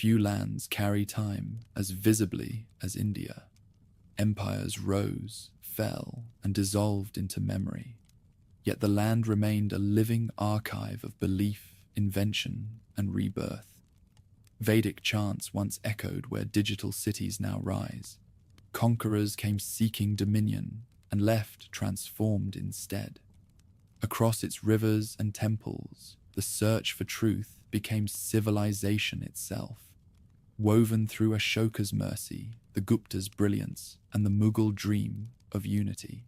Few lands carry time as visibly as India. Empires rose, fell, and dissolved into memory. Yet the land remained a living archive of belief, invention, and rebirth. Vedic chants once echoed where digital cities now rise. Conquerors came seeking dominion and left transformed instead. Across its rivers and temples, the search for truth became civilization itself. Woven through Ashoka's mercy, the Gupta's brilliance, and the Mughal dream of unity.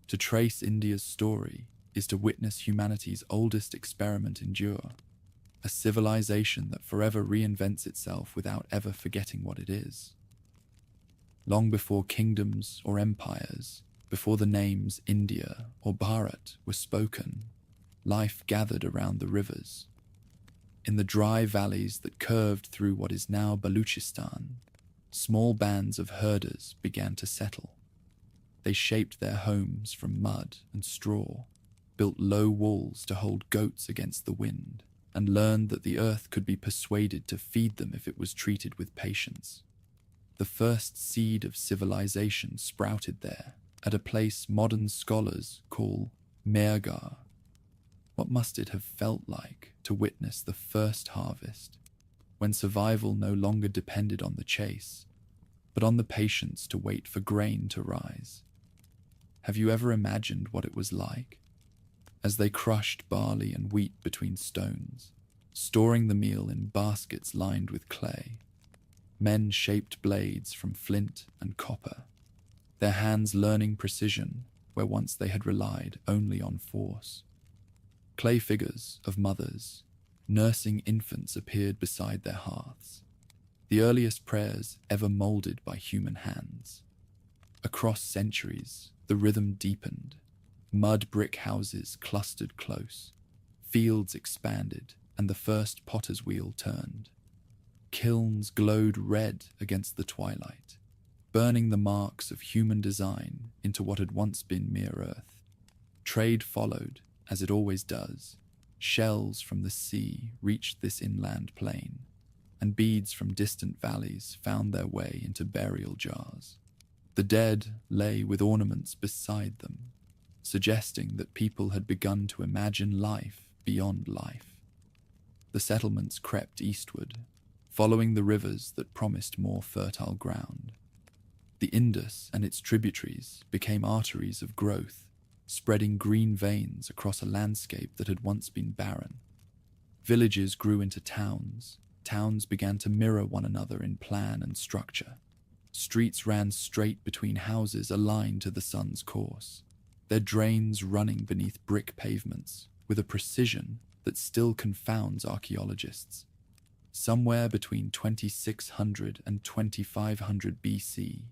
To trace India's story is to witness humanity's oldest experiment endure, a civilization that forever reinvents itself without ever forgetting what it is. Long before kingdoms or empires, before the names India or Bharat were spoken, life gathered around the rivers. In the dry valleys that curved through what is now Baluchistan, small bands of herders began to settle. They shaped their homes from mud and straw, built low walls to hold goats against the wind, and learned that the earth could be persuaded to feed them if it was treated with patience. The first seed of civilization sprouted there, at a place modern scholars call Mehrgar. What must it have felt like to witness the first harvest, when survival no longer depended on the chase, but on the patience to wait for grain to rise? Have you ever imagined what it was like? As they crushed barley and wheat between stones, storing the meal in baskets lined with clay, men shaped blades from flint and copper, their hands learning precision where once they had relied only on force. Clay figures of mothers, nursing infants appeared beside their hearths, the earliest prayers ever molded by human hands. Across centuries, the rhythm deepened. Mud brick houses clustered close, fields expanded, and the first potter's wheel turned. Kilns glowed red against the twilight, burning the marks of human design into what had once been mere earth. Trade followed, as it always does. Shells from the sea reached this inland plain, and beads from distant valleys found their way into burial jars. The dead lay with ornaments beside them, suggesting that people had begun to imagine life beyond life. The settlements crept eastward, following the rivers that promised more fertile ground. The Indus and its tributaries became arteries of growth, spreading green veins across a landscape that had once been barren. Villages grew into towns. Towns began to mirror one another in plan and structure. Streets ran straight between houses aligned to the sun's course, their drains running beneath brick pavements with a precision that still confounds archaeologists. Somewhere between 2600 and 2500 BC,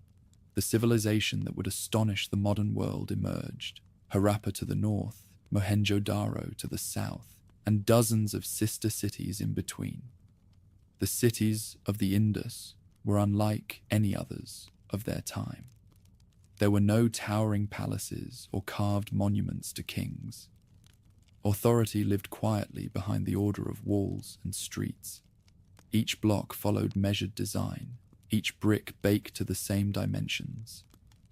the civilization that would astonish the modern world emerged. Harappa to the north, Mohenjo-Daro to the south, and dozens of sister cities in between. The cities of the Indus were unlike any others of their time. There were no towering palaces or carved monuments to kings. Authority lived quietly behind the order of walls and streets. Each block followed measured design, each brick baked to the same dimensions,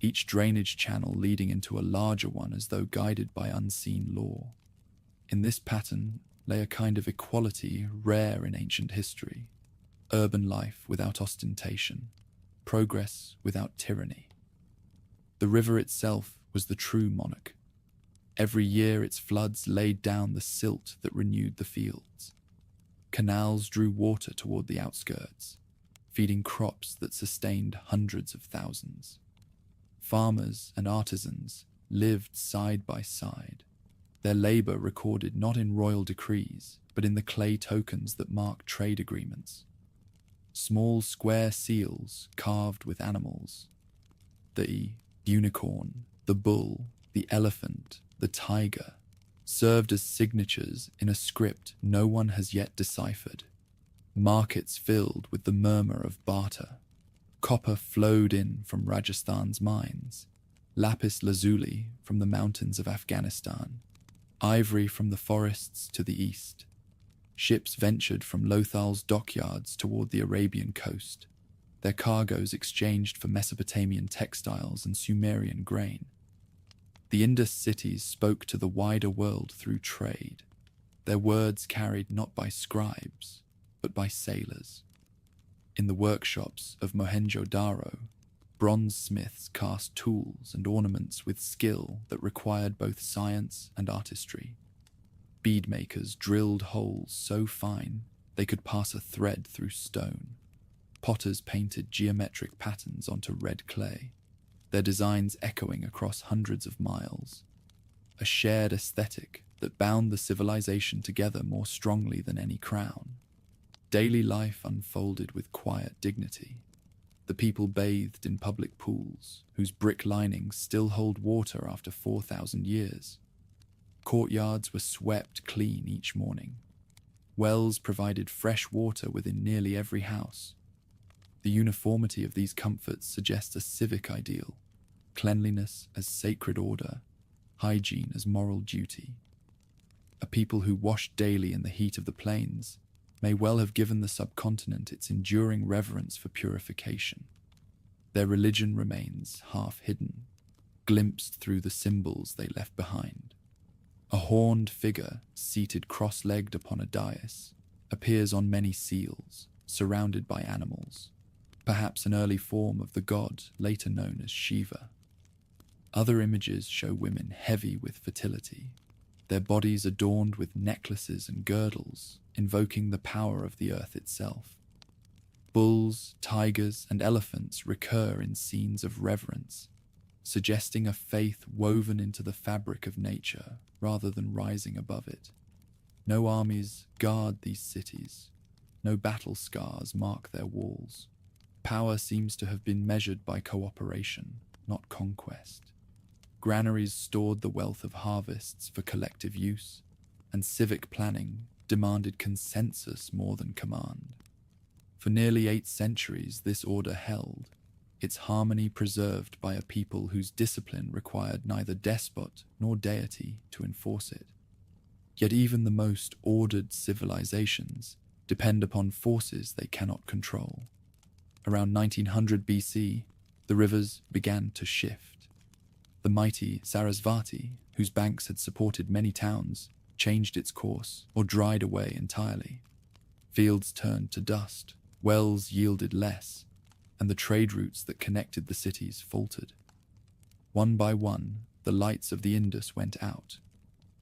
each drainage channel leading into a larger one as though guided by unseen law. In this pattern lay a kind of equality rare in ancient history: urban life without ostentation, progress without tyranny. The river itself was the true monarch. Every year its floods laid down the silt that renewed the fields. Canals drew water toward the outskirts, feeding crops that sustained hundreds of thousands. Farmers and artisans lived side by side, their labor recorded not in royal decrees, but in the clay tokens that mark trade agreements. Small square seals carved with animals. The unicorn, the bull, the elephant, the tiger, served as signatures in a script no one has yet deciphered. Markets filled with the murmur of barter. Copper flowed in from Rajasthan's mines, lapis lazuli from the mountains of Afghanistan, ivory from the forests to the east. ships ventured from Lothal's dockyards toward the Arabian coast, their cargoes exchanged for Mesopotamian textiles and Sumerian grain. The Indus cities spoke to the wider world through trade, their words carried not by scribes, but by sailors. In the workshops of Mohenjo-Daro, bronze smiths cast tools and ornaments with skill that required both science and artistry. Bead makers drilled holes so fine they could pass a thread through stone. Potters painted geometric patterns onto red clay, their designs echoing across hundreds of miles. A shared aesthetic that bound the civilization together more strongly than any crown. Daily life unfolded with quiet dignity. The people bathed in public pools, whose brick linings still hold water after 4,000 years. Courtyards were swept clean each morning. Wells provided fresh water within nearly every house. The uniformity of these comforts suggests a civic ideal, cleanliness as sacred order, hygiene as moral duty. A people who washed daily in the heat of the plains may well have given the subcontinent its enduring reverence for purification. Their religion remains half hidden, glimpsed through the symbols they left behind. A horned figure, seated cross-legged upon a dais, appears on many seals, surrounded by animals, perhaps an early form of the god later known as Shiva. Other images show women heavy with fertility, their bodies adorned with necklaces and girdles, invoking the power of the earth itself. Bulls, tigers, and elephants recur in scenes of reverence, suggesting a faith woven into the fabric of nature rather than rising above it. No armies guard these cities. No battle scars mark their walls. Power seems to have been measured by cooperation, not conquest. Granaries stored the wealth of harvests for collective use, and civic planning demanded consensus more than command. For nearly 8 centuries, this order held, its harmony preserved by a people whose discipline required neither despot nor deity to enforce it. Yet even the most ordered civilizations depend upon forces they cannot control. Around 1900 BC, the rivers began to shift. The mighty Sarasvati, whose banks had supported many towns, changed its course or dried away entirely. Fields turned to dust, wells yielded less, and the trade routes that connected the cities faltered. One by one, the lights of the Indus went out,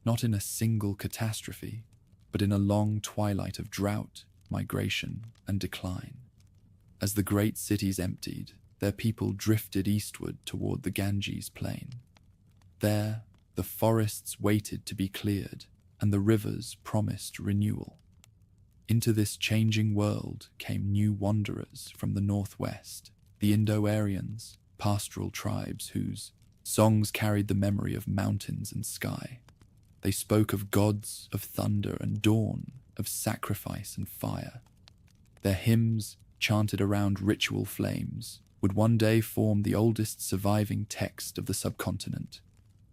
not in a single catastrophe, but in a long twilight of drought, migration, and decline. As the great cities emptied, their people drifted eastward toward the Ganges plain. There, the forests waited to be cleared, and the rivers promised renewal. Into this changing world came new wanderers from the northwest, the Indo-Aryans, pastoral tribes whose songs carried the memory of mountains and sky. They spoke of gods, of thunder and dawn, of sacrifice and fire. Their hymns, chanted around ritual flames, would one day form the oldest surviving text of the subcontinent,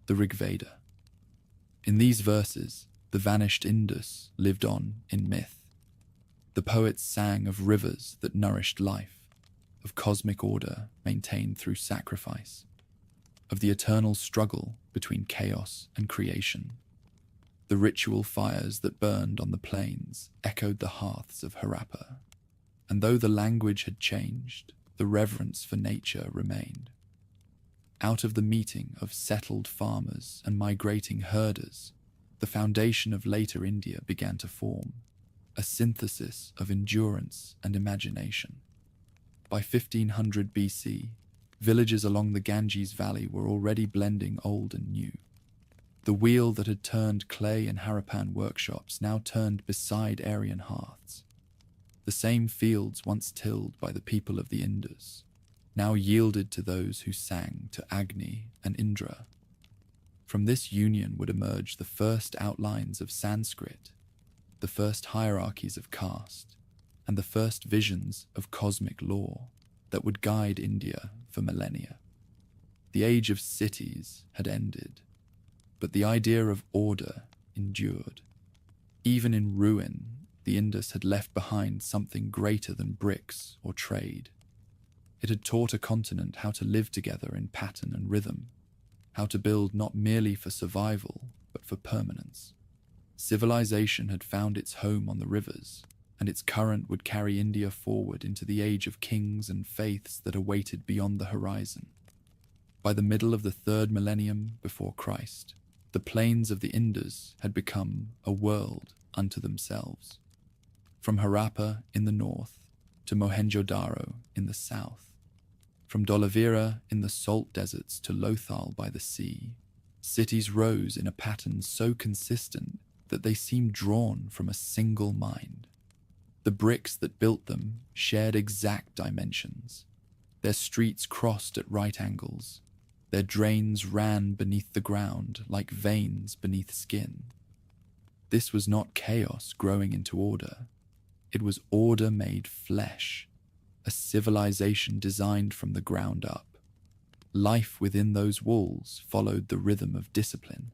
the Rig Veda. In these verses, the vanished Indus lived on in myth. The poets sang of rivers that nourished life, of cosmic order maintained through sacrifice, of the eternal struggle between chaos and creation. The ritual fires that burned on the plains echoed the hearths of Harappa, and though the language had changed, the reverence for nature remained. Out of the meeting of settled farmers and migrating herders, the foundation of later India began to form, a synthesis of endurance and imagination. By 1500 BC, villages along the Ganges Valley were already blending old and new. The wheel that had turned clay and Harappan workshops now turned beside Aryan hearths. The same fields once tilled by the people of the Indus now yielded to those who sang to Agni and Indra. From this union would emerge the first outlines of Sanskrit, the first hierarchies of caste, and the first visions of cosmic law that would guide India for millennia. The age of cities had ended, but the idea of order endured. Even in ruin, the Indus had left behind something greater than bricks or trade. It had taught a continent how to live together in pattern and rhythm, how to build not merely for survival, but for permanence. Civilization had found its home on the rivers, and its current would carry India forward into the age of kings and faiths that awaited beyond the horizon. By the middle of the 3rd millennium before Christ, the plains of the Indus had become a world unto themselves. From Harappa in the north to Mohenjo-daro in the south, from Dholavira in the salt deserts to Lothal by the sea, cities rose in a pattern so consistent that they seemed drawn from a single mind. The bricks that built them shared exact dimensions. Their streets crossed at right angles. Their drains ran beneath the ground like veins beneath skin. This was not chaos growing into order. It was order made flesh, a civilization designed from the ground up. Life within those walls followed the rhythm of discipline.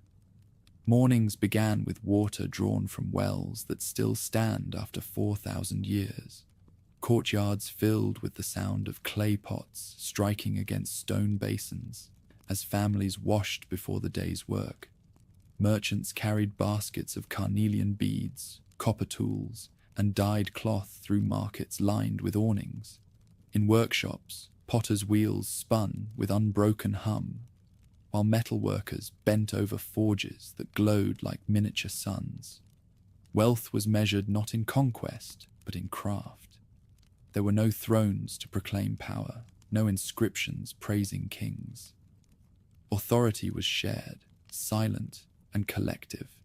Mornings began with water drawn from wells that still stand after 4,000 years. Courtyards filled with the sound of clay pots striking against stone basins as families washed before the day's work. Merchants carried baskets of carnelian beads, copper tools, and dyed cloth through markets lined with awnings. In workshops, potters' wheels spun with unbroken hum, while metal workers bent over forges that glowed like miniature suns. Wealth was measured not in conquest, but in craft. There were no thrones to proclaim power, no inscriptions praising kings. Authority was shared, silent and collective.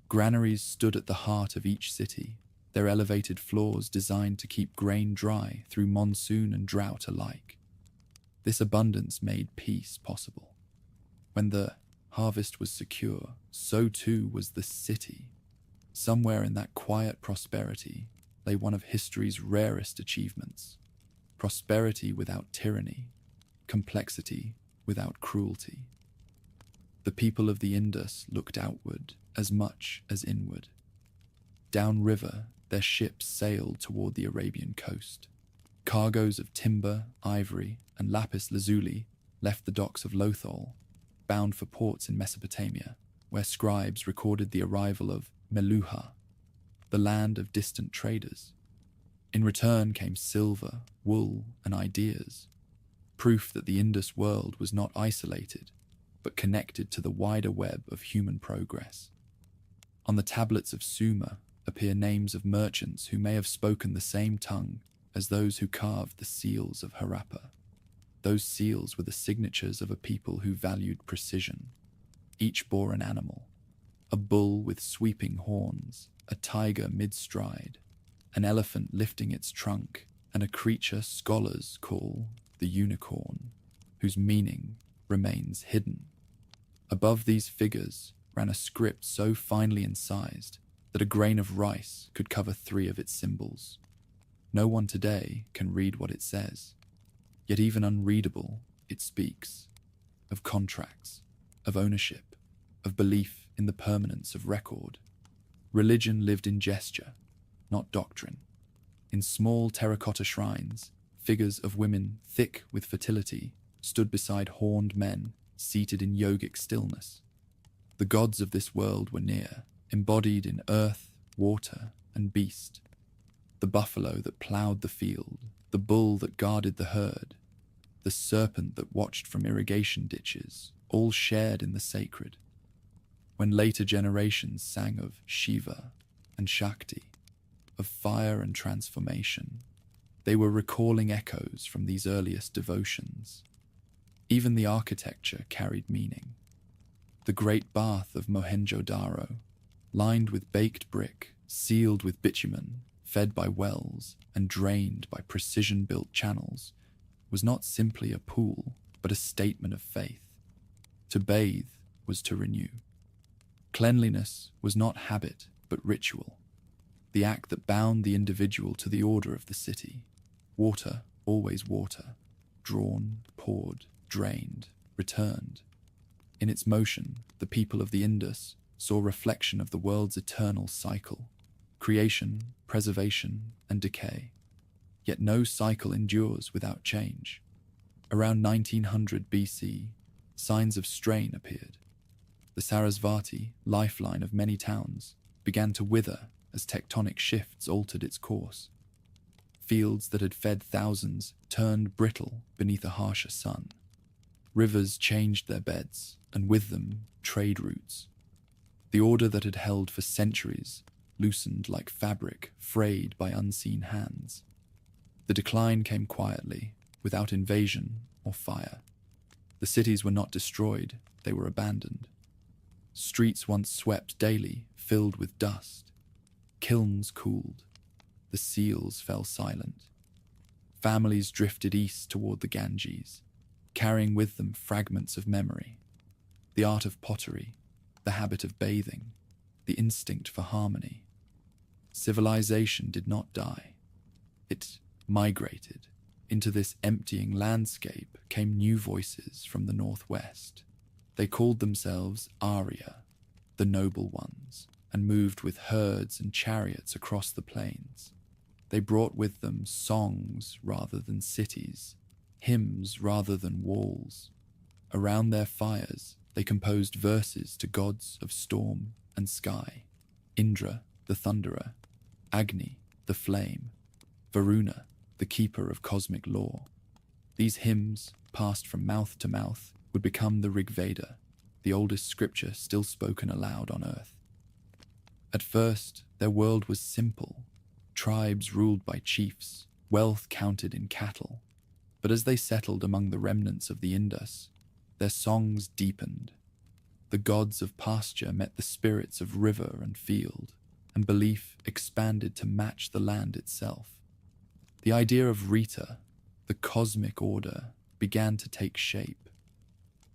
Granaries stood at the heart of each city, their elevated floors designed to keep grain dry through monsoon and drought alike. This abundance made peace possible. When the harvest was secure, so too was the city. Somewhere in that quiet prosperity lay one of history's rarest achievements. Prosperity without tyranny, complexity without cruelty. The people of the Indus looked outward as much as inward. Downriver, their ships sailed toward the Arabian coast. Cargoes of timber, ivory, and lapis lazuli left the docks of Lothal, bound for ports in Mesopotamia, where scribes recorded the arrival of Meluha, the land of distant traders. In return came silver, wool, and ideas, proof that the Indus world was not isolated, but connected to the wider web of human progress. On the tablets of Sumer appear names of merchants who may have spoken the same tongue as those who carved the seals of Harappa. Those seals were the signatures of a people who valued precision. Each bore an animal, a bull with sweeping horns, a tiger mid-stride, an elephant lifting its trunk, and a creature scholars call the unicorn, whose meaning remains hidden. Above these figures ran a script so finely incised that a grain of rice could cover 3 of its symbols. No one today can read what it says. Yet even unreadable, it speaks of contracts, of ownership, of belief in the permanence of record. Religion lived in gesture, not doctrine. In small terracotta shrines, figures of women thick with fertility stood beside horned men seated in yogic stillness. The gods of this world were near, embodied in earth, water, and beast. The buffalo that ploughed the field, the bull that guarded the herd, the serpent that watched from irrigation ditches, all shared in the sacred. When later generations sang of Shiva and Shakti, of fire and transformation, they were recalling echoes from these earliest devotions. Even the architecture carried meaning. The great bath of Mohenjo-daro, lined with baked brick, sealed with bitumen, fed by wells, and drained by precision-built channels, was not simply a pool, but a statement of faith. To bathe was to renew. Cleanliness was not habit, but ritual, the act that bound the individual to the order of the city. Water, always water, drawn, poured, drained, returned. In its motion, the people of the Indus saw reflection of the world's eternal cycle, creation, preservation, and decay. Yet no cycle endures without change. Around 1900 BC, signs of strain appeared. The Sarasvati, lifeline of many towns, began to wither as tectonic shifts altered its course. Fields that had fed thousands turned brittle beneath a harsher sun. Rivers changed their beds, and with them, trade routes. The order that had held for centuries loosened like fabric frayed by unseen hands. The decline came quietly, without invasion or fire. The cities were not destroyed, they were abandoned. Streets once swept daily filled with dust. Kilns cooled. The seals fell silent. Families drifted east toward the Ganges, carrying with them fragments of memory. The art of pottery, the habit of bathing, the instinct for harmony. Civilization did not die. It migrated. Into this emptying landscape came new voices from the northwest. They called themselves Arya, the noble ones, and moved with herds and chariots across the plains. They brought with them songs rather than cities, hymns rather than walls. Around their fires, they composed verses to gods of storm and sky: Indra, the thunderer; Agni, the flame; Varuna, the keeper of cosmic law. These hymns, passed from mouth to mouth, would become the Rig Veda, the oldest scripture still spoken aloud on earth. At first, their world was simple. Tribes ruled by chiefs, wealth counted in cattle. But as they settled among the remnants of the Indus, their songs deepened. The gods of pasture met the spirits of river and field, and belief expanded to match the land itself. The idea of Rita, the cosmic order, began to take shape.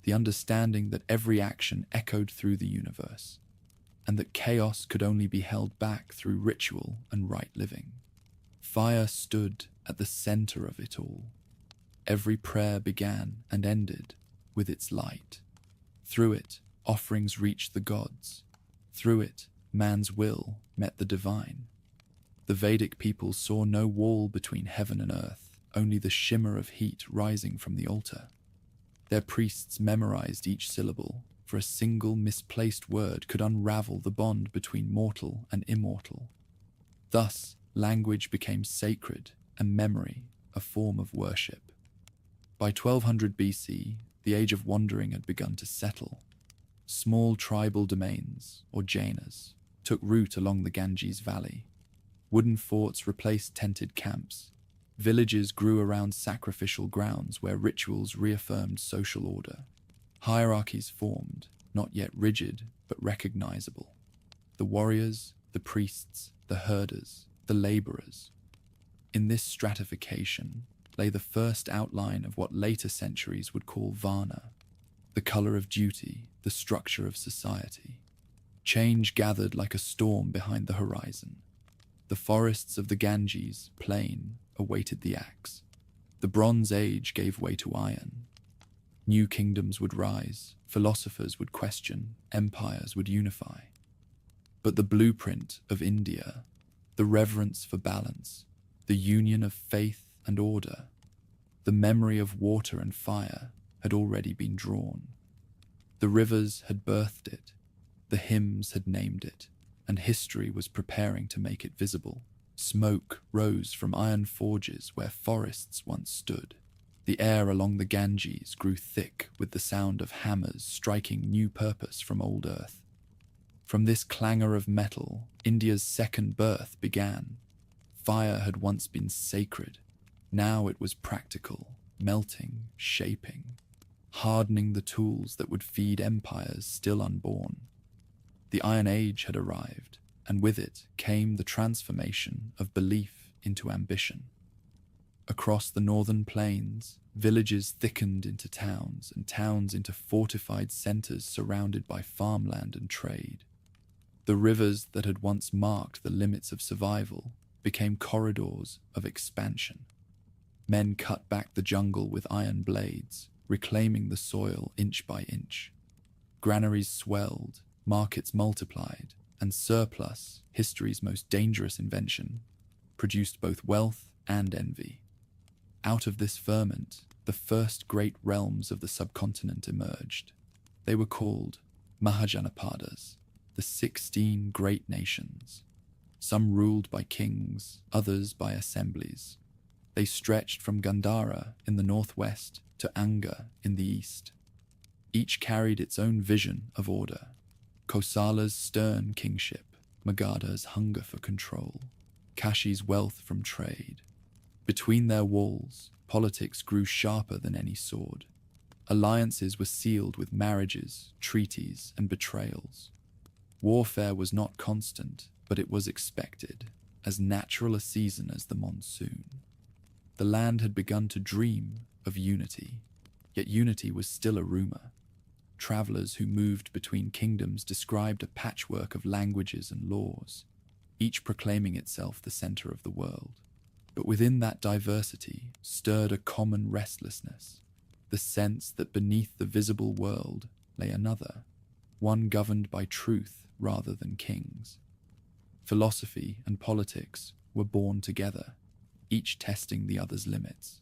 The understanding that every action echoed through the universe, and that chaos could only be held back through ritual and right living. Fire stood at the center of it all. Every prayer began and ended with its light. Through it, offerings reached the gods. Through it, man's will met the divine. The Vedic people saw no wall between heaven and earth, only the shimmer of heat rising from the altar. Their priests memorized each syllable, for a single misplaced word could unravel the bond between mortal and immortal. Thus, language became sacred and memory a form of worship. By 1200 BC, the age of wandering had begun to settle. Small tribal domains, or Jainas, took root along the Ganges Valley. Wooden forts replaced tented camps. Villages grew around sacrificial grounds where rituals reaffirmed social order. Hierarchies formed, not yet rigid, but recognizable. The warriors, the priests, the herders, the laborers. In this stratification lay the first outline of what later centuries would call Varna, the color of duty, the structure of society. Change gathered like a storm behind the horizon. The forests of the Ganges plain awaited the axe. The Bronze Age gave way to iron. New kingdoms would rise, philosophers would question, empires would unify. But the blueprint of India, the reverence for balance, the union of faith and order, the memory of water and fire had already been drawn. The rivers had birthed it, the hymns had named it, and history was preparing to make it visible. Smoke rose from iron forges where forests once stood. The air along the Ganges grew thick with the sound of hammers striking new purpose from old earth. From this clangor of metal, India's second birth began. Fire had once been sacred. Now it was practical, melting, shaping, hardening the tools that would feed empires still unborn. The Iron Age had arrived, and with it came the transformation of belief into ambition. Across the northern plains, villages thickened into towns, and towns into fortified centers surrounded by farmland and trade. The rivers that had once marked the limits of survival became corridors of expansion. Men cut back the jungle with iron blades, reclaiming the soil inch by inch. Granaries swelled, markets multiplied, and surplus, history's most dangerous invention, produced both wealth and envy. Out of this ferment, the first great realms of the subcontinent emerged. They were called Mahajanapadas, the 16 great nations. Some ruled by kings, others by assemblies. They stretched from Gandhara in the northwest to Anga in the east. Each carried its own vision of order. Kosala's stern kingship, Magadha's hunger for control, Kashi's wealth from trade. Between their walls, politics grew sharper than any sword. Alliances were sealed with marriages, treaties, and betrayals. Warfare was not constant, but it was expected, as natural a season as the monsoon. The land had begun to dream of unity, yet unity was still a rumor. Travelers who moved between kingdoms described a patchwork of languages and laws, each proclaiming itself the center of the world. But within that diversity stirred a common restlessness, the sense that beneath the visible world lay another, one governed by truth rather than kings. Philosophy and politics were born together, each testing the other's limits.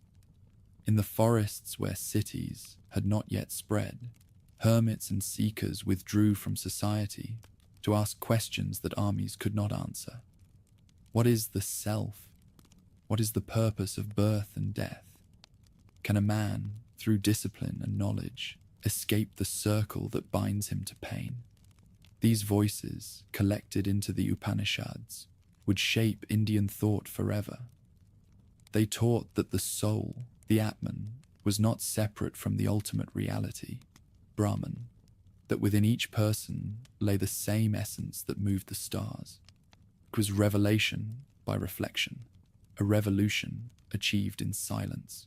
In the forests where cities had not yet spread, hermits and seekers withdrew from society to ask questions that armies could not answer. What is the self? What is the purpose of birth and death? Can a man, through discipline and knowledge, escape the circle that binds him to pain? These voices, collected into the Upanishads, would shape Indian thought forever. They taught that the soul, the Atman, was not separate from the ultimate reality, Brahman, that within each person lay the same essence that moved the stars. It was revelation by reflection, a revolution achieved in silence.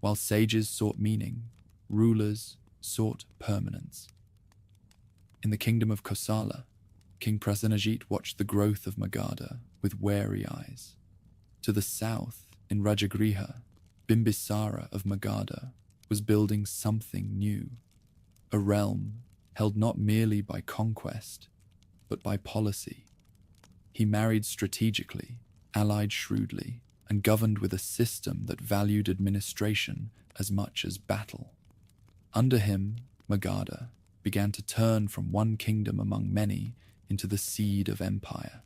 While sages sought meaning, rulers sought permanence. In the kingdom of Kosala, King Prasenajit watched the growth of Magadha with wary eyes. To the south, in Rajagriha, Bimbisara of Magadha was building something new, a realm held not merely by conquest, but by policy. He married strategically, allied shrewdly, and governed with a system that valued administration as much as battle. Under him, Magadha began to turn from one kingdom among many into the seed of empire.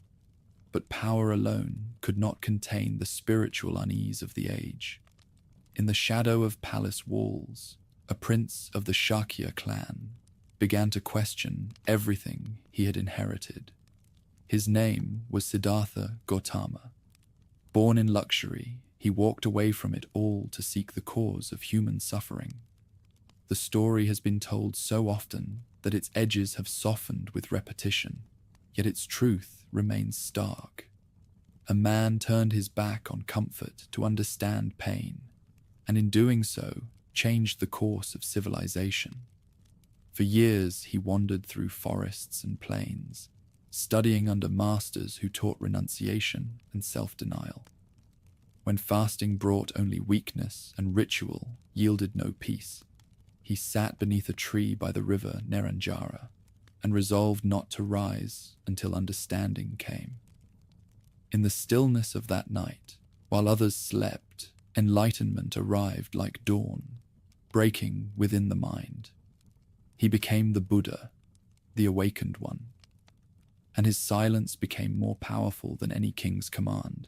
But power alone could not contain the spiritual unease of the age. In the shadow of palace walls, a prince of the Shakya clan began to question everything he had inherited. His name was Siddhartha Gautama. Born in luxury, he walked away from it all to seek the cause of human suffering. The story has been told so often that its edges have softened with repetition, yet its truth remains stark. A man turned his back on comfort to understand pain, and in doing so, changed the course of civilization. For years he wandered through forests and plains, studying under masters who taught renunciation and self-denial. When fasting brought only weakness and ritual yielded no peace, he sat beneath a tree by the river Neranjara and resolved not to rise until understanding came. In the stillness of that night, while others slept, enlightenment arrived like dawn, breaking within the mind. He became the Buddha, the awakened one, and his silence became more powerful than any king's command.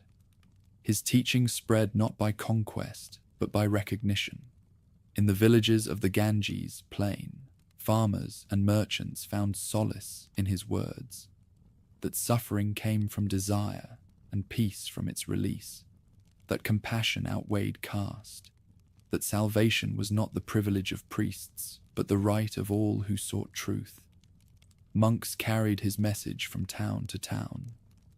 His teaching spread not by conquest, but by recognition. In the villages of the Ganges plain, farmers and merchants found solace in his words, that suffering came from desire and peace from its release, that compassion outweighed caste, that salvation was not the privilege of priests, but the right of all who sought truth. Monks carried his message from town to town,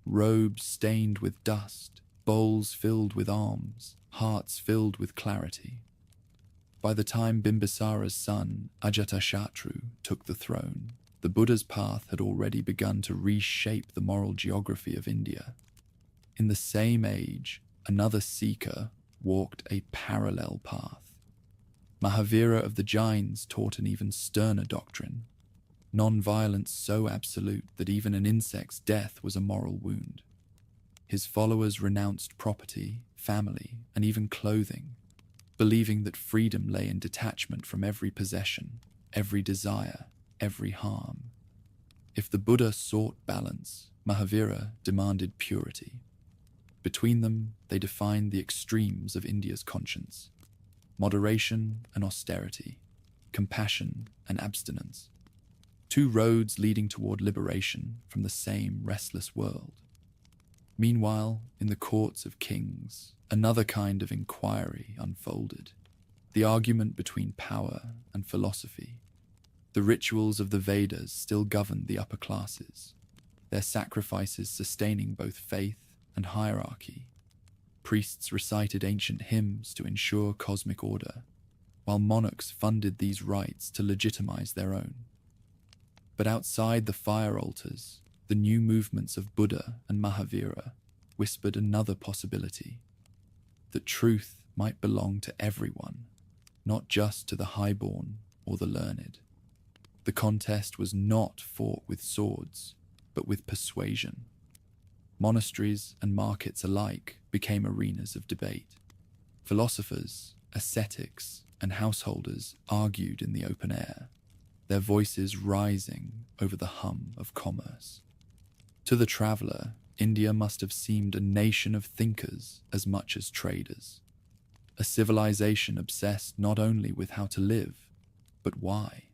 robes stained with dust, bowls filled with alms, hearts filled with clarity. By the time Bimbisara's son, Ajatashatru, took the throne, the Buddha's path had already begun to reshape the moral geography of India. In the same age, another seeker walked a parallel path. Mahavira of the Jains taught an even sterner doctrine. non-violence so absolute that even an insect's death was a moral wound. His followers renounced property, family, and even clothing, believing that freedom lay in detachment from every possession, every desire, every harm. If the Buddha sought balance, Mahavira demanded purity. Between them, they defined the extremes of India's conscience: moderation and austerity, compassion and abstinence. Two roads leading toward liberation from the same restless world. Meanwhile, in the courts of kings, another kind of inquiry unfolded. The argument between power and philosophy. The rituals of the Vedas still governed the upper classes, their sacrifices sustaining both faith and hierarchy. Priests recited ancient hymns to ensure cosmic order, while monarchs funded these rites to legitimize their own. But outside the fire altars, the new movements of Buddha and Mahavira whispered another possibility: that truth might belong to everyone, not just to the highborn or the learned. The contest was not fought with swords, but with persuasion. Monasteries and markets alike became arenas of debate. Philosophers, ascetics, and householders argued in the open air, their voices rising over the hum of commerce. To the traveler, India must have seemed a nation of thinkers as much as traders, a civilization obsessed not only with how to live, but why.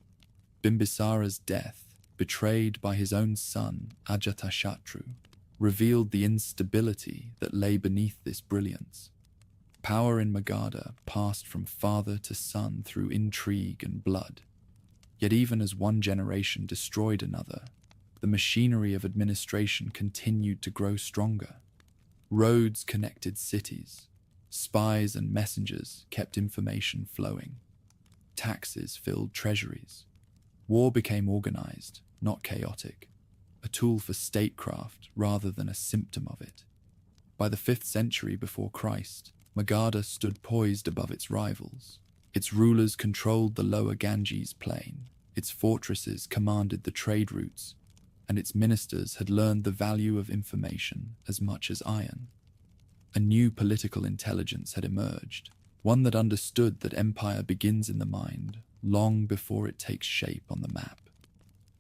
Bimbisara's death, betrayed by his own son Ajatashatru, revealed the instability that lay beneath this brilliance. Power in Magadha passed from father to son through intrigue and blood. Yet even as one generation destroyed another, the machinery of administration continued to grow stronger. Roads connected cities. Spies and messengers kept information flowing. Taxes filled treasuries. War became organized, not chaotic, a tool for statecraft rather than a symptom of it. By the 5th century before Christ, Magadha stood poised above its rivals. Its rulers controlled the lower Ganges plain, its fortresses commanded the trade routes, and its ministers had learned the value of information as much as iron. A new political intelligence had emerged, one that understood that empire begins in the mind long before it takes shape on the map.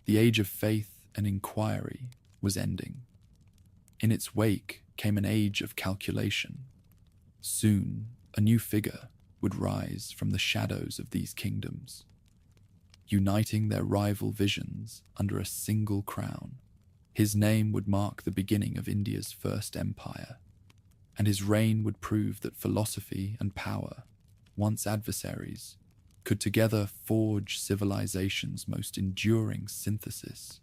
The age of faith and inquiry was ending. In its wake came an age of calculation. Soon, a new figure would rise from the shadows of these kingdoms, uniting their rival visions under a single crown. His name would mark the beginning of India's first empire, and his reign would prove that philosophy and power, once adversaries, could together forge civilization's most enduring synthesis.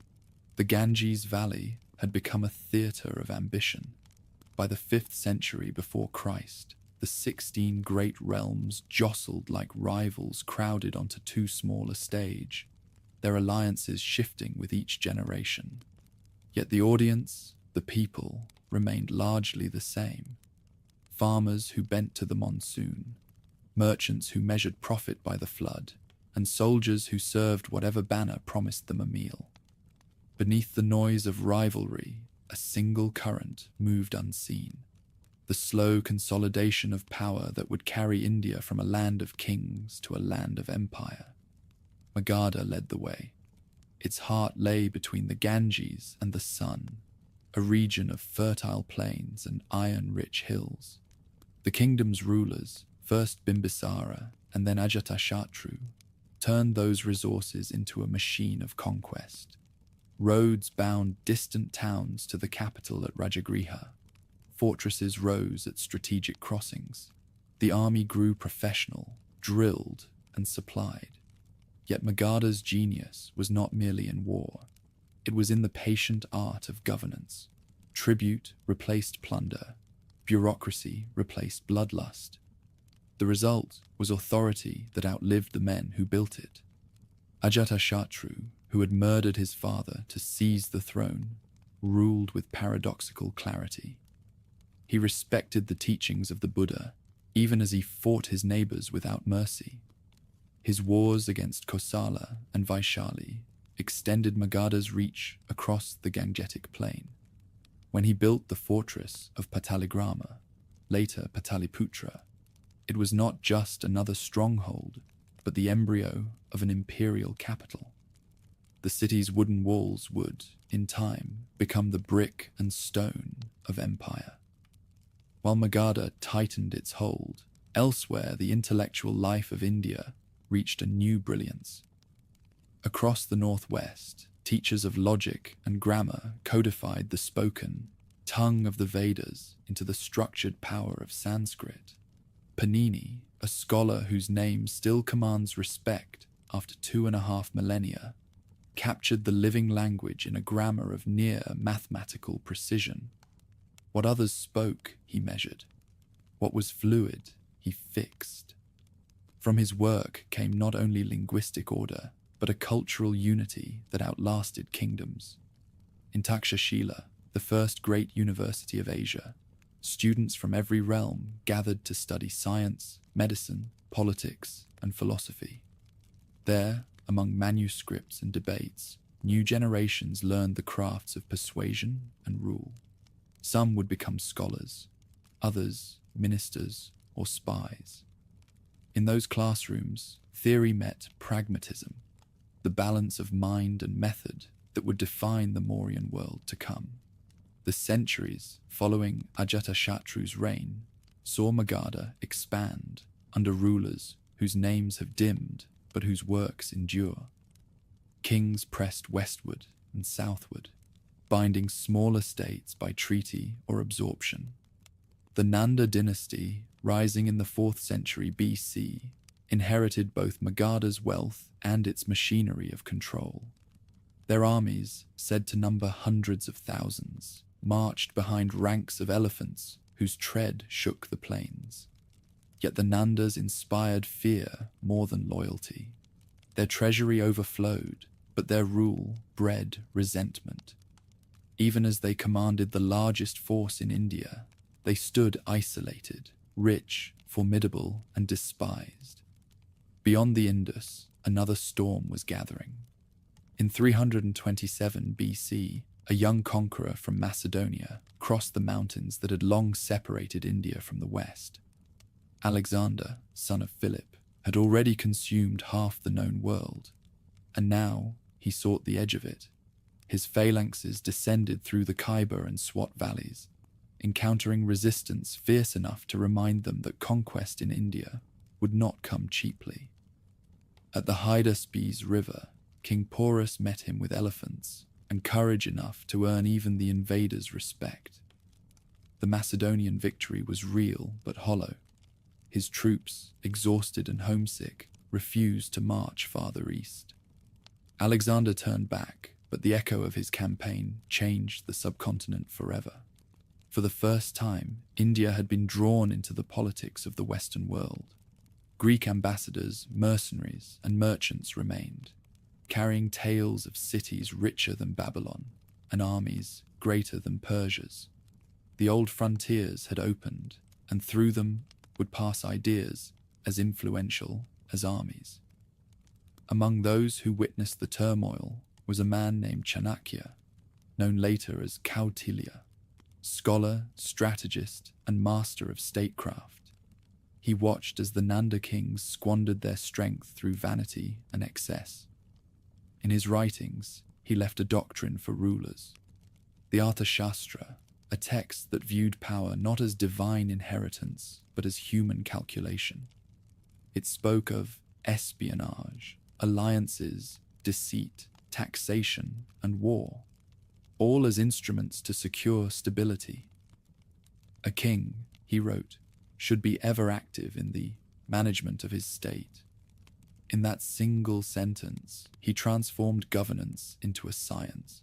The Ganges Valley had become a theater of ambition. By the 5th century before Christ, the 16 great realms jostled like rivals crowded onto too small a stage, their alliances shifting with each generation. Yet the audience, the people, remained largely the same. Farmers who bent to the monsoon, merchants who measured profit by the flood, and soldiers who served whatever banner promised them a meal. Beneath the noise of rivalry, a single current moved unseen, the slow consolidation of power that would carry India from a land of kings to a land of empire. Magadha led the way. Its heart lay between the Ganges and the sun, a region of fertile plains and iron-rich hills. The kingdom's rulers, first Bimbisara and then Ajatashatru, turned those resources into a machine of conquest. Roads bound distant towns to the capital at Rajagriha. Fortresses rose at strategic crossings. The army grew professional, drilled, and supplied. Yet Magadha's genius was not merely in war. It was in the patient art of governance. Tribute replaced plunder. Bureaucracy replaced bloodlust. The result was authority that outlived the men who built it. Ajatashatru, who had murdered his father to seize the throne, ruled with paradoxical clarity. He respected the teachings of the Buddha, even as he fought his neighbors without mercy. His wars against Kosala and Vaishali extended Magadha's reach across the Gangetic plain. When he built the fortress of Pataligrama, later Pataliputra, it was not just another stronghold, but the embryo of an imperial capital. The city's wooden walls would, in time, become the brick and stone of empire. While Magadha tightened its hold, elsewhere the intellectual life of India reached a new brilliance. Across the northwest, teachers of logic and grammar codified the spoken tongue of the Vedas into the structured power of Sanskrit. Panini, a scholar whose name still commands respect after 2.5 millennia, captured the living language in a grammar of near mathematical precision. What others spoke, he measured. What was fluid, he fixed. From his work came not only linguistic order, but a cultural unity that outlasted kingdoms. In Takshashila, the first great university of Asia, students from every realm gathered to study science, medicine, politics, and philosophy. There, among manuscripts and debates, new generations learned the crafts of persuasion and rule. Some would become scholars, others ministers or spies. In those classrooms, theory met pragmatism, the balance of mind and method that would define the Mauryan world to come. The centuries following Ajatashatru's reign saw Magadha expand under rulers whose names have dimmed but whose works endure. Kings pressed westward and southward, binding smaller states by treaty or absorption. The Nanda dynasty, rising in the 4th century BC, inherited both Magadha's wealth and its machinery of control. Their armies, said to number hundreds of thousands, marched behind ranks of elephants whose tread shook the plains. Yet the Nandas inspired fear more than loyalty. Their treasury overflowed, but their rule bred resentment. Even as they commanded the largest force in India, they stood isolated, rich, formidable, and despised. Beyond the Indus, another storm was gathering. In 327 BC, a young conqueror from Macedonia crossed the mountains that had long separated India from the west. Alexander, son of Philip, had already consumed half the known world, and now he sought the edge of it. His phalanxes descended through the Khyber and Swat valleys, encountering resistance fierce enough to remind them that conquest in India would not come cheaply. At the Hydaspes River, King Porus met him with elephants and courage enough to earn even the invaders' respect. The Macedonian victory was real but hollow. His troops, exhausted and homesick, refused to march farther east. Alexander turned back, but the echo of his campaign changed the subcontinent forever. For the first time, India had been drawn into the politics of the Western world. Greek ambassadors, mercenaries, and merchants remained, carrying tales of cities richer than Babylon and armies greater than Persia's. The old frontiers had opened, and through them would pass ideas as influential as armies. Among those who witnessed the turmoil was a man named Chanakya, known later as Kautilya, scholar, strategist, and master of statecraft. He watched as the Nanda kings squandered their strength through vanity and excess. In his writings, he left a doctrine for rulers, the Arthashastra, a text that viewed power not as divine inheritance, but as human calculation. It spoke of espionage, alliances, deceit, taxation, and war, all as instruments to secure stability. A king, he wrote, should be ever active in the management of his state. In that single sentence, he transformed governance into a science.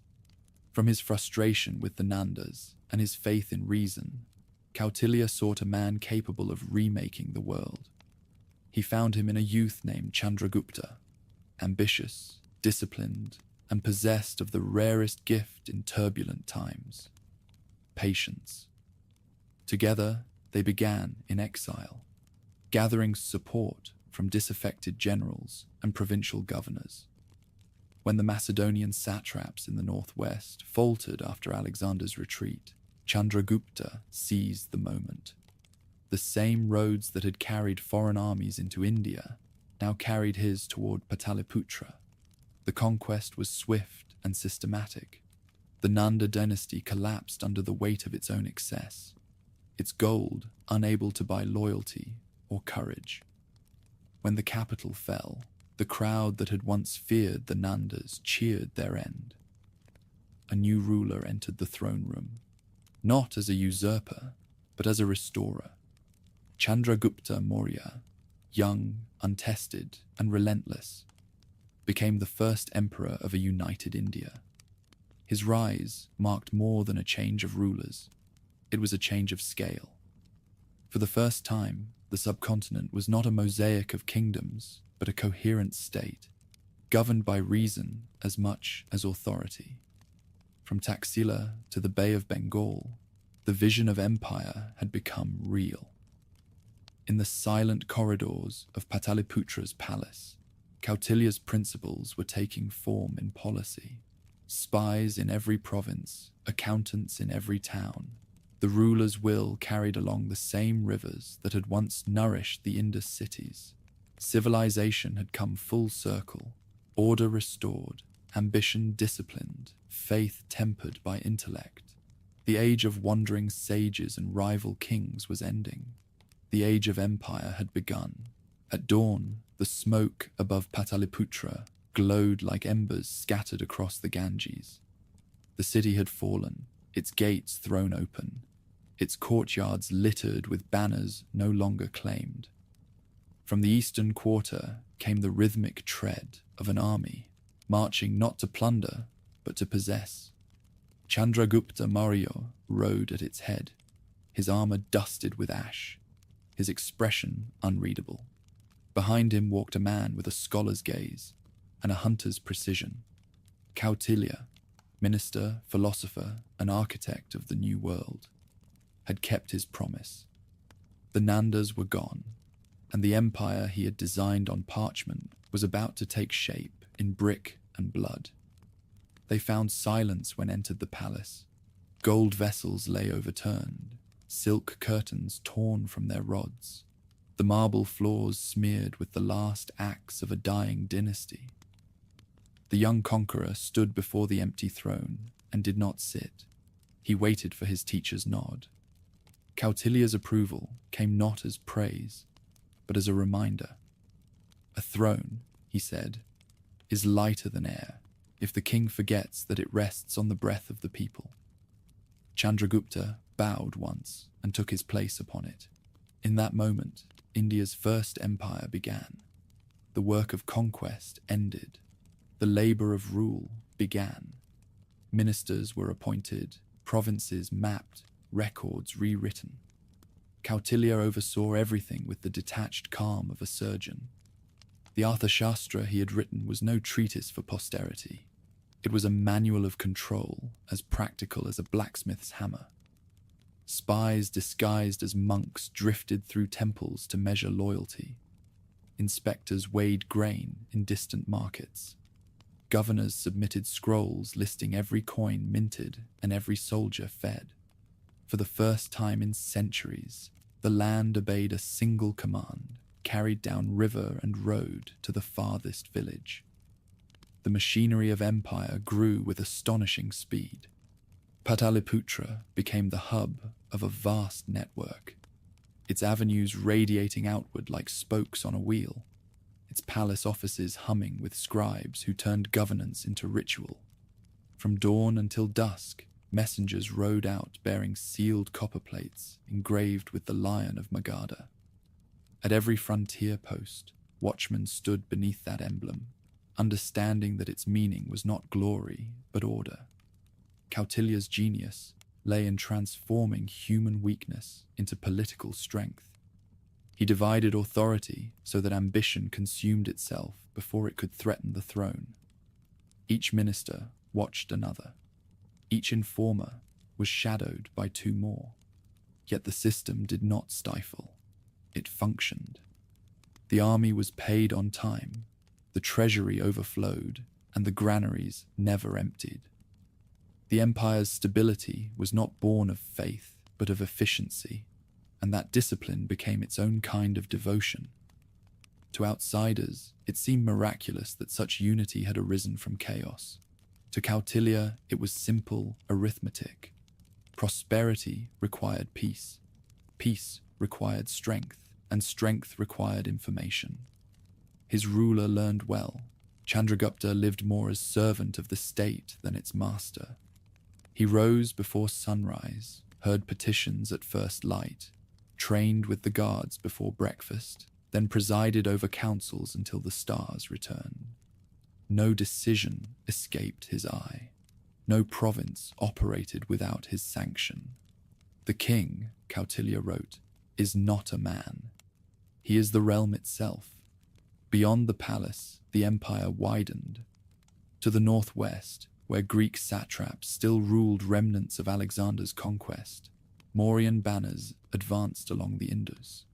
From his frustration with the Nandas and his faith in reason, Kautilya sought a man capable of remaking the world. He found him in a youth named Chandragupta, ambitious, disciplined, and possessed of the rarest gift in turbulent times: patience. Together, they began in exile, gathering support from disaffected generals and provincial governors. When the Macedonian satraps in the northwest faltered after Alexander's retreat, Chandragupta seized the moment. The same roads that had carried foreign armies into India now carried his toward Pataliputra. The conquest was swift and systematic. The Nanda dynasty collapsed under the weight of its own excess, its gold unable to buy loyalty or courage. When the capital fell, the crowd that had once feared the Nandas cheered their end. A new ruler entered the throne room, not as a usurper, but as a restorer. Chandragupta Maurya, young, untested, and relentless, became the first emperor of a united India. His rise marked more than a change of rulers. It was a change of scale. For the first time, the subcontinent was not a mosaic of kingdoms, but a coherent state, governed by reason as much as authority. From Taxila to the Bay of Bengal, the vision of empire had become real. In the silent corridors of Pataliputra's palace, Kautilya's principles were taking form in policy. Spies in every province, accountants in every town, the ruler's will carried along the same rivers that had once nourished the Indus cities. Civilization had come full circle, order restored, ambition disciplined, faith tempered by intellect. The age of wandering sages and rival kings was ending. The age of empire had begun. At dawn, the smoke above Pataliputra glowed like embers scattered across the Ganges. The city had fallen, its gates thrown open, its courtyards littered with banners no longer claimed. From the eastern quarter came the rhythmic tread of an army, marching not to plunder, but to possess. Chandragupta Maurya rode at its head, his armor dusted with ash, his expression unreadable. Behind him walked a man with a scholar's gaze and a hunter's precision. Kautilya, minister, philosopher, and architect of the new world, had kept his promise. The Nandas were gone, and the empire he had designed on parchment was about to take shape in brick and blood. They found silence when entered the palace. Gold vessels lay overturned, silk curtains torn from their rods, the marble floors smeared with the last acts of a dying dynasty. The young conqueror stood before the empty throne and did not sit. He waited for his teacher's nod. Kautilya's approval came not as praise, but as a reminder. A throne, he said, is lighter than air if the king forgets that it rests on the breath of the people. Chandragupta bowed once and took his place upon it. In that moment, India's first empire began. The work of conquest ended. The labor of rule began. Ministers were appointed, provinces mapped, records rewritten. Kautilya oversaw everything with the detached calm of a surgeon. The Arthashastra he had written was no treatise for posterity. It was a manual of control, as practical as a blacksmith's hammer. Spies disguised as monks drifted through temples to measure loyalty. Inspectors weighed grain in distant markets. Governors submitted scrolls listing every coin minted and every soldier fed. For the first time in centuries, the land obeyed a single command, carried down river and road to the farthest village. The machinery of empire grew with astonishing speed. Pataliputra became the hub of a vast network, its avenues radiating outward like spokes on a wheel, its palace offices humming with scribes who turned governance into ritual. From dawn until dusk, messengers rode out bearing sealed copper plates engraved with the lion of Magadha. At every frontier post, watchmen stood beneath that emblem, understanding that its meaning was not glory but order. Kautilya's genius lay in transforming human weakness into political strength. He divided authority so that ambition consumed itself before it could threaten the throne. Each minister watched another. Each informer was shadowed by two more. Yet the system did not stifle. It functioned. The army was paid on time. The treasury overflowed, and the granaries never emptied. The empire's stability was not born of faith, but of efficiency, and that discipline became its own kind of devotion. To outsiders, it seemed miraculous that such unity had arisen from chaos. To Kautilya, it was simple arithmetic. Prosperity required peace. Peace required strength, and strength required information. His ruler learned well. Chandragupta lived more as servant of the state than its master. He rose before sunrise, heard petitions at first light, trained with the guards before breakfast, then presided over councils until the stars returned. No decision escaped his eye. No province operated without his sanction. The king, Kautilya wrote, is not a man. He is the realm itself. Beyond the palace, the empire widened. To the northwest, where Greek satraps still ruled remnants of Alexander's conquest, Mauryan banners advanced along the Indus.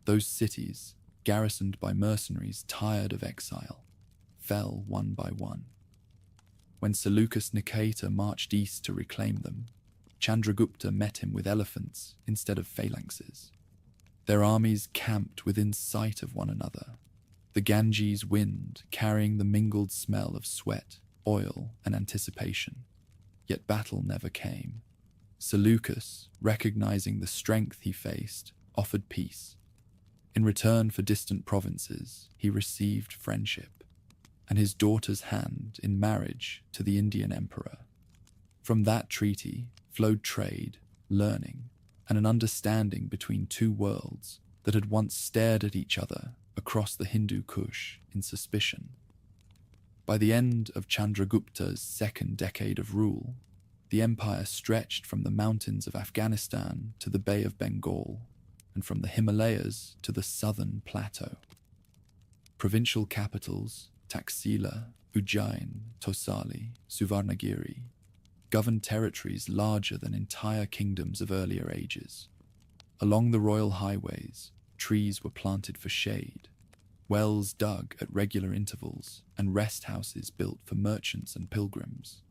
Those cities, garrisoned by mercenaries tired of exile, fell one by one. When Seleucus Nicator marched east to reclaim them, Chandragupta met him with elephants instead of phalanxes. Their armies camped within sight of one another, the Ganges wind carrying the mingled smell of sweat, oil, and anticipation. Yet battle never came. Seleucus, recognizing the strength he faced, offered peace. In return for distant provinces, he received friendship, and his daughter's hand in marriage to the Indian emperor. From that treaty flowed trade, learning, and an understanding between two worlds that had once stared at each other across the Hindu Kush in suspicion. By the end of Chandragupta's second decade of rule, the empire stretched from the mountains of Afghanistan to the Bay of Bengal, and from the Himalayas to the southern plateau. Provincial capitals, Taxila, Ujjain, Tosali, Suvarnagiri, governed territories larger than entire kingdoms of earlier ages. Along the royal highways, trees were planted for shade, wells dug at regular intervals, and rest houses built for merchants and pilgrims.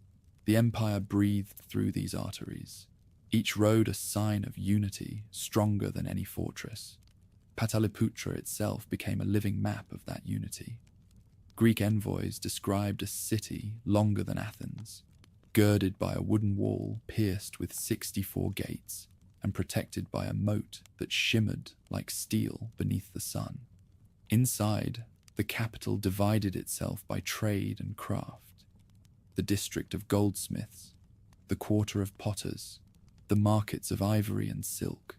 The empire breathed through these arteries, each road a sign of unity stronger than any fortress. Pataliputra itself became a living map of that unity. Greek envoys described a city longer than Athens, girded by a wooden wall pierced with 64 gates and protected by a moat that shimmered like steel beneath the sun. Inside, the capital divided itself by trade and craft. The district of goldsmiths, the quarter of potters, the markets of ivory and silk.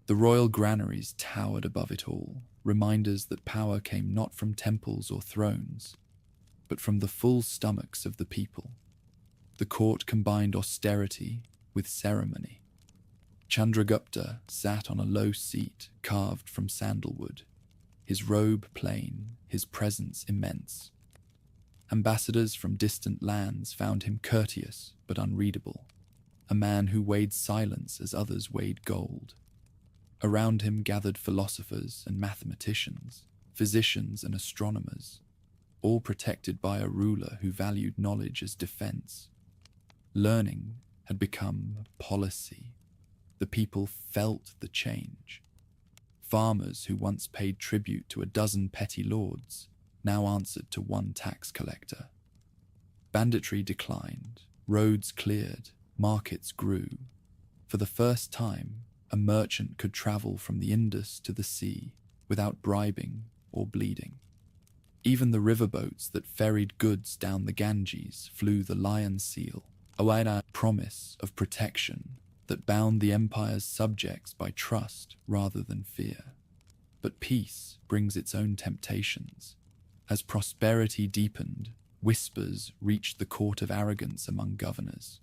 The royal granaries towered above it all, reminders that power came not from temples or thrones, but from the full stomachs of the people. The court combined austerity with ceremony. Chandragupta sat on a low seat carved from sandalwood, his robe plain, his presence immense. Ambassadors from distant lands found him courteous but unreadable, a man who weighed silence as others weighed gold. Around him gathered philosophers and mathematicians, physicians and astronomers, all protected by a ruler who valued knowledge as defense. Learning had become policy. The people felt the change. Farmers who once paid tribute to a dozen petty lords now answered to one tax collector. Banditry declined, roads cleared, markets grew. For the first time, a merchant could travel from the Indus to the sea without bribing or bleeding. Even the riverboats that ferried goods down the Ganges flew the lion seal, a promise of protection that bound the empire's subjects by trust rather than fear. But peace brings its own temptations. As prosperity deepened, whispers reached the court of arrogance among governors,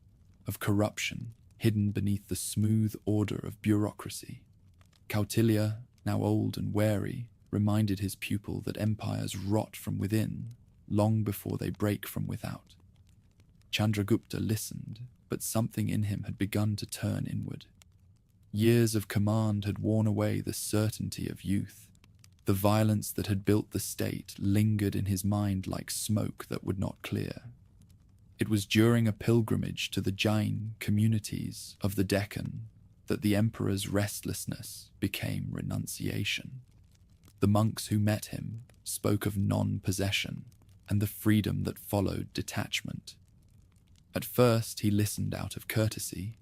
of corruption hidden beneath the smooth order of bureaucracy. Kautilya, now old and wary, reminded his pupil that empires rot from within long before they break from without. Chandragupta listened, but something in him had begun to turn inward. Years of command had worn away the certainty of youth. The violence that had built the state lingered in his mind like smoke that would not clear. It was during a pilgrimage to the Jain communities of the Deccan that the emperor's restlessness became renunciation. The monks who met him spoke of non-possession and the freedom that followed detachment. At first he listened out of courtesy,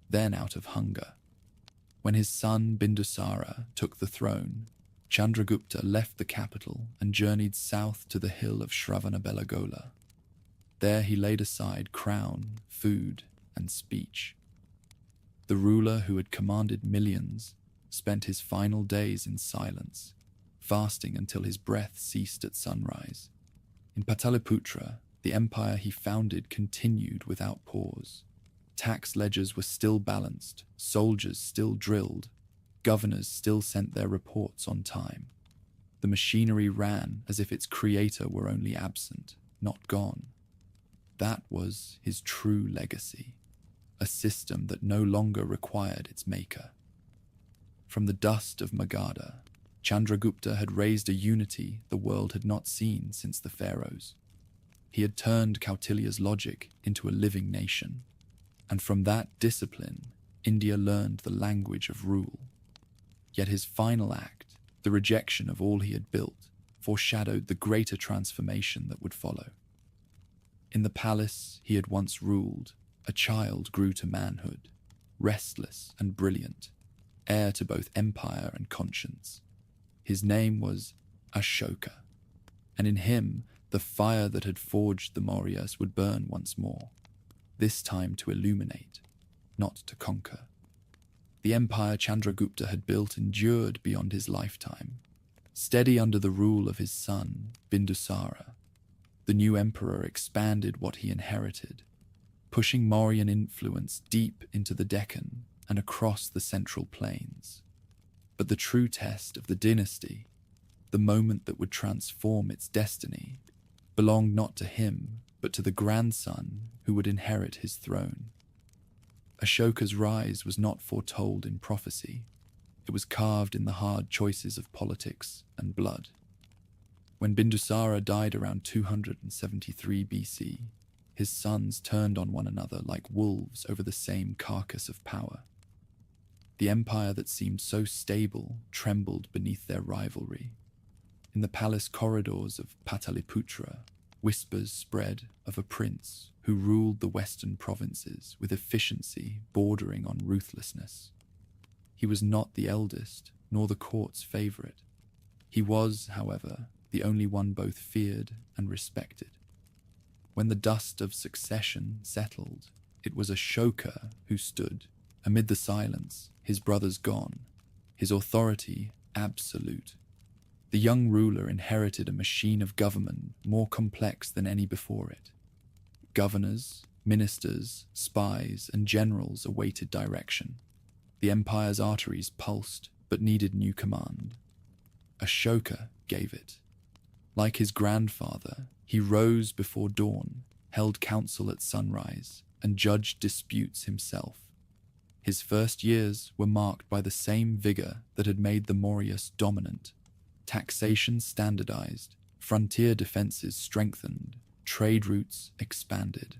then out of hunger. When his son Bindusara took the throne, Chandragupta left the capital and journeyed south to the hill of Shravanabelagola. There he laid aside crown, food, and speech. The ruler who had commanded millions spent his final days in silence, fasting until his breath ceased at sunrise. In Pataliputra, the empire he founded continued without pause. Tax ledgers were still balanced, soldiers still drilled, governors still sent their reports on time. The machinery ran as if its creator were only absent, not gone. That was his true legacy, a system that no longer required its maker. From the dust of Magadha, Chandragupta had raised a unity the world had not seen since the pharaohs. He had turned Kautilya's logic into a living nation, and from that discipline, India learned the language of rule. Yet his final act, the rejection of all he had built, foreshadowed the greater transformation that would follow. In the palace he had once ruled, a child grew to manhood, restless and brilliant, heir to both empire and conscience. His name was Ashoka, and in him the fire that had forged the Mauryas would burn once more, this time to illuminate, not to conquer. The empire Chandragupta had built endured beyond his lifetime. Steady under the rule of his son, Bindusara, the new emperor expanded what he inherited, pushing Mauryan influence deep into the Deccan and across the central plains. But the true test of the dynasty, the moment that would transform its destiny, belonged not to him, but to the grandson who would inherit his throne. Ashoka's rise was not foretold in prophecy. It was carved in the hard choices of politics and blood. When Bindusara died around 273 BC, his sons turned on one another like wolves over the same carcass of power. The empire that seemed so stable trembled beneath their rivalry. In the palace corridors of Pataliputra, whispers spread of a prince who ruled the western provinces with efficiency bordering on ruthlessness. He was not the eldest, nor the court's favorite. He was, however, the only one both feared and respected. When the dust of succession settled, it was Ashoka who stood, amid the silence, his brothers gone, his authority absolute. The young ruler inherited a machine of government more complex than any before it. Governors, ministers, spies, and generals awaited direction. The empire's arteries pulsed, but needed new command. Ashoka gave it. Like his grandfather, he rose before dawn, held council at sunrise, and judged disputes himself. His first years were marked by the same vigor that had made the Mauryas dominant. Taxation standardized, frontier defenses strengthened, trade routes expanded.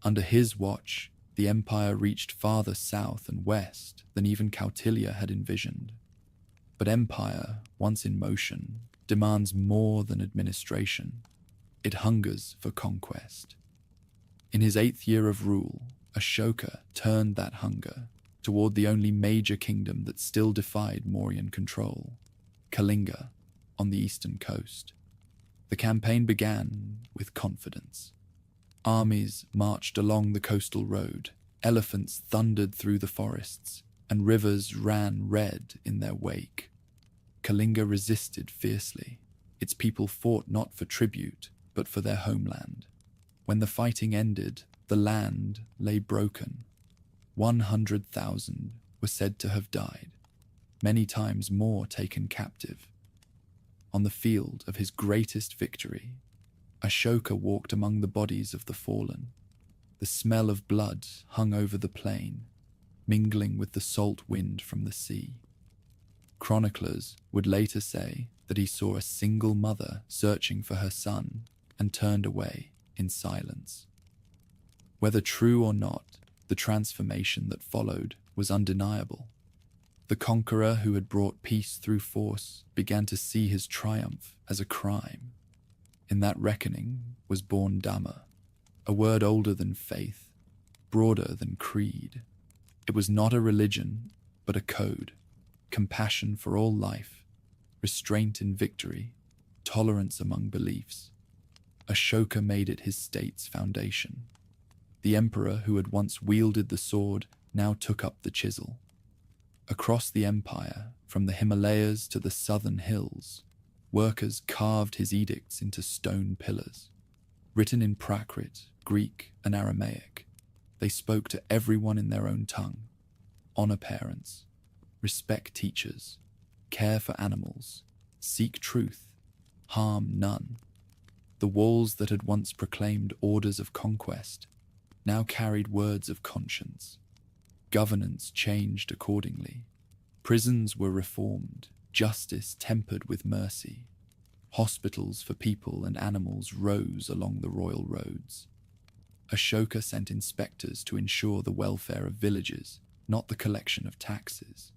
Under his watch, the empire reached farther south and west than even Kautilya had envisioned. But empire, once in motion, demands more than administration. It hungers for conquest. In his 8th year of rule, Ashoka turned that hunger toward the only major kingdom that still defied Mauryan control, Kalinga, on the eastern coast. The campaign began with confidence. Armies marched along the coastal road, elephants thundered through the forests, and rivers ran red in their wake. Kalinga resisted fiercely. Its people fought not for tribute, but for their homeland. When the fighting ended, the land lay broken. 100,000 were said to have died, many times more taken captive. On the field of his greatest victory, Ashoka walked among the bodies of the fallen. The smell of blood hung over the plain, mingling with the salt wind from the sea. Chroniclers would later say that he saw a single mother searching for her son and turned away in silence. Whether true or not, the transformation that followed was undeniable. The conqueror who had brought peace through force began to see his triumph as a crime. In that reckoning was born Dhamma, a word older than faith, broader than creed. It was not a religion, but a code: compassion for all life, restraint in victory, tolerance among beliefs. Ashoka made it his state's foundation. The emperor who had once wielded the sword now took up the chisel. Across the empire, from the Himalayas to the southern hills, workers carved his edicts into stone pillars. Written in Prakrit, Greek, and Aramaic, they spoke to everyone in their own tongue: honor parents, respect teachers, care for animals, seek truth, harm none. The walls that had once proclaimed orders of conquest now carried words of conscience. Governance changed accordingly. Prisons were reformed, justice tempered with mercy. Hospitals for people and animals rose along the royal roads. Ashoka sent inspectors to ensure the welfare of villages, not the collection of taxes.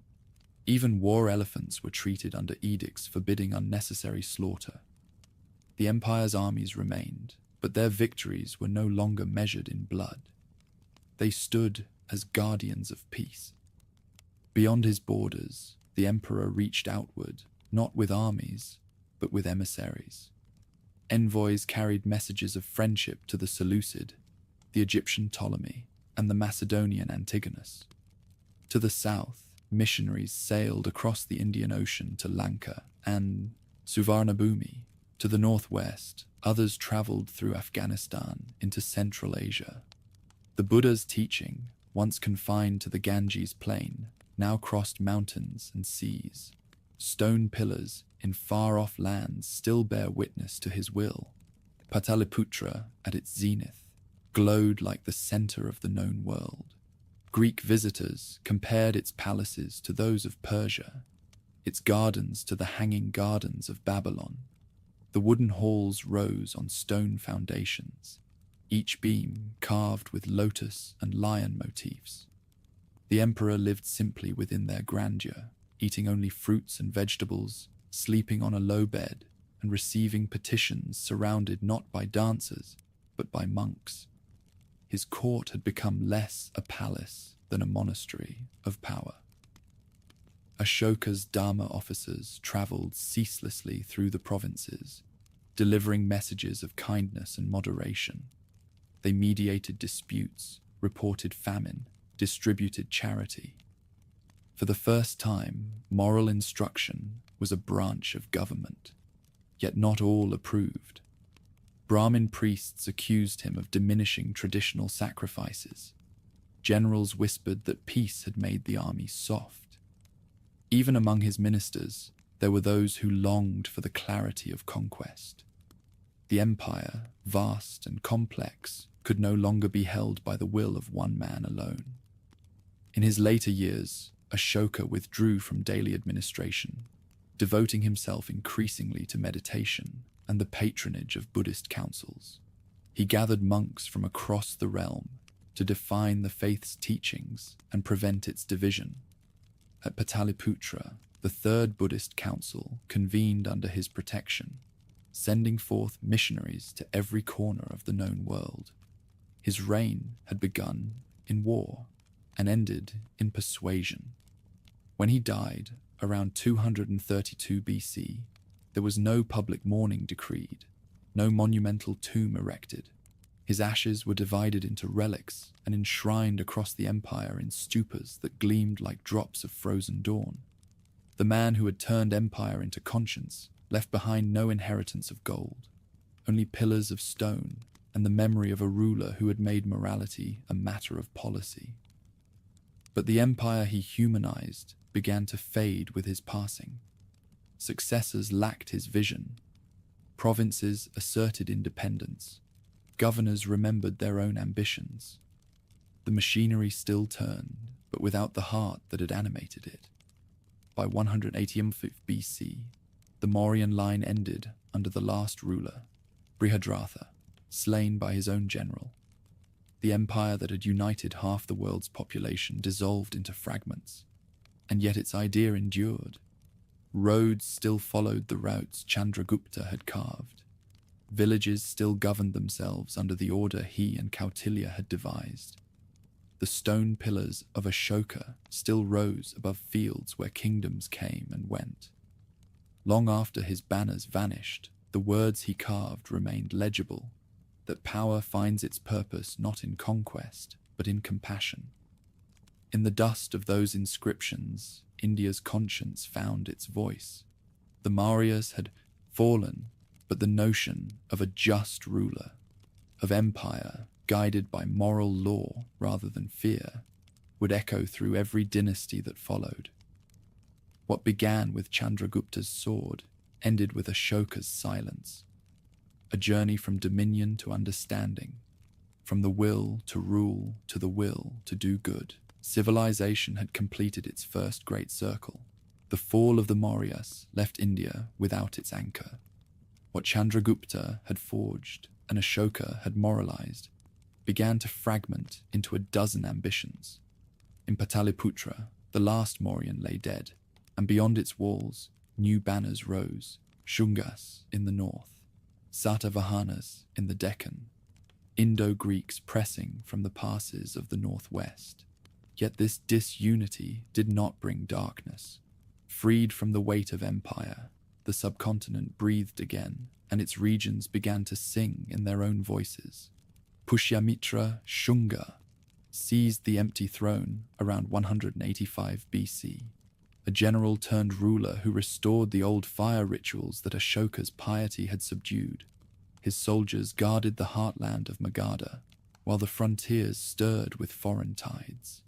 Even war elephants were treated under edicts forbidding unnecessary slaughter. The empire's armies remained, but their victories were no longer measured in blood. They stood as guardians of peace. Beyond his borders, the emperor reached outward, not with armies, but with emissaries. Envoys carried messages of friendship to the Seleucid, the Egyptian Ptolemy, and the Macedonian Antigonus. To the south, missionaries sailed across the Indian Ocean to Lanka and Suvarnabhumi. To the northwest, others traveled through Afghanistan into Central Asia. The Buddha's teaching, once confined to the Ganges plain, now crossed mountains and seas. Stone pillars in far-off lands still bear witness to his will. Pataliputra, at its zenith, glowed like the center of the known world. Greek visitors compared its palaces to those of Persia, its gardens to the hanging gardens of Babylon. The wooden halls rose on stone foundations, each beam carved with lotus and lion motifs. The emperor lived simply within their grandeur, eating only fruits and vegetables, sleeping on a low bed, and receiving petitions surrounded not by dancers, but by monks. His court had become less a palace than a monastery of power. Ashoka's Dharma officers traveled ceaselessly through the provinces, delivering messages of kindness and moderation. They mediated disputes, reported famine, distributed charity. For the first time, moral instruction was a branch of government, yet not all approved. Brahmin priests accused him of diminishing traditional sacrifices. Generals whispered that peace had made the army soft. Even among his ministers, there were those who longed for the clarity of conquest. The empire, vast and complex, could no longer be held by the will of one man alone. In his later years, Ashoka withdrew from daily administration, devoting himself increasingly to meditation and the patronage of Buddhist councils. He gathered monks from across the realm to define the faith's teachings and prevent its division. At Pataliputra, the third Buddhist council convened under his protection, sending forth missionaries to every corner of the known world. His reign had begun in war and ended in persuasion. When he died, around 232 BC, there was no public mourning decreed, no monumental tomb erected. His ashes were divided into relics and enshrined across the empire in stupas that gleamed like drops of frozen dawn. The man who had turned empire into conscience left behind no inheritance of gold, only pillars of stone and the memory of a ruler who had made morality a matter of policy. But the empire he humanized began to fade with his passing. Successors lacked his vision. Provinces asserted independence. Governors remembered their own ambitions. The machinery still turned, but without the heart that had animated it. By 180 BC, the Mauryan line ended under the last ruler, Brihadratha, slain by his own general. The empire that had united half the world's population dissolved into fragments, and yet its idea endured. Roads still followed the routes Chandragupta had carved. Villages still governed themselves under the order he and Kautilya had devised. The stone pillars of Ashoka still rose above fields where kingdoms came and went. Long after his banners vanished, the words he carved remained legible, that power finds its purpose not in conquest, but in compassion. In the dust of those inscriptions, India's conscience found its voice. The Mauryas had fallen, but the notion of a just ruler, of empire guided by moral law rather than fear, would echo through every dynasty that followed. What began with Chandragupta's sword ended with Ashoka's silence. A journey from dominion to understanding, from the will to rule to the will to do good. Civilization had completed its first great circle. The fall of the Mauryas left India without its anchor. What Chandragupta had forged and Ashoka had moralized began to fragment into a dozen ambitions. In Pataliputra, the last Mauryan lay dead, and beyond its walls, new banners rose, Shungas in the north, Satavahanas in the Deccan, Indo-Greeks pressing from the passes of the northwest. Yet this disunity did not bring darkness. Freed from the weight of empire, the subcontinent breathed again, and its regions began to sing in their own voices. Pushyamitra Shunga seized the empty throne around 185 BC, a general turned ruler who restored the old fire rituals that Ashoka's piety had subdued. His soldiers guarded the heartland of Magadha, while the frontiers stirred with foreign tides.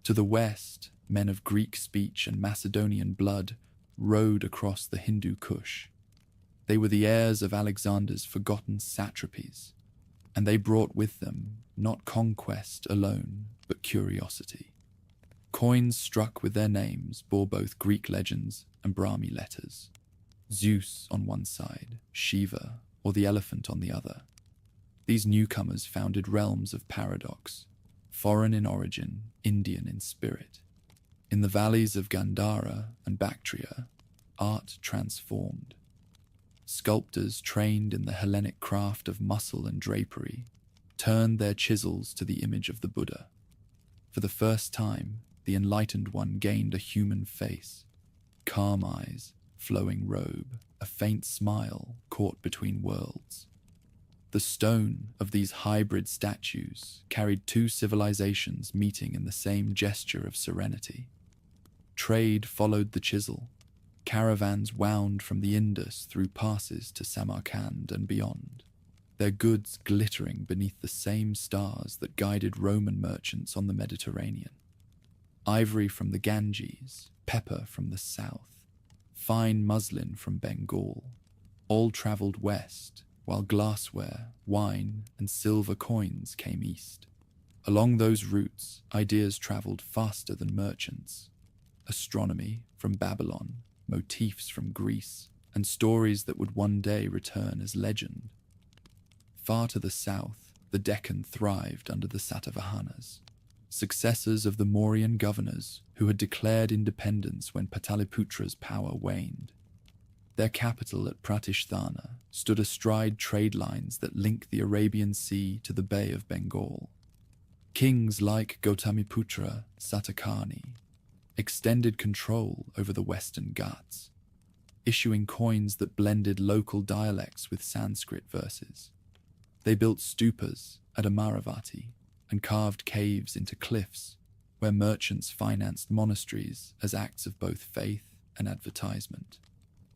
To the west, men of Greek speech and Macedonian blood rode across the Hindu Kush. They were the heirs of Alexander's forgotten satrapies, and they brought with them not conquest alone, but curiosity. Coins struck with their names bore both Greek legends and Brahmi letters. Zeus on one side, Shiva, or the elephant on the other. These newcomers founded realms of paradox, foreign in origin, Indian in spirit. In the valleys of Gandhara and Bactria, art transformed. Sculptors trained in the Hellenic craft of muscle and drapery turned their chisels to the image of the Buddha. For the first time, the enlightened one gained a human face, calm eyes, flowing robe, a faint smile caught between worlds. The stone of these hybrid statues carried two civilizations meeting in the same gesture of serenity. Trade followed the chisel. Caravans wound from the Indus through passes to Samarkand and beyond, their goods glittering beneath the same stars that guided Roman merchants on the Mediterranean. Ivory from the Ganges, pepper from the south, fine muslin from Bengal, all travelled west, while glassware, wine, and silver coins came east. Along those routes, ideas travelled faster than merchants. Astronomy from Babylon, motifs from Greece, and stories that would one day return as legend. Far to the south, the Deccan thrived under the Satavahanas, successors of the Mauryan governors who had declared independence when Pataliputra's power waned. Their capital at Pratisthana stood astride trade lines that link the Arabian Sea to the Bay of Bengal. Kings like Gautamiputra Satakani extended control over the Western Ghats, issuing coins that blended local dialects with Sanskrit verses. They built stupas at Amaravati and carved caves into cliffs where merchants financed monasteries as acts of both faith and advertisement.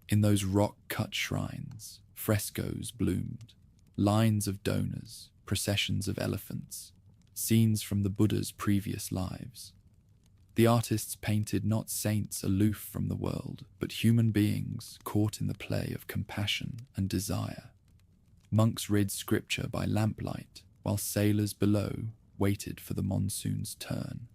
In those rock-cut shrines, frescoes bloomed, lines of donors, processions of elephants, scenes from the Buddha's previous lives. The artists painted not saints aloof from the world, but human beings caught in the play of compassion and desire. Monks read scripture by lamplight, while sailors below waited for the monsoon's turn.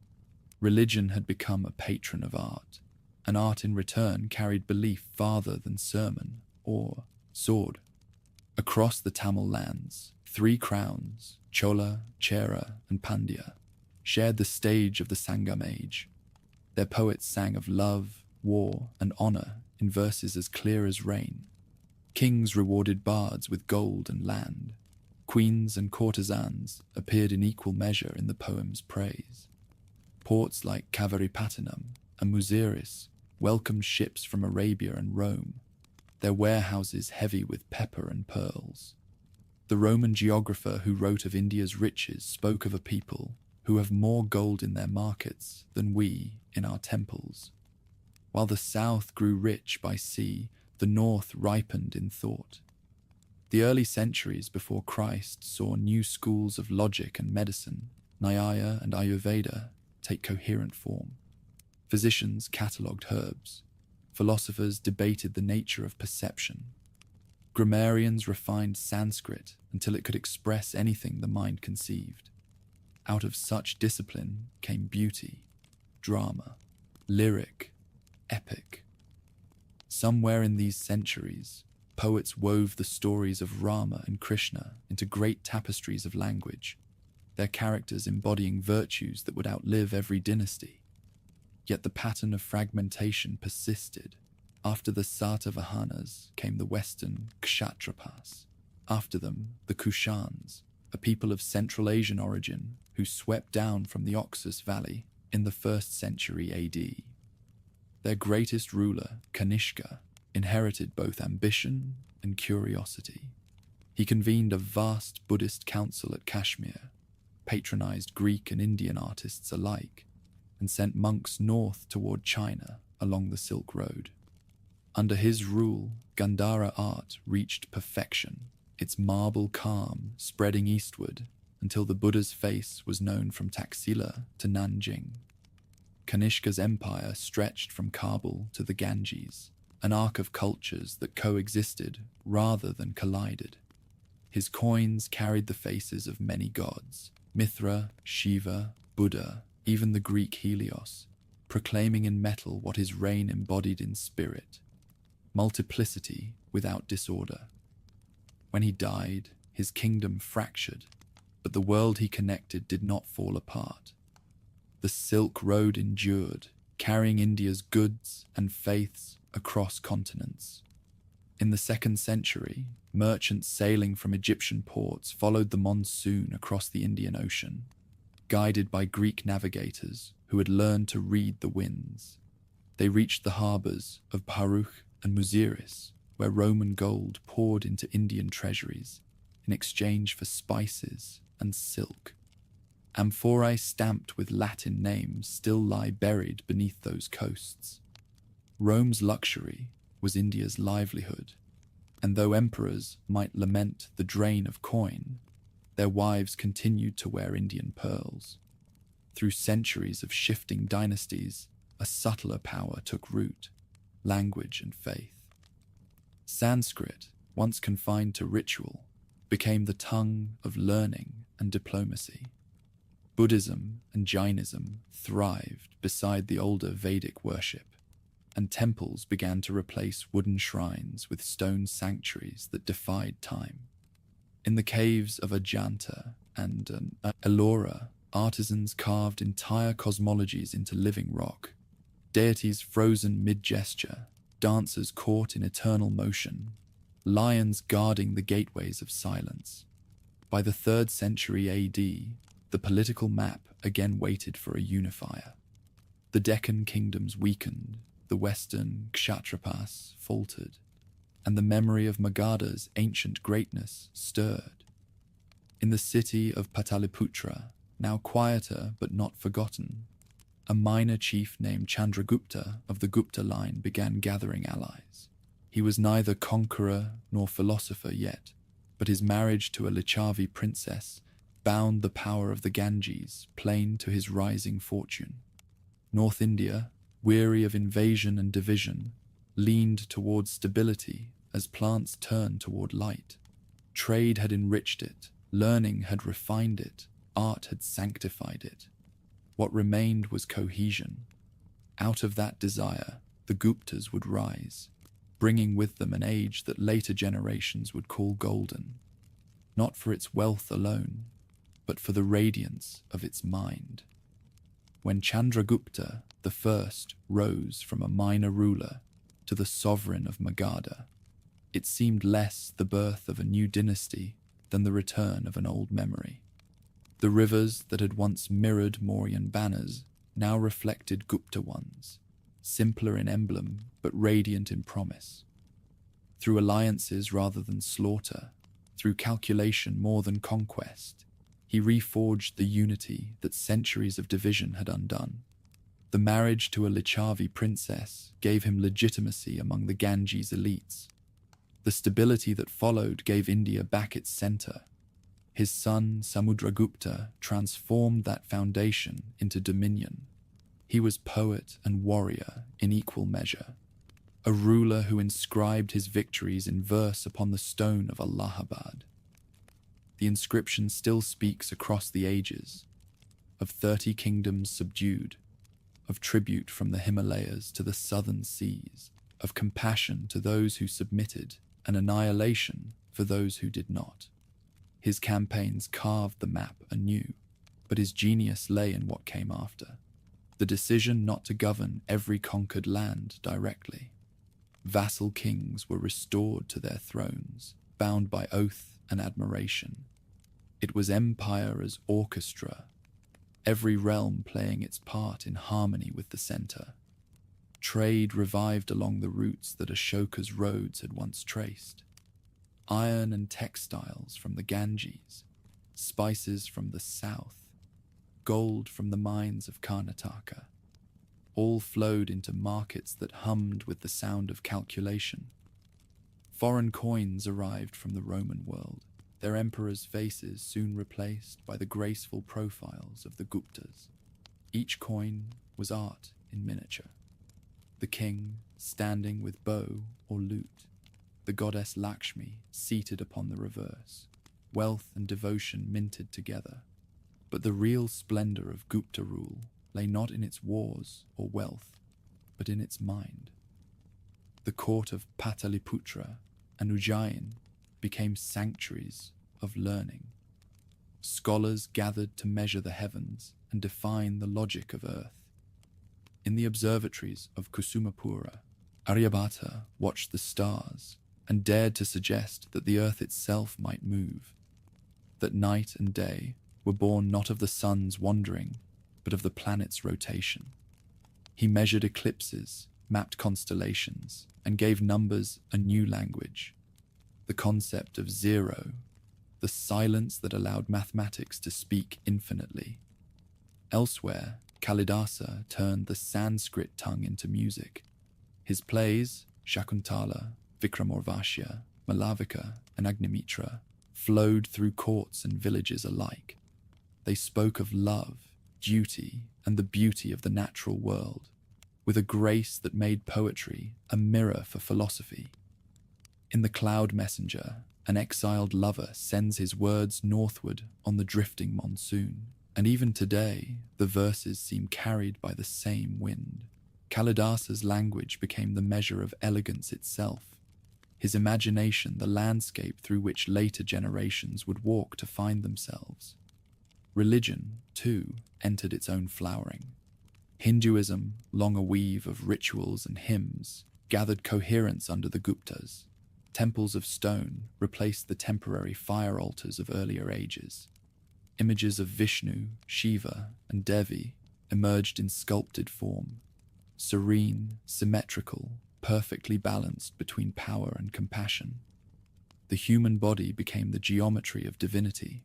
Religion had become a patron of art, and art in return carried belief farther than sermon or sword. Across the Tamil lands, three crowns, Chola, Chera, and Pandya, shared the stage of the Sangam age. Their poets sang of love, war, and honor in verses as clear as rain. Kings rewarded bards with gold and land. Queens and courtesans appeared in equal measure in the poem's praise. Ports like Kavaripattanam and Muziris welcomed ships from Arabia and Rome, their warehouses heavy with pepper and pearls. The Roman geographer who wrote of India's riches spoke of a people who have more gold in their markets than we in our temples. While the south grew rich by sea, the north ripened in thought. The early centuries before Christ saw new schools of logic and medicine, Nyaya and Ayurveda, take coherent form. Physicians catalogued herbs. Philosophers debated the nature of perception. Grammarians refined Sanskrit until it could express anything the mind conceived. Out of such discipline came beauty, drama, lyric, epic. Somewhere in these centuries, poets wove the stories of Rama and Krishna into great tapestries of language, their characters embodying virtues that would outlive every dynasty. Yet the pattern of fragmentation persisted. After the Satavahanas came the Western Kshatrapas. After them, the Kushans, a people of Central Asian origin who swept down from the Oxus Valley in the 1st century AD. Their greatest ruler, Kanishka, inherited both ambition and curiosity. He convened a vast Buddhist council at Kashmir, patronized Greek and Indian artists alike, and sent monks north toward China along the Silk Road. Under his rule, Gandhara art reached perfection, its marble calm spreading eastward until the Buddha's face was known from Taxila to Nanjing. Kanishka's empire stretched from Kabul to the Ganges, an arc of cultures that coexisted rather than collided. His coins carried the faces of many gods, Mithra, Shiva, Buddha, even the Greek Helios, proclaiming in metal what his reign embodied in spirit, multiplicity without disorder. When he died, his kingdom fractured, but the world he connected did not fall apart. The Silk Road endured, carrying India's goods and faiths across continents. In the 2nd century, merchants sailing from Egyptian ports followed the monsoon across the Indian Ocean, guided by Greek navigators who had learned to read the winds. They reached the harbours of Bharuch and Muziris, where Roman gold poured into Indian treasuries in exchange for spices and silk. Amphorae stamped with Latin names still lie buried beneath those coasts. Rome's luxury was India's livelihood, and though emperors might lament the drain of coin, their wives continued to wear Indian pearls. Through centuries of shifting dynasties, a subtler power took root: language and faith. Sanskrit, once confined to ritual, became the tongue of learning and diplomacy. Buddhism and Jainism thrived beside the older Vedic worship, and temples began to replace wooden shrines with stone sanctuaries that defied time. In the caves of Ajanta and Ellora, artisans carved entire cosmologies into living rock, deities frozen mid-gesture, dancers caught in eternal motion, lions guarding the gateways of silence. By the 3rd century AD, the political map again waited for a unifier. The Deccan kingdoms weakened, the western Kshatrapas faltered, and the memory of Magadha's ancient greatness stirred. In the city of Pataliputra, now quieter but not forgotten, a minor chief named Chandragupta of the Gupta line began gathering allies. He was neither conqueror nor philosopher yet, but his marriage to a Lichavi princess bound the power of the Ganges plain to his rising fortune. North India, weary of invasion and division, leaned towards stability as plants turned toward light. Trade had enriched it, learning had refined it, art had sanctified it. What remained was cohesion. Out of that desire, the Guptas would rise, bringing with them an age that later generations would call golden, not for its wealth alone, but for the radiance of its mind. When Chandragupta the first rose from a minor ruler to the sovereign of Magadha, it seemed less the birth of a new dynasty than the return of an old memory. The rivers that had once mirrored Mauryan banners now reflected Gupta ones, simpler in emblem but radiant in promise. Through alliances rather than slaughter, through calculation more than conquest, he reforged the unity that centuries of division had undone. The marriage to a Lichavi princess gave him legitimacy among the Ganges elites. The stability that followed gave India back its center. His son Samudragupta transformed that foundation into dominion. He was poet and warrior in equal measure, a ruler who inscribed his victories in verse upon the stone of Allahabad. The inscription still speaks across the ages, of 30 kingdoms subdued, of tribute from the Himalayas to the southern seas, of compassion to those who submitted, and annihilation for those who did not. His campaigns carved the map anew, but his genius lay in what came after. The decision not to govern every conquered land directly. Vassal kings were restored to their thrones, bound by oath and admiration. It was empire as orchestra, every realm playing its part in harmony with the center. Trade revived along the routes that Ashoka's roads had once traced. Iron and textiles from the Ganges, spices from the south, gold from the mines of Karnataka, all flowed into markets that hummed with the sound of calculation. Foreign coins arrived from the Roman world, their emperors' faces soon replaced by the graceful profiles of the Guptas. Each coin was art in miniature. The king standing with bow or lute, the goddess Lakshmi seated upon the reverse, wealth and devotion minted together. But the real splendor of Gupta rule lay not in its wars or wealth, but in its mind. The court of Pataliputra and Ujjain became sanctuaries of learning. Scholars gathered to measure the heavens and define the logic of earth. In the observatories of Kusumapura, Aryabhata watched the stars and dared to suggest that the earth itself might move, that night and day were born not of the sun's wandering, but of the planet's rotation. He measured eclipses, mapped constellations, and gave numbers a new language. The concept of zero, the silence that allowed mathematics to speak infinitely. Elsewhere, Kalidasa turned the Sanskrit tongue into music. His plays, Shakuntala, Vikramorvashya, Malavika, and Agnimitra, flowed through courts and villages alike. They spoke of love, duty, and the beauty of the natural world, with a grace that made poetry a mirror for philosophy. In The Cloud Messenger, an exiled lover sends his words northward on the drifting monsoon, and even today the verses seem carried by the same wind. Kalidasa's language became the measure of elegance itself, his imagination the landscape through which later generations would walk to find themselves. Religion, too, entered its own flowering. Hinduism, long a weave of rituals and hymns, gathered coherence under the Guptas. Temples of stone replaced the temporary fire altars of earlier ages. Images of Vishnu, Shiva, and Devi emerged in sculpted form, serene, symmetrical, perfectly balanced between power and compassion. The human body became the geometry of divinity.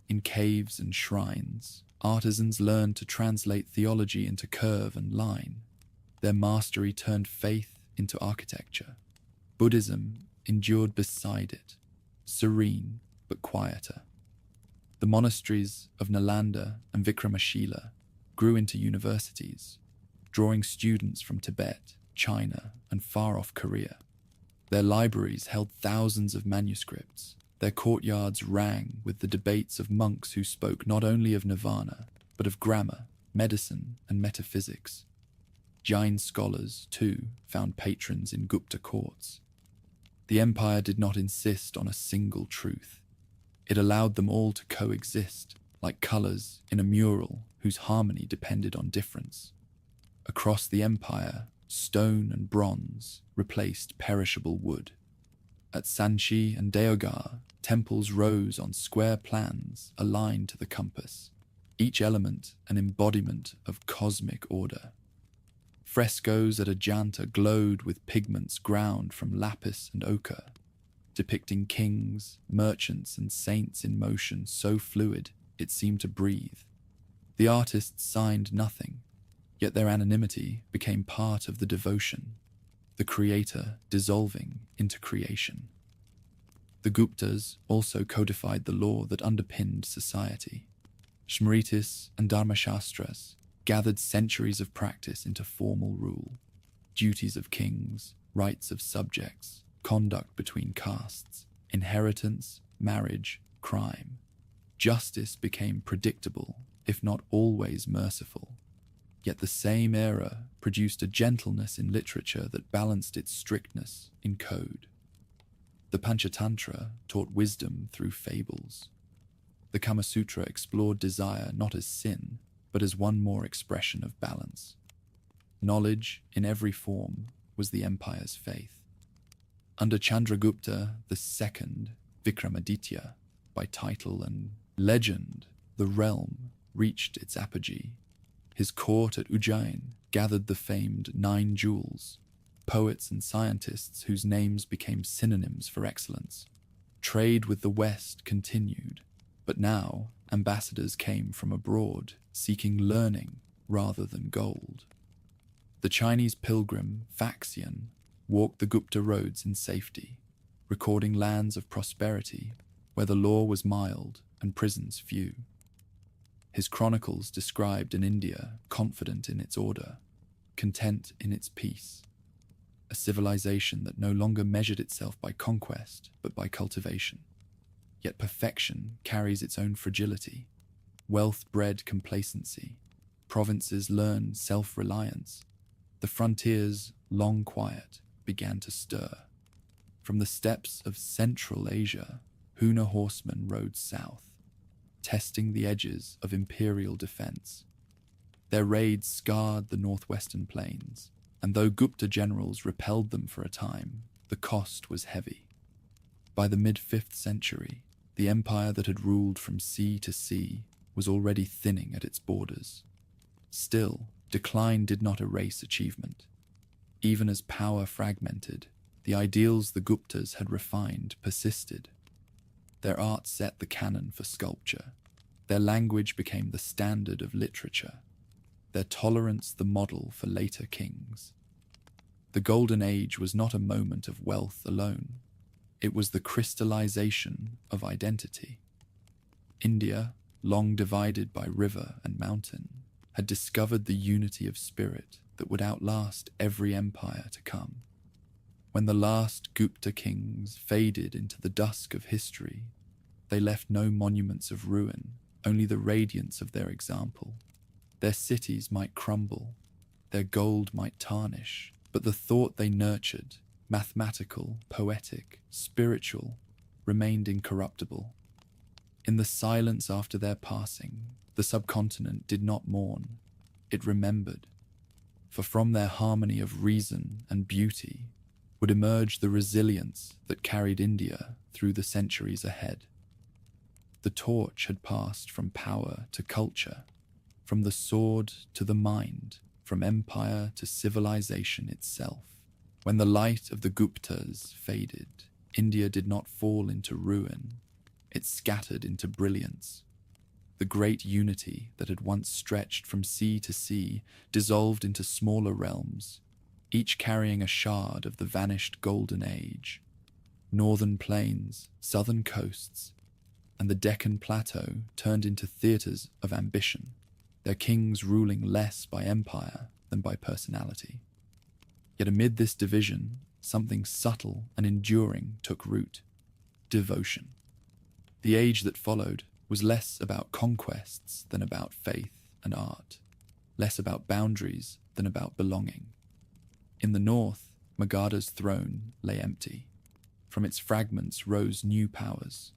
In caves and shrines, artisans learned to translate theology into curve and line. Their mastery turned faith into architecture. Buddhism endured beside it, serene but quieter. The monasteries of Nalanda and Vikramashila grew into universities, drawing students from Tibet, China, and far-off Korea. Their libraries held thousands of manuscripts. Their courtyards rang with the debates of monks who spoke not only of nirvana, but of grammar, medicine, and metaphysics. Jain scholars, too, found patrons in Gupta courts. The empire did not insist on a single truth. It allowed them all to coexist, like colors in a mural whose harmony depended on difference. Across the empire, stone and bronze replaced perishable wood. At Sanchi and Deogar, temples rose on square plans aligned to the compass, each element an embodiment of cosmic order. Frescoes at Ajanta glowed with pigments ground from lapis and ochre, depicting kings, merchants, and saints in motion so fluid it seemed to breathe. The artists signed nothing, yet their anonymity became part of the devotion, the creator dissolving into creation. The Guptas also codified the law that underpinned society. Smritis and Dharmashastras gathered centuries of practice into formal rule: duties of kings, rights of subjects, conduct between castes, inheritance, marriage, crime. Justice became predictable, if not always merciful. Yet the same era produced a gentleness in literature that balanced its strictness in code. The Panchatantra taught wisdom through fables. The Kama Sutra explored desire not as sin, but as one more expression of balance. Knowledge, in every form, was the empire's faith. Under Chandragupta II, Vikramaditya, by title and legend, the realm reached its apogee. His court at Ujjain gathered the famed 9 jewels, poets and scientists whose names became synonyms for excellence. Trade with the West continued, but now ambassadors came from abroad, seeking learning rather than gold. The Chinese pilgrim Faxian walked the Gupta roads in safety, recording lands of prosperity where the law was mild and prisons few. His chronicles described an India confident in its order, content in its peace, a civilization that no longer measured itself by conquest but by cultivation. Yet perfection carries its own fragility. Wealth bred complacency. Provinces learned self-reliance. The frontiers, long quiet, began to stir. From the steppes of Central Asia, Huna horsemen rode south, testing the edges of imperial defense. Their raids scarred the northwestern plains, and though Gupta generals repelled them for a time, the cost was heavy. By the mid-5th century, the empire that had ruled from sea to sea was already thinning at its borders. Still, decline did not erase achievement. Even as power fragmented, the ideals the Guptas had refined persisted. Their art set the canon for sculpture. Their language became the standard of literature. Their tolerance the model for later kings. The Golden Age was not a moment of wealth alone. It was the crystallization of identity. India, long divided by river and mountain, had discovered the unity of spirit that would outlast every empire to come. When the last Gupta kings faded into the dusk of history, they left no monuments of ruin, only the radiance of their example. Their cities might crumble, their gold might tarnish, but the thought they nurtured, mathematical, poetic, spiritual, remained incorruptible. In the silence after their passing, the subcontinent did not mourn, it remembered. For from their harmony of reason and beauty would emerge the resilience that carried India through the centuries ahead. The torch had passed from power to culture, from the sword to the mind, from empire to civilization itself. When the light of the Guptas faded, India did not fall into ruin. It scattered into brilliance. The great unity that had once stretched from sea to sea dissolved into smaller realms, each carrying a shard of the vanished Golden Age. Northern plains, southern coasts, and the Deccan Plateau turned into theatres of ambition, their kings ruling less by empire than by personality. Yet amid this division, something subtle and enduring took root: devotion. The age that followed was less about conquests than about faith and art, less about boundaries than about belonging. In the north, Magadha's throne lay empty. From its fragments rose new powers,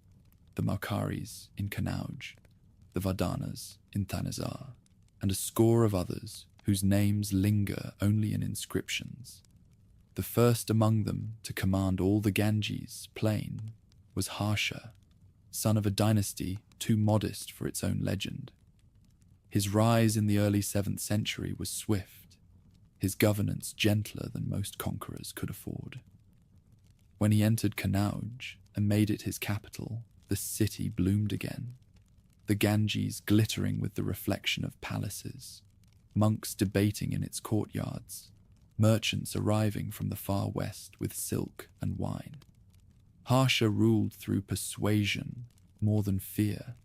the Maukaris in Kanauj, the Vardanas in Thanazar, and a score of others whose names linger only in inscriptions. The first among them to command all the Ganges plain was Harsha, son of a dynasty too modest for its own legend. His rise in the early 7th century was swift, his governance gentler than most conquerors could afford. When he entered Kanauj and made it his capital, the city bloomed again, the Ganges glittering with the reflection of palaces, monks debating in its courtyards, merchants arriving from the far west with silk and wine. Harsha ruled through persuasion more than fear.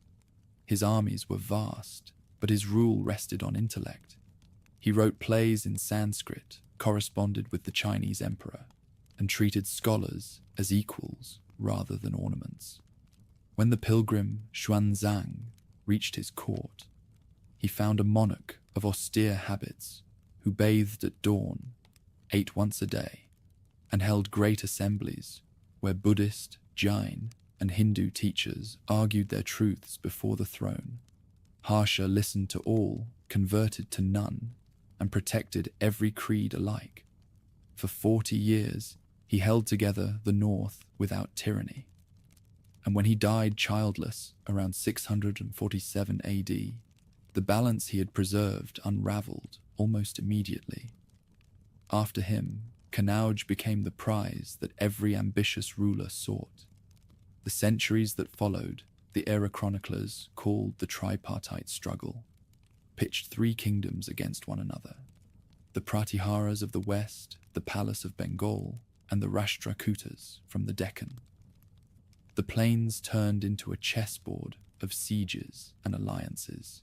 His armies were vast, but his rule rested on intellect. He wrote plays in Sanskrit, corresponded with the Chinese emperor, and treated scholars as equals rather than ornaments. When the pilgrim Xuanzang reached his court, he found a monarch of austere habits who bathed at dawn, ate once a day, and held great assemblies where Buddhist, Jain, and Hindu teachers argued their truths before the throne. Harsha listened to all, converted to none, and protected every creed alike. For 40 years, he held together the north without tyranny. And when he died childless around 647 AD, the balance he had preserved unraveled almost immediately. After him, Kanauj became the prize that every ambitious ruler sought. The centuries that followed, the era chroniclers called the tripartite struggle, pitched 3 kingdoms against one another: the Pratiharas of the west, the Palace of Bengal, and the Rashtrakutas from the Deccan. The plains turned into a chessboard of sieges and alliances.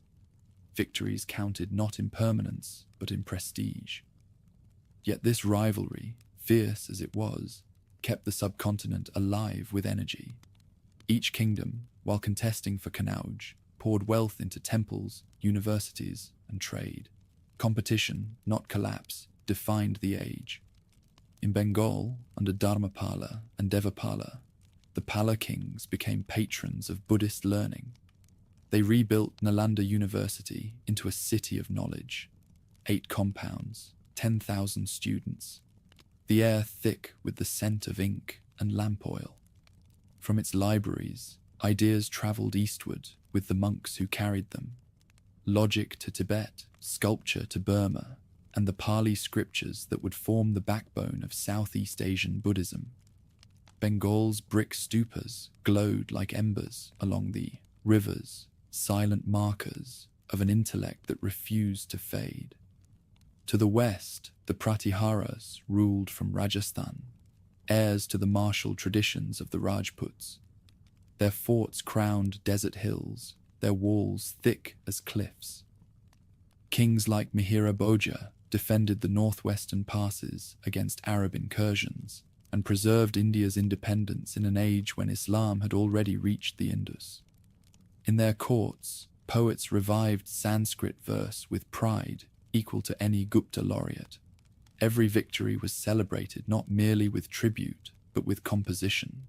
Victories counted not in permanence, but in prestige. Yet this rivalry, fierce as it was, kept the subcontinent alive with energy. Each kingdom, while contesting for Kanauj, poured wealth into temples, universities, and trade. Competition, not collapse, defined the age. In Bengal, under Dharmapala and Devapala, the Pala kings became patrons of Buddhist learning. They rebuilt Nalanda University into a city of knowledge. 8 compounds, 10,000 students, the air thick with the scent of ink and lamp oil. From its libraries, ideas travelled eastward with the monks who carried them. Logic to Tibet, sculpture to Burma, and the Pali scriptures that would form the backbone of Southeast Asian Buddhism. Bengal's brick stupas glowed like embers along the rivers, silent markers of an intellect that refused to fade. To the west, the Pratiharas ruled from Rajasthan, heirs to the martial traditions of the Rajputs. Their forts crowned desert hills, their walls thick as cliffs. Kings like Mihira Bhoja defended the northwestern passes against Arab incursions and preserved India's independence in an age when Islam had already reached the Indus. In their courts, poets revived Sanskrit verse with pride equal to any Gupta laureate. Every victory was celebrated not merely with tribute, but with composition.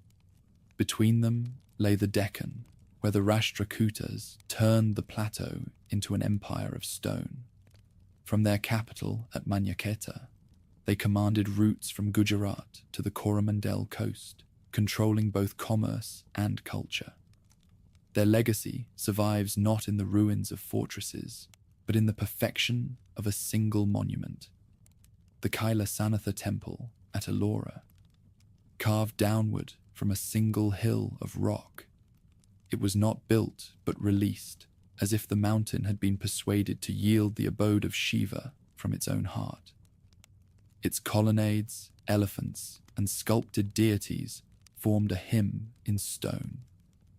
Between them lay the Deccan, where the Rashtrakutas turned the plateau into an empire of stone. From their capital at Manyaketa, they commanded routes from Gujarat to the Coromandel coast, controlling both commerce and culture. Their legacy survives not in the ruins of fortresses, but in the perfection of a single monument. The Kailasanatha temple at Ellora, carved downward from a single hill of rock. It was not built but released, as if the mountain had been persuaded to yield the abode of Shiva from its own heart. Its colonnades, elephants, and sculpted deities formed a hymn in stone,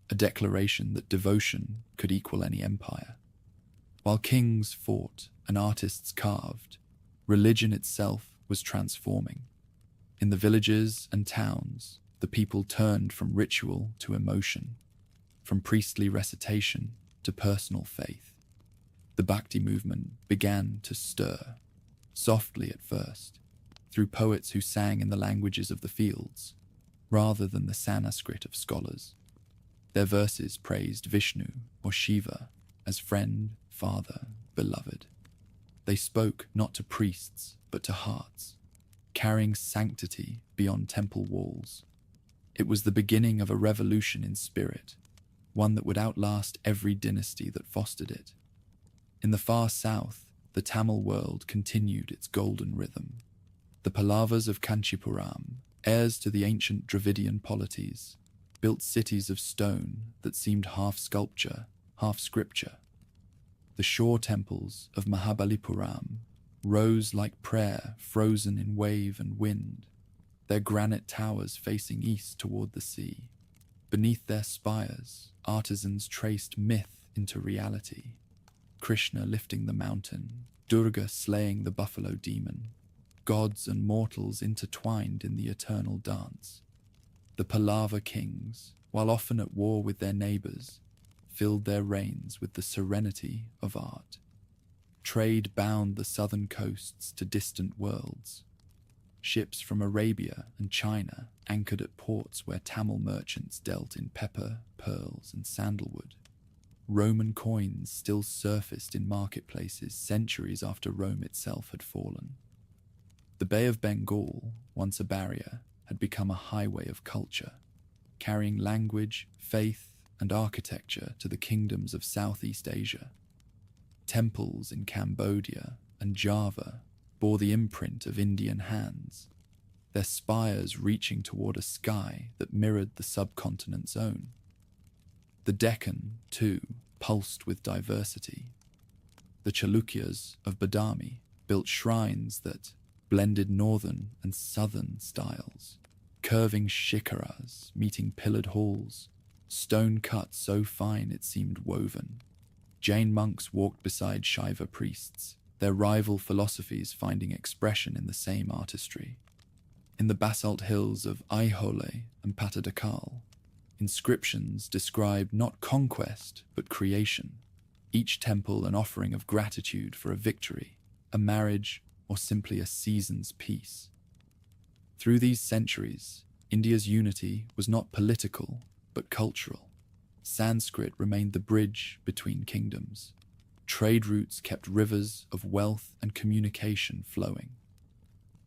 a declaration that devotion could equal any empire. While kings fought and artists carved, religion itself was transforming. In the villages and towns, the people turned from ritual to emotion, from priestly recitation to personal faith. The Bhakti movement began to stir. softly at first, through poets who sang in the languages of the fields, rather than the Sanskrit of scholars. Their verses praised Vishnu or Shiva as friend, father, beloved. They spoke not to priests, but to hearts, carrying sanctity beyond temple walls. It was the beginning of a revolution in spirit, one that would outlast every dynasty that fostered it. In the far south, the Tamil world continued its golden rhythm. The Pallavas of Kanchipuram, heirs to the ancient Dravidian polities, built cities of stone that seemed half sculpture, half scripture. The shore temples of Mahabalipuram rose like prayer frozen in wave and wind, their granite towers facing east toward the sea. Beneath their spires, artisans traced myth into reality. Krishna lifting the mountain, Durga slaying the buffalo demon, gods and mortals intertwined in the eternal dance. The Pallava kings, while often at war with their neighbors, filled their reigns with the serenity of art. Trade bound the southern coasts to distant worlds. Ships from Arabia and China anchored at ports where Tamil merchants dealt in pepper, pearls, and sandalwood. Roman coins still surfaced in marketplaces centuries after Rome itself had fallen. The Bay of Bengal, once a barrier, had become a highway of culture, carrying language, faith, and architecture to the kingdoms of Southeast Asia. Temples in Cambodia and Java bore the imprint of Indian hands, their spires reaching toward a sky that mirrored the subcontinent's own. The Deccan, too, pulsed with diversity. The Chalukyas of Badami built shrines that blended northern and southern styles, curving shikaras meeting pillared halls, stone cut so fine it seemed woven. Jain monks walked beside Shaiva priests, their rival philosophies finding expression in the same artistry. In the basalt hills of Aihole and Patadakal, inscriptions described not conquest but creation, each temple an offering of gratitude for a victory, a marriage, or simply a season's peace. Through these centuries, India's unity was not political but cultural. Sanskrit remained the bridge between kingdoms. Trade routes kept rivers of wealth and communication flowing.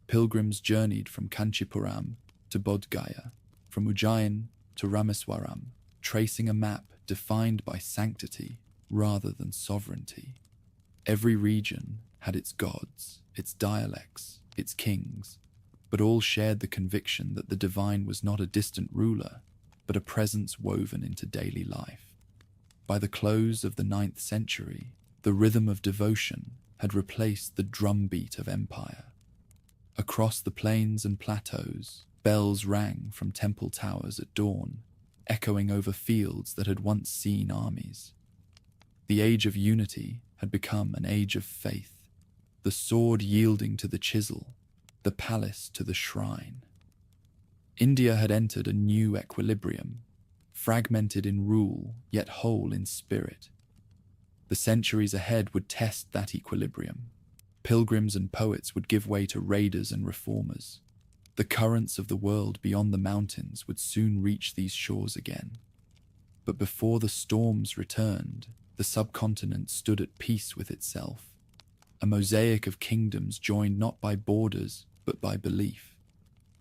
Pilgrims journeyed from Kanchipuram to Bodh Gaya, from Ujjain to Rameswaram, tracing a map defined by sanctity rather than sovereignty. Every region had its gods, its dialects, its kings, but all shared the conviction that the divine was not a distant ruler, but a presence woven into daily life. By the close of the 9th century, the rhythm of devotion had replaced the drumbeat of empire. Across the plains and plateaus, bells rang from temple towers at dawn, echoing over fields that had once seen armies. The age of unity had become an age of faith, the sword yielding to the chisel, the palace to the shrine. India had entered a new equilibrium, fragmented in rule, yet whole in spirit. The centuries ahead would test that equilibrium. Pilgrims and poets would give way to raiders and reformers. The currents of the world beyond the mountains would soon reach these shores again. But before the storms returned, the subcontinent stood at peace with itself, a mosaic of kingdoms joined not by borders but by belief.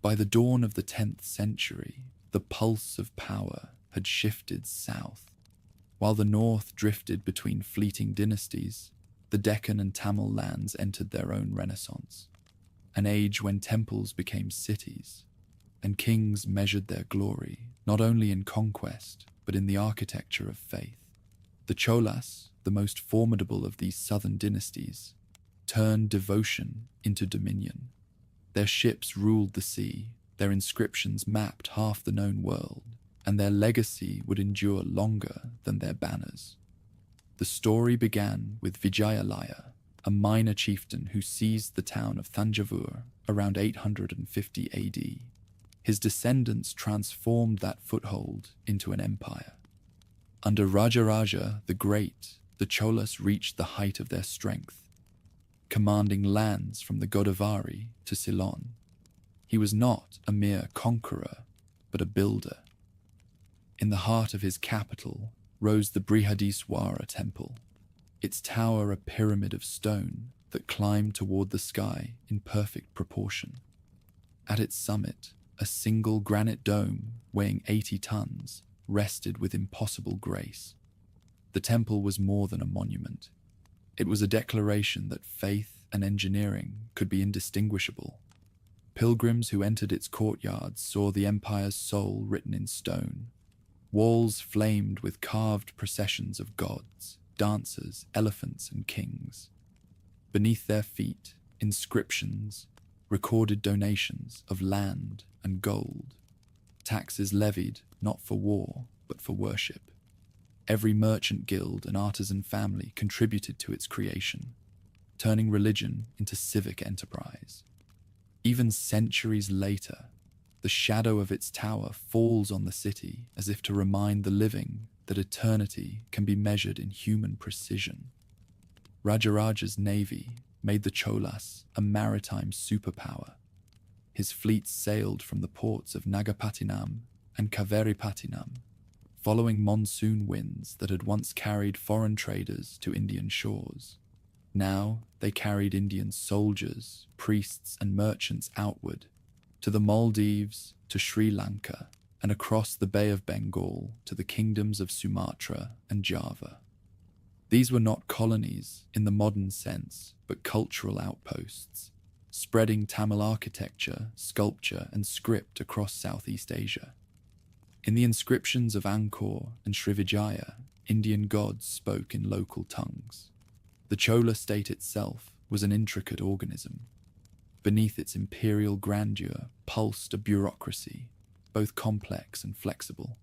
By the dawn of the 10th century, the pulse of power had shifted south. While the north drifted between fleeting dynasties, the Deccan and Tamil lands entered their own renaissance, an age when temples became cities, and kings measured their glory not only in conquest but in the architecture of faith. The Cholas, the most formidable of these southern dynasties, turned devotion into dominion. Their ships ruled the sea, their inscriptions mapped half the known world, and their legacy would endure longer than their banners. The story began with Vijayalaya, a minor chieftain who seized the town of Thanjavur around 850 AD. His descendants transformed that foothold into an empire. Under Rajaraja the Great, the Cholas reached the height of their strength. commanding lands from the Godavari to Ceylon. He was not a mere conqueror, but a builder. In the heart of his capital rose the Brihadiswara temple, its tower a pyramid of stone that climbed toward the sky in perfect proportion. At its summit, a single granite dome weighing 80 tons rested with impossible grace. The temple was more than a monument. It was a declaration that faith and engineering could be indistinguishable. Pilgrims who entered its courtyards saw the empire's soul written in stone. Walls flamed with carved processions of gods, dancers, elephants, and kings. Beneath their feet, inscriptions, recorded donations of land and gold, taxes levied not for war, but for worship. Every merchant guild and artisan family contributed to its creation, turning religion into civic enterprise. Even centuries later, the shadow of its tower falls on the city as if to remind the living that eternity can be measured in human precision. Rajaraja's navy made the Cholas a maritime superpower. His fleets sailed from the ports of Nagapattinam and Kaveripattinam, following monsoon winds that had once carried foreign traders to Indian shores. Now they carried Indian soldiers, priests, and merchants outward, to the Maldives, to Sri Lanka, and across the Bay of Bengal to the kingdoms of Sumatra and Java. These were not colonies in the modern sense, but cultural outposts, spreading Tamil architecture, sculpture, and script across Southeast Asia. In the inscriptions of Angkor and Srivijaya, Indian gods spoke in local tongues. The Chola state itself was an intricate organism. Beneath its imperial grandeur pulsed a bureaucracy, both complex and flexible.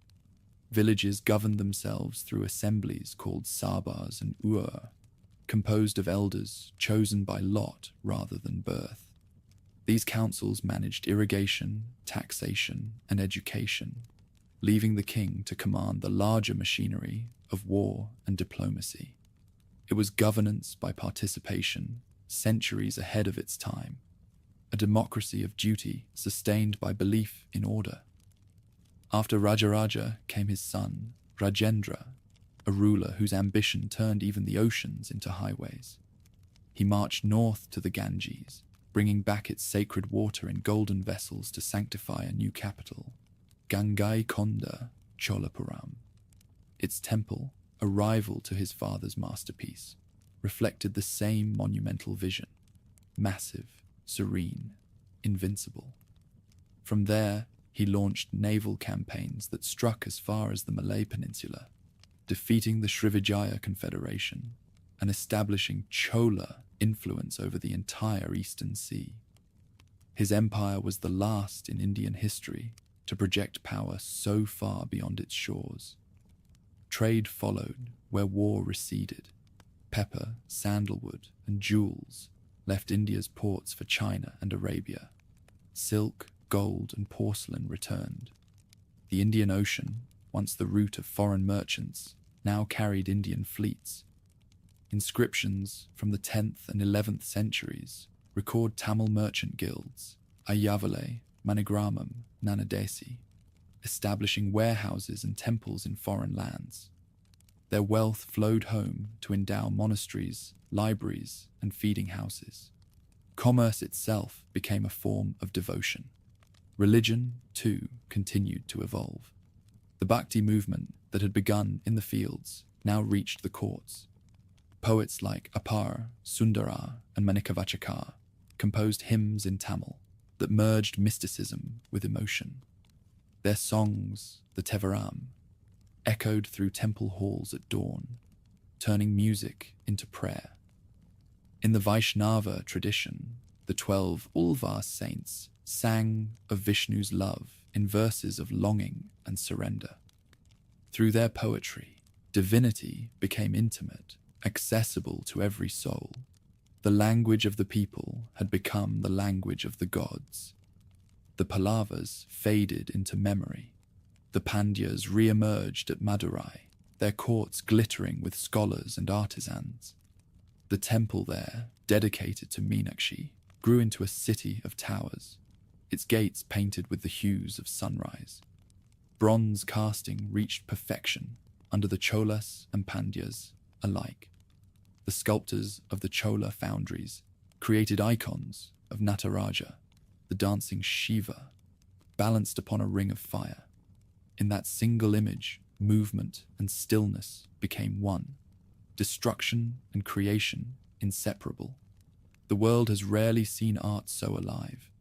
Villages governed themselves through assemblies called sabas and ur, composed of elders chosen by lot rather than birth. These councils managed irrigation, taxation, and education, leaving the king to command the larger machinery of war and diplomacy. It was governance by participation, centuries ahead of its time, a democracy of duty sustained by belief in order. After Rajaraja came his son, Rajendra, a ruler whose ambition turned even the oceans into highways. He marched north to the Ganges, bringing back its sacred water in golden vessels to sanctify a new capital, Gangaikonda Cholapuram. Its temple, a rival to his father's masterpiece, reflected the same monumental vision, massive, serene, invincible. From there, he launched naval campaigns that struck as far as the Malay Peninsula, defeating the Srivijaya Confederation and establishing Chola influence over the entire Eastern Sea. His empire was the last in Indian history to project power so far beyond its shores. Trade followed where war receded. Pepper, sandalwood, and jewels left India's ports for China and Arabia. Silk, gold, and porcelain returned. The Indian Ocean, once the route of foreign merchants, now carried Indian fleets. Inscriptions from the 10th and 11th centuries record Tamil merchant guilds, Ayyavale, Manigramam, Nanadesi, establishing warehouses and temples in foreign lands. Their wealth flowed home to endow monasteries, libraries, and feeding houses. Commerce itself became a form of devotion. Religion, too, continued to evolve. The Bhakti movement that had begun in the fields now reached the courts. Poets like Apar, Sundara, and Manikavachakar composed hymns in Tamil that merged mysticism with emotion. Their songs, the Tevaram, echoed through temple halls at dawn, turning music into prayer. In the Vaishnava tradition, the 12 Ulvar saints sang of Vishnu's love in verses of longing and surrender. Through their poetry, divinity became intimate, accessible to every soul. The language of the people had become the language of the gods. The Pallavas faded into memory. The Pandyas re-emerged at Madurai, their courts glittering with scholars and artisans. The temple there, dedicated to Meenakshi, grew into a city of towers, its gates painted with the hues of sunrise. Bronze casting reached perfection under the Cholas and Pandyas alike. The sculptors of the Chola foundries created icons of Nataraja, the dancing Shiva, balanced upon a ring of fire. In that single image, movement and stillness became one, destruction and creation inseparable. The world has rarely seen art so alive.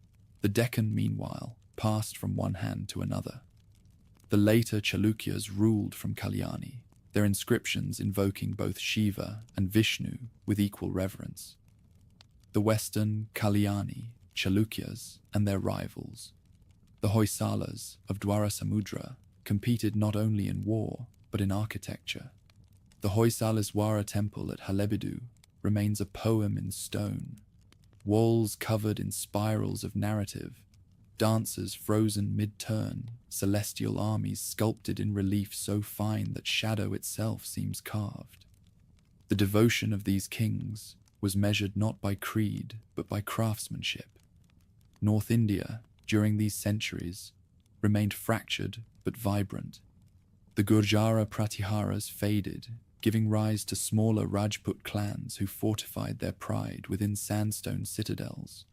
The Deccan, meanwhile, passed from one hand to another. The later Chalukyas ruled from Kalyani, their inscriptions invoking both Shiva and Vishnu with equal reverence. The Western Kalyani, Chalukyas, and their rivals, the Hoysalas of Dwarasamudra, competed not only in war but in architecture. The Hoysalaswara temple at Halebidu remains a poem in stone, walls covered in spirals of narrative, dancers frozen mid-turn, celestial armies sculpted in relief so fine that shadow itself seems carved. The devotion of these kings was measured not by creed but by craftsmanship. North India, during these centuries, remained fractured but vibrant. The Gurjara Pratiharas faded, giving rise to smaller Rajput clans who fortified their pride within sandstone citadels.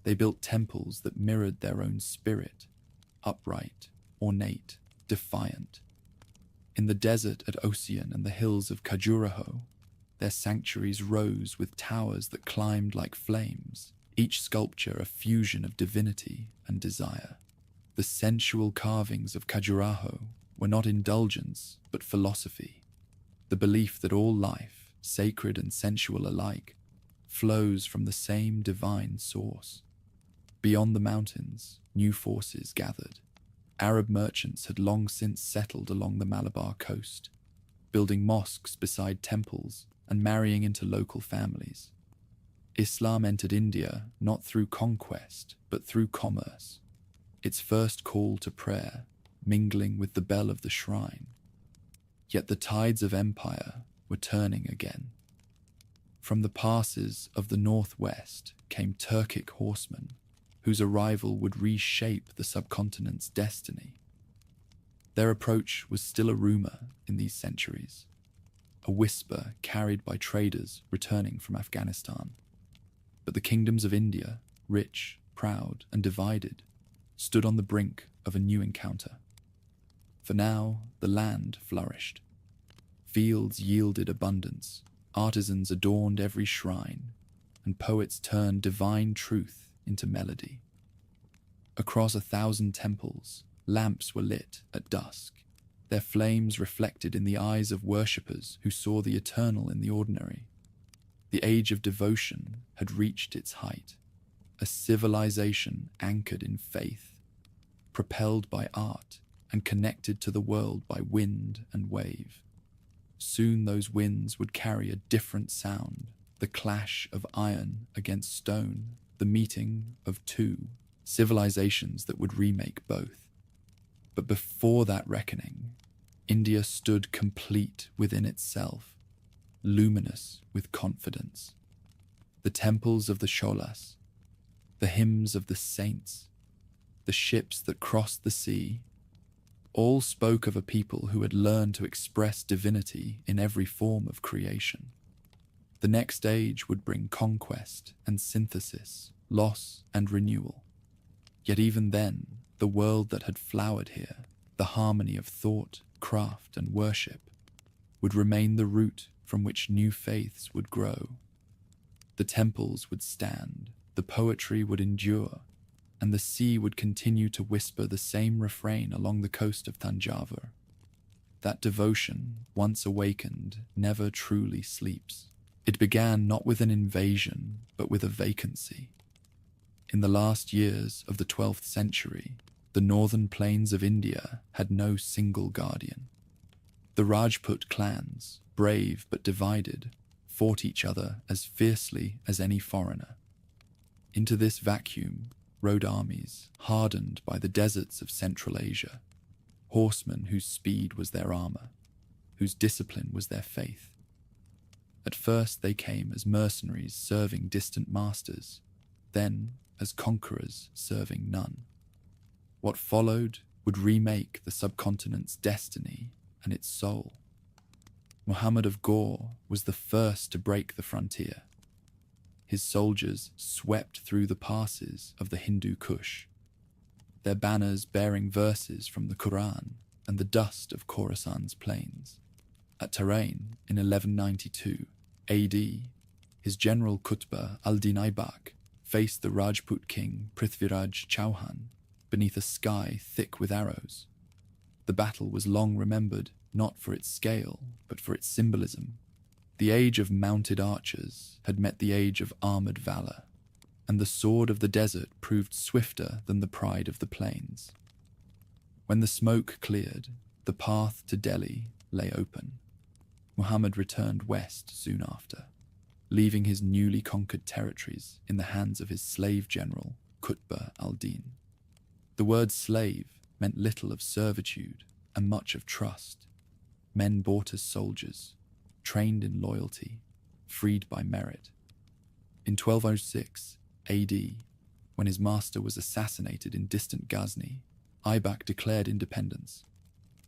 They built temples that mirrored their own spirit, upright, ornate, defiant. In the desert at Ossian and the hills of Khajuraho, their sanctuaries rose with towers that climbed like flames, each sculpture a fusion of divinity and desire. The sensual carvings of Khajuraho were not indulgence but philosophy, the belief that all life, sacred and sensual alike, flows from the same divine source. Beyond the mountains, new forces gathered. Arab merchants had long since settled along the Malabar coast, building mosques beside temples and marrying into local families. Islam entered India not through conquest, but through commerce, its first call to prayer mingling with the bell of the shrine. Yet the tides of empire were turning again. From the passes of the northwest came Turkic horsemen, whose arrival would reshape the subcontinent's destiny. Their approach was still a rumor in these centuries, a whisper carried by traders returning from Afghanistan. But the kingdoms of India, rich, proud, and divided, stood on the brink of a new encounter. For now, the land flourished. Fields yielded abundance, artisans adorned every shrine, and poets turned divine truth into melody. Across 1,000 temples, lamps were lit at dusk, their flames reflected in the eyes of worshippers who saw the eternal in the ordinary. The age of devotion had reached its height, a civilization anchored in faith, propelled by art and connected to the world by wind and wave. Soon those winds would carry a different sound, the clash of iron against stone, the meeting of two civilizations that would remake both. But before that reckoning, India stood complete within itself, luminous with confidence. The temples of the Cholas, the hymns of the saints, the ships that crossed the sea, all spoke of a people who had learned to express divinity in every form of creation. The next age would bring conquest and synthesis, loss and renewal. Yet even then, the world that had flowered here, the harmony of thought, craft, and worship, would remain the root from which new faiths would grow. The temples would stand, the poetry would endure, and the sea would continue to whisper the same refrain along the coast of Thanjavur. That devotion, once awakened, never truly sleeps. It began not with an invasion, but with a vacancy. In the last years of the 12th century, the northern plains of India had no single guardian. The Rajput clans, brave but divided, fought each other as fiercely as any foreigner. Into this vacuum rode armies hardened by the deserts of Central Asia, horsemen whose speed was their armor, whose discipline was their faith. At first they came as mercenaries serving distant masters, then as conquerors serving none. What followed would remake the subcontinent's destiny and its soul. Muhammad of Ghor was the first to break the frontier. His soldiers swept through the passes of the Hindu Kush, their banners bearing verses from the Quran and the dust of Khorasan's plains. At Tarain in 1192 AD, his general Qutb al-Din Aibak faced the Rajput king Prithviraj Chauhan beneath a sky thick with arrows. The battle was long remembered not for its scale, but for its symbolism. The age of mounted archers had met the age of armoured valour, and the sword of the desert proved swifter than the pride of the plains. When the smoke cleared, the path to Delhi lay open. Muhammad returned west soon after, leaving his newly conquered territories in the hands of his slave general, Qutb al-Din. The word slave meant little of servitude and much of trust. Men bought as soldiers, trained in loyalty, freed by merit. In 1206 AD, when his master was assassinated in distant Ghazni, Aibak declared independence.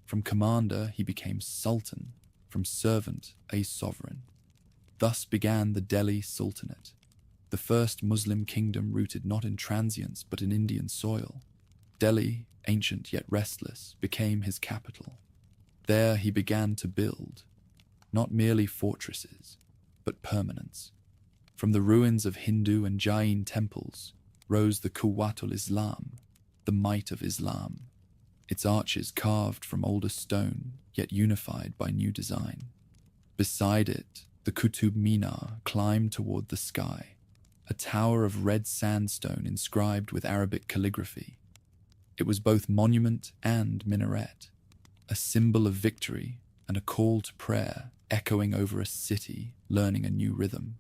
From commander he became sultan, from servant a sovereign. Thus began the Delhi Sultanate, the first Muslim kingdom rooted not in transience but in Indian soil. Delhi, ancient yet restless, became his capital. There he began to build, not merely fortresses, but permanence. From the ruins of Hindu and Jain temples rose the Quwwatul Islam, the might of Islam, its arches carved from older stone, yet unified by new design. Beside it, the Qutub Minar climbed toward the sky, a tower of red sandstone inscribed with Arabic calligraphy. It was both monument and minaret, a symbol of victory and a call to prayer echoing over a city learning a new rhythm.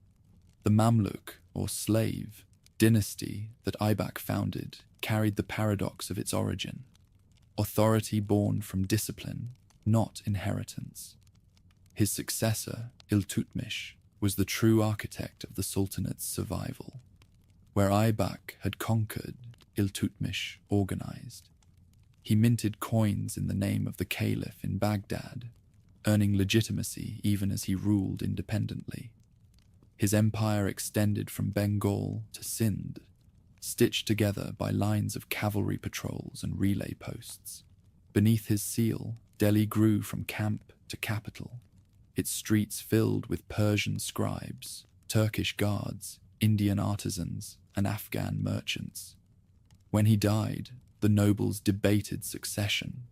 The Mamluk, or slave, dynasty that Aibak founded carried the paradox of its origin: authority born from discipline, not inheritance. His successor, Iltutmish, was the true architect of the Sultanate's survival. Where Aibak had conquered, Iltutmish organized. He minted coins in the name of the caliph in Baghdad, earning legitimacy even as he ruled independently. His empire extended from Bengal to Sindh, stitched together by lines of cavalry patrols and relay posts. Beneath his seal, Delhi grew from camp to capital, its streets filled with Persian scribes, Turkish guards, Indian artisans, and Afghan merchants. When he died, the nobles debated succession,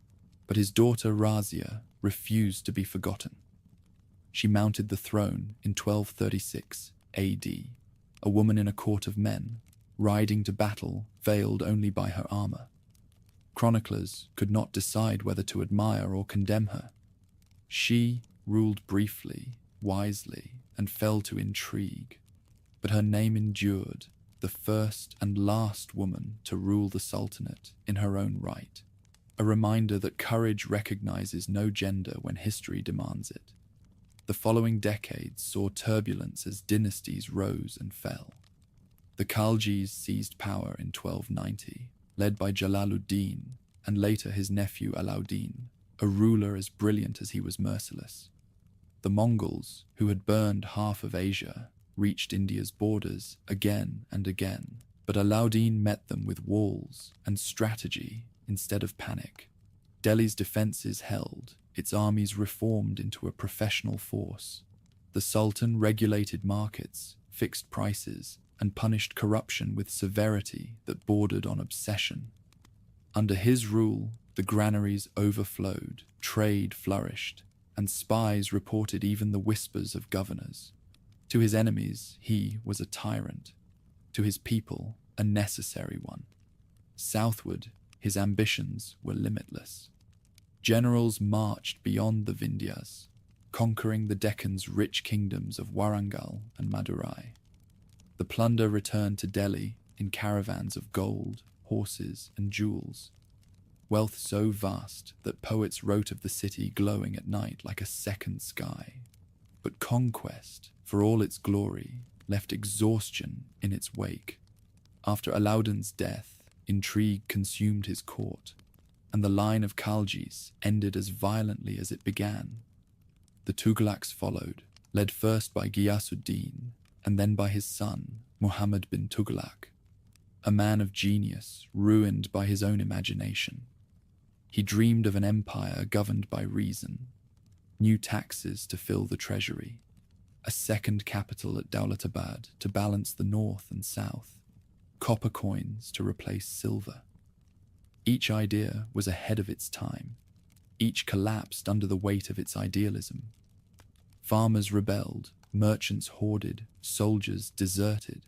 but his daughter Razia refused to be forgotten. She mounted the throne in 1236 AD, a woman in a court of men, riding to battle veiled only by her armor. Chroniclers could not decide whether to admire or condemn her. She ruled briefly, wisely, and fell to intrigue, but her name endured, the first and last woman to rule the Sultanate in her own right, a reminder that courage recognizes no gender when history demands it. The following decades saw turbulence as dynasties rose and fell. The Khaljis seized power in 1290, led by Jalaluddin and later his nephew Alauddin, a ruler as brilliant as he was merciless. The Mongols, who had burned half of Asia, reached India's borders again and again, but Alauddin met them with walls and strategy instead of panic. Delhi's defenses held, its armies reformed into a professional force. The Sultan regulated markets, fixed prices, and punished corruption with severity that bordered on obsession. Under his rule, the granaries overflowed, trade flourished, and spies reported even the whispers of governors. To his enemies, he was a tyrant. To his people, a necessary one. Southward, his ambitions were limitless. Generals marched beyond the Vindhyas, conquering the Deccan's rich kingdoms of Warangal and Madurai. The plunder returned to Delhi in caravans of gold, horses, and jewels. Wealth so vast that poets wrote of the city glowing at night like a second sky. But conquest, for all its glory, left exhaustion in its wake. After Alauddin's death, intrigue consumed his court, and the line of Khaljis ended as violently as it began. The Tughlaqs followed, led first by Ghiyasuddin, and then by his son, Muhammad bin Tughlaq, a man of genius ruined by his own imagination. He dreamed of an empire governed by reason, new taxes to fill the treasury, a second capital at Dawlatabad to balance the north and south, copper coins to replace silver. Each idea was ahead of its time. Each collapsed under the weight of its idealism. Farmers rebelled, merchants hoarded, soldiers deserted.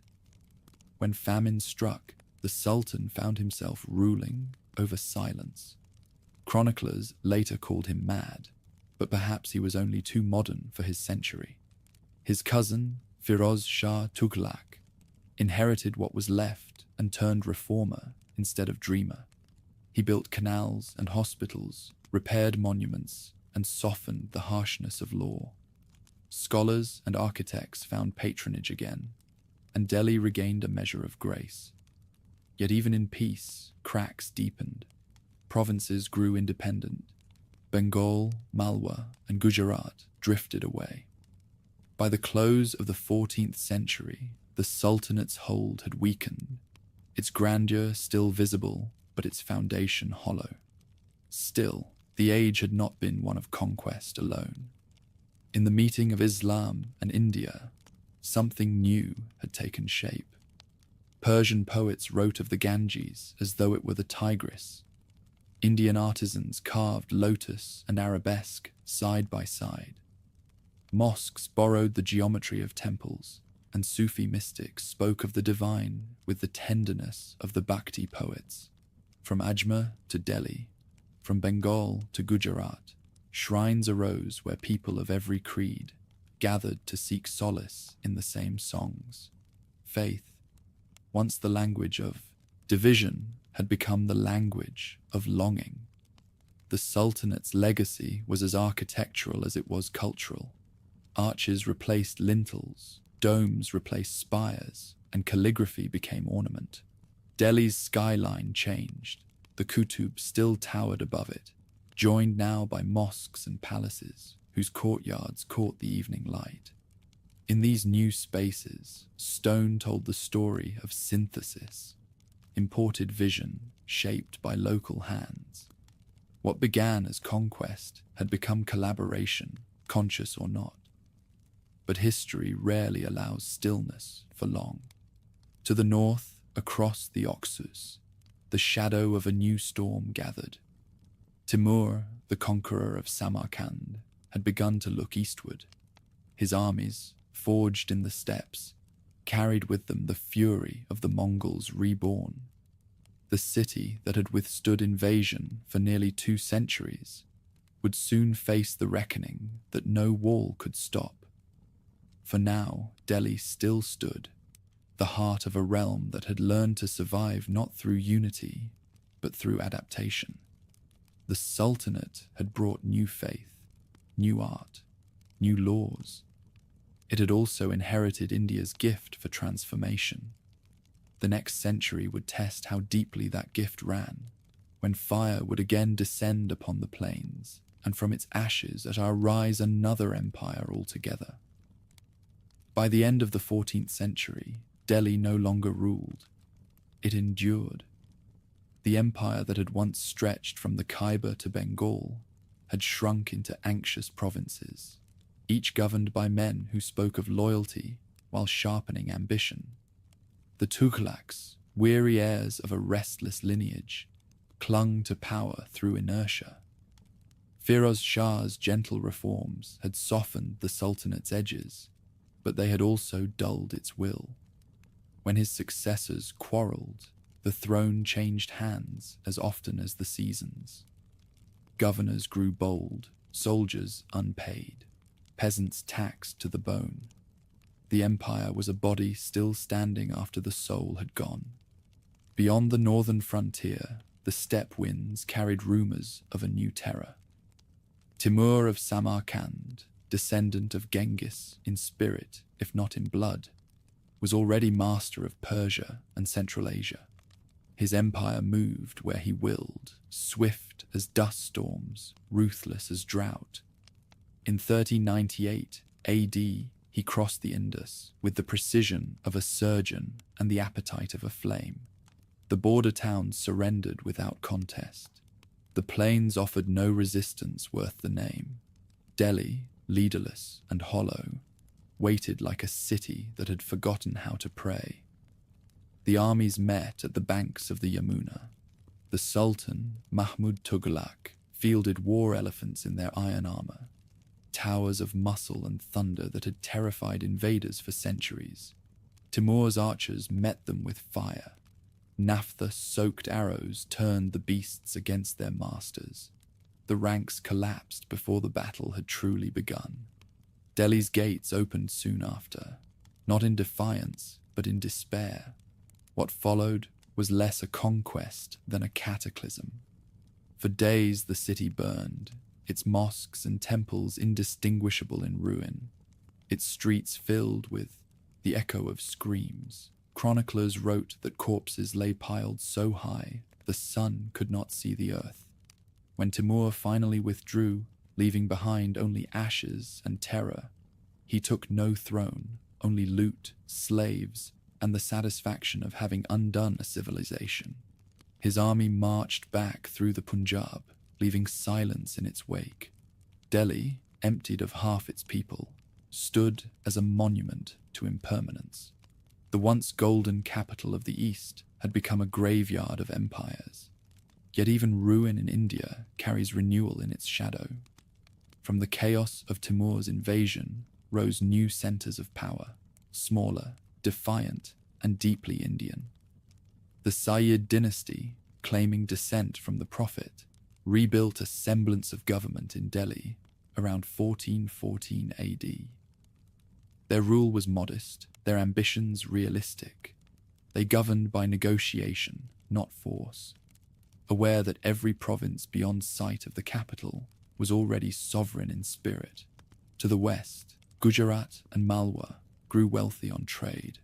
When famine struck, the Sultan found himself ruling over silence. Chroniclers later called him mad, but perhaps he was only too modern for his century. His cousin, Firoz Shah Tughlaq, inherited what was left and turned reformer instead of dreamer. He built canals and hospitals, repaired monuments, and softened the harshness of law. Scholars and architects found patronage again, and Delhi regained a measure of grace. Yet even in peace, cracks deepened. Provinces grew independent. Bengal, Malwa, and Gujarat drifted away. By the close of the 14th century, the Sultanate's hold had weakened, its grandeur still visible, but its foundation hollow. Still, the age had not been one of conquest alone. In the meeting of Islam and India, something new had taken shape. Persian poets wrote of the Ganges as though it were the Tigris. Indian artisans carved lotus and arabesque side by side. Mosques borrowed the geometry of temples, and Sufi mystics spoke of the divine with the tenderness of the Bhakti poets. From Ajmer to Delhi, from Bengal to Gujarat, shrines arose where people of every creed gathered to seek solace in the same songs. Faith, once the language of division, had become the language of longing. The Sultanate's legacy was as architectural as it was cultural. Arches replaced lintels, domes replaced spires, and calligraphy became ornament. Delhi's skyline changed. The Qutub still towered above it, joined now by mosques and palaces, whose courtyards caught the evening light. In these new spaces, stone told the story of synthesis, imported vision shaped by local hands. What began as conquest had become collaboration, conscious or not. But history rarely allows stillness for long. To the north, across the Oxus, the shadow of a new storm gathered. Timur, the conqueror of Samarkand, had begun to look eastward. His armies, forged in the steppes, carried with them the fury of the Mongols reborn. The city that had withstood invasion for nearly 2 centuries would soon face the reckoning that no wall could stop. For now, Delhi still stood, the heart of a realm that had learned to survive not through unity, but through adaptation. The Sultanate had brought new faith, new art, new laws. It had also inherited India's gift for transformation. The next century would test how deeply that gift ran, when fire would again descend upon the plains, and from its ashes at our rise another empire altogether. By the end of the 14th century, Delhi no longer ruled. It endured. The empire that had once stretched from the Khyber to Bengal had shrunk into anxious provinces, each governed by men who spoke of loyalty while sharpening ambition. The Tughlaqs, weary heirs of a restless lineage, clung to power through inertia. Firoz Shah's gentle reforms had softened the Sultanate's edges, but they had also dulled its will. When his successors quarreled, the throne changed hands as often as the seasons. Governors grew bold, soldiers unpaid, peasants taxed to the bone. The empire was a body still standing after the soul had gone. Beyond the northern frontier, the steppe winds carried rumors of a new terror. Timur of Samarkand, descendant of Genghis in spirit, if not in blood, was already master of Persia and Central Asia. His empire moved where he willed, swift as dust storms, ruthless as drought. In 1398 AD, he crossed the Indus with the precision of a surgeon and the appetite of a flame. The border towns surrendered without contest. The plains offered no resistance worth the name. Delhi, leaderless and hollow, waited like a city that had forgotten how to pray. The armies met at the banks of the Yamuna. The Sultan, Mahmud Tughlaq, fielded war elephants in their iron armor, towers of muscle and thunder that had terrified invaders for centuries. Timur's archers met them with fire. Naphtha-soaked arrows turned the beasts against their masters. The ranks collapsed before the battle had truly begun. Delhi's gates opened soon after, not in defiance, but in despair. What followed was less a conquest than a cataclysm. For days the city burned, its mosques and temples indistinguishable in ruin, its streets filled with the echo of screams. Chroniclers wrote that corpses lay piled so high the sun could not see the earth. When Timur finally withdrew, leaving behind only ashes and terror, he took no throne, only loot, slaves, and the satisfaction of having undone a civilization. His army marched back through the Punjab, leaving silence in its wake. Delhi, emptied of half its people, stood as a monument to impermanence. The once golden capital of the East had become a graveyard of empires. Yet even ruin in India carries renewal in its shadow. From the chaos of Timur's invasion rose new centers of power, smaller, defiant, and deeply Indian. The Sayyid dynasty, claiming descent from the Prophet, rebuilt a semblance of government in Delhi around 1414 AD. Their rule was modest, their ambitions realistic. They governed by negotiation, not force, aware that every province beyond sight of the capital was already sovereign in spirit. To the west, Gujarat and Malwa grew wealthy on trade.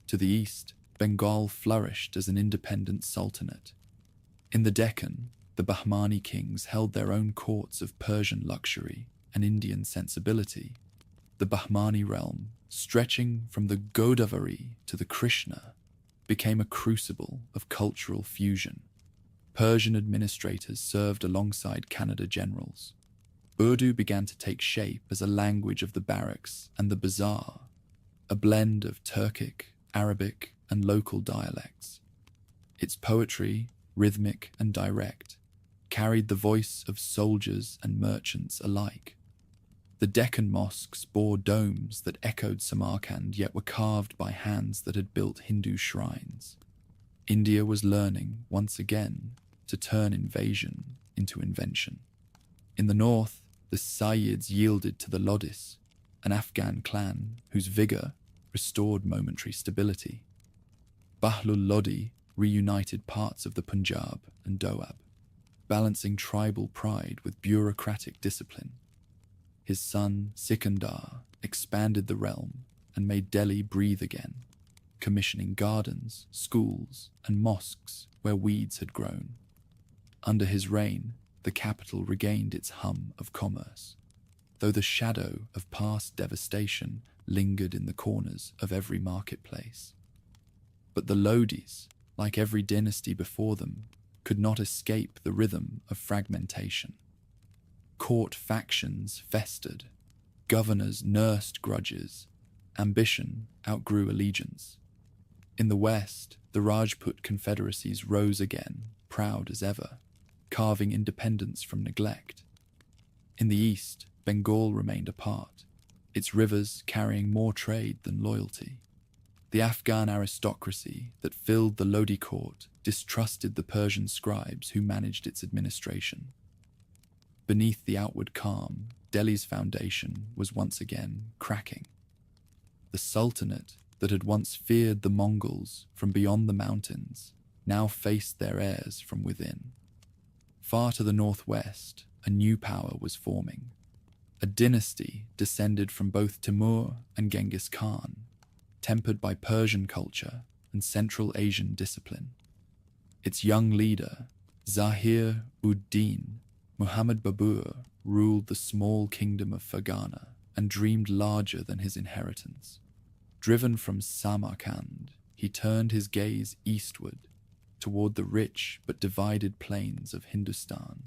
To the east, Bengal flourished as an independent sultanate. In the Deccan, the Bahmani kings held their own courts of Persian luxury and Indian sensibility. The Bahmani realm, stretching from the Godavari to the Krishna, became a crucible of cultural fusion. Persian administrators served alongside Kannada generals. Urdu began to take shape as a language of the barracks and the bazaar, a blend of Turkic, Arabic, and local dialects. Its poetry, rhythmic and direct, carried the voice of soldiers and merchants alike. The Deccan mosques bore domes that echoed Samarkand yet were carved by hands that had built Hindu shrines. India was learning, once again, to turn invasion into invention. In the north, the Sayyids yielded to the Lodis, an Afghan clan whose vigor restored momentary stability. Bahlul Lodi reunited parts of the Punjab and Doab, balancing tribal pride with bureaucratic discipline. His son, Sikandar, expanded the realm and made Delhi breathe again, commissioning gardens, schools, and mosques where weeds had grown. Under his reign, the capital regained its hum of commerce, though the shadow of past devastation lingered in the corners of every marketplace. But the Lodis, like every dynasty before them, could not escape the rhythm of fragmentation. Court factions festered, governors nursed grudges, ambition outgrew allegiance. In the west, the Rajput confederacies rose again, proud as ever, carving independence from neglect. In the east, Bengal remained apart, its rivers carrying more trade than loyalty. The Afghan aristocracy that filled the Lodi court distrusted the Persian scribes who managed its administration. Beneath the outward calm, Delhi's foundation was once again cracking. The Sultanate that had once feared the Mongols from beyond the mountains now faced their heirs from within. Far to the northwest, a new power was forming. a dynasty descended from both Timur and Genghis Khan, tempered by Persian culture and Central Asian discipline. Its young leader, Zahir-ud-Din Muhammad Babur, ruled the small kingdom of Fergana and dreamed larger than his inheritance. Driven from Samarkand, he turned his gaze eastward, toward the rich but divided plains of Hindustan.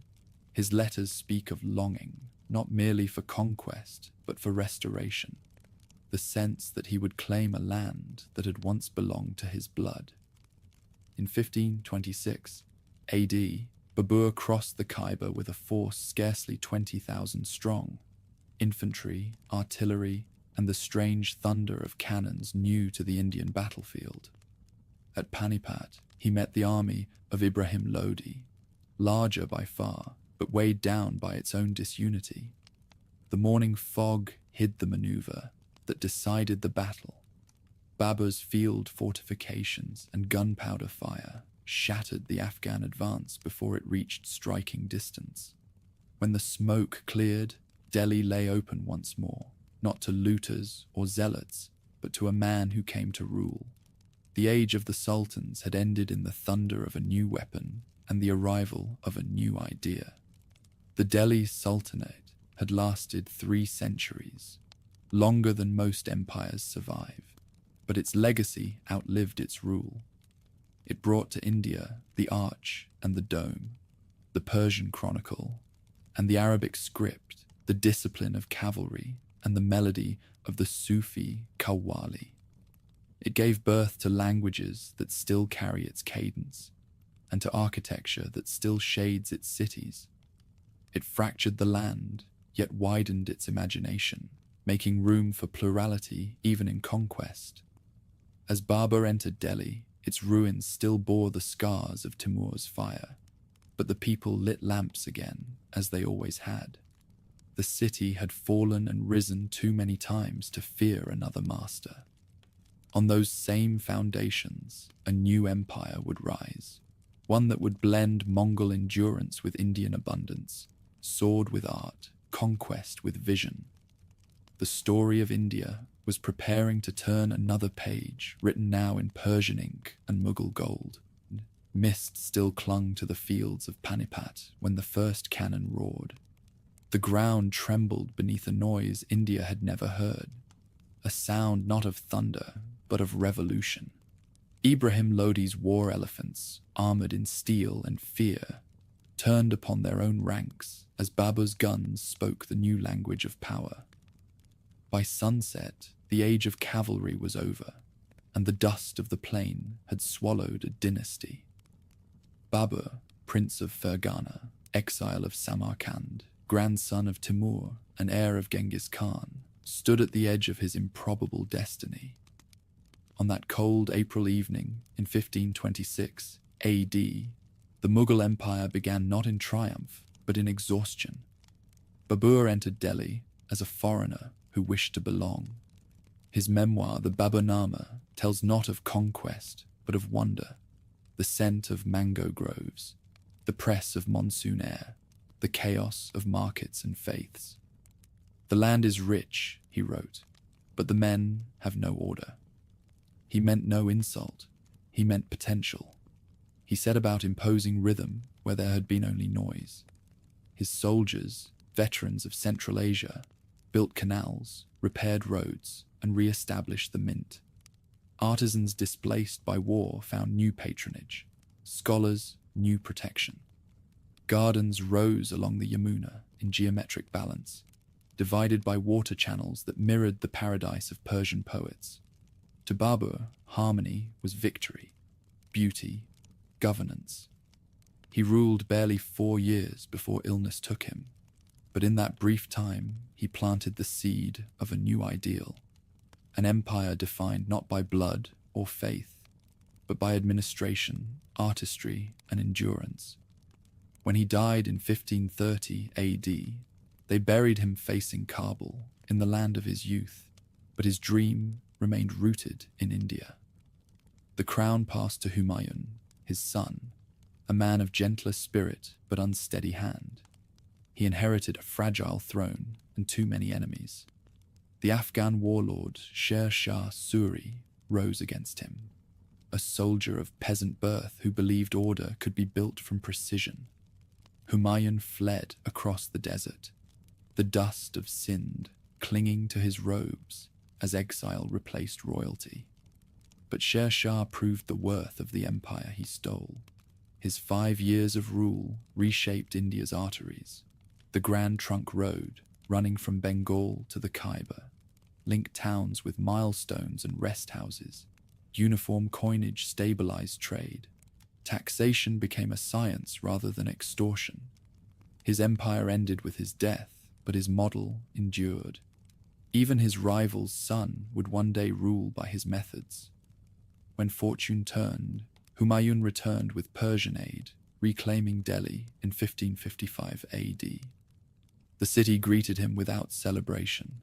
His letters speak of longing, not merely for conquest, but for restoration, the sense that he would claim a land that had once belonged to his blood. In 1526 AD, Babur crossed the Khyber with a force scarcely 20,000 strong. Infantry, artillery, and the strange thunder of cannons new to the Indian battlefield. At Panipat, he met the army of Ibrahim Lodi, larger by far, but weighed down by its own disunity. The morning fog hid the maneuver that decided the battle. Babur's field fortifications and gunpowder fire shattered the Afghan advance before it reached striking distance. When the smoke cleared, Delhi lay open once more, not to looters or zealots, but to a man who came to rule. The age of the sultans had ended in the thunder of a new weapon and the arrival of a new idea. The Delhi Sultanate had lasted 3 centuries, longer than most empires survive, but its legacy outlived its rule. It brought to India the arch and the dome, the Persian chronicle, and the Arabic script, the discipline of cavalry, and the melody of the Sufi qawwali. It gave birth to languages that still carry its cadence, and to architecture that still shades its cities. It fractured the land, yet widened its imagination, making room for plurality even in conquest. As Babur entered Delhi, its ruins still bore the scars of Timur's fire, but the people lit lamps again, as they always had. The city had fallen and risen too many times to fear another master. On those same foundations, a new empire would rise, one that would blend Mongol endurance with Indian abundance, sword with art, conquest with vision. The story of India was preparing to turn another page, written now in Persian ink and Mughal gold. Mist still clung to the fields of Panipat when the first cannon roared. The ground trembled beneath a noise India had never heard, a sound not of thunder, but of revolution. Ibrahim Lodi's war elephants, armored in steel and fear, turned upon their own ranks as Babur's guns spoke the new language of power. By sunset, the age of cavalry was over, and the dust of the plain had swallowed a dynasty. Babur, Prince of Fergana, exile of Samarkand, grandson of Timur and heir of Genghis Khan, stood at the edge of his improbable destiny. On that cold April evening in 1526 AD, the Mughal Empire began not in triumph, but in exhaustion. Babur entered Delhi as a foreigner who wished to belong. His memoir, the Baburnama, tells not of conquest, but of wonder, the scent of mango groves, the press of monsoon air, the chaos of markets and faiths. The land is rich, he wrote, but the men have no order. He meant no insult, he meant potential. He set about imposing rhythm where there had been only noise. His soldiers, veterans of Central Asia, built canals, repaired roads, and re-established the mint. Artisans displaced by war found new patronage, scholars new protection. Gardens rose along the Yamuna in geometric balance, divided by water channels that mirrored the paradise of Persian poets. To Babur, harmony was victory, beauty, governance. He ruled barely 4 years before illness took him, but in that brief time he planted the seed of a new ideal, an empire defined not by blood or faith, but by administration, artistry, and endurance. When he died in 1530 AD, they buried him facing Kabul, in the land of his youth, but his dream remained rooted in India. The crown passed to Humayun, his son, a man of gentler spirit but unsteady hand. He inherited a fragile throne and too many enemies. The Afghan warlord Sher Shah Suri rose against him, a soldier of peasant birth who believed order could be built from precision. Humayun fled across the desert, the dust of Sind clinging to his robes as exile replaced royalty. But Sher Shah proved the worth of the empire he stole. His 5 years of rule reshaped India's arteries. The Grand Trunk Road, running from Bengal to the Khyber, linked towns with milestones and rest houses. Uniform coinage stabilized trade. Taxation became a science rather than extortion. His empire ended with his death, but his model endured. Even his rival's son would one day rule by his methods. When fortune turned, Humayun returned with Persian aid, reclaiming Delhi in 1555 AD. The city greeted him without celebration.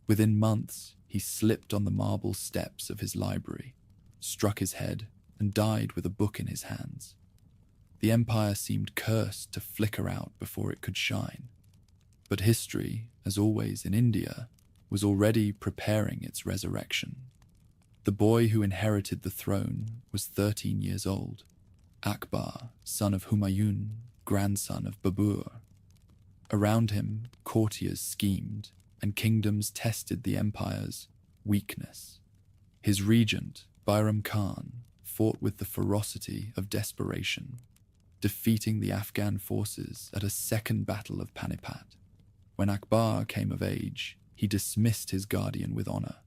Within months, he slipped on the marble steps of his library, struck his head, and died with a book in his hands. The empire seemed cursed to flicker out before it could shine. But history, as always in India, was already preparing its resurrection. The boy who inherited the throne was 13 years old, Akbar, son of Humayun, grandson of Babur. Around him, courtiers schemed, and kingdoms tested the empire's weakness. His regent, Bairam Khan, fought with the ferocity of desperation, defeating the Afghan forces at a second battle of Panipat. When Akbar came of age, he dismissed his guardian with honor,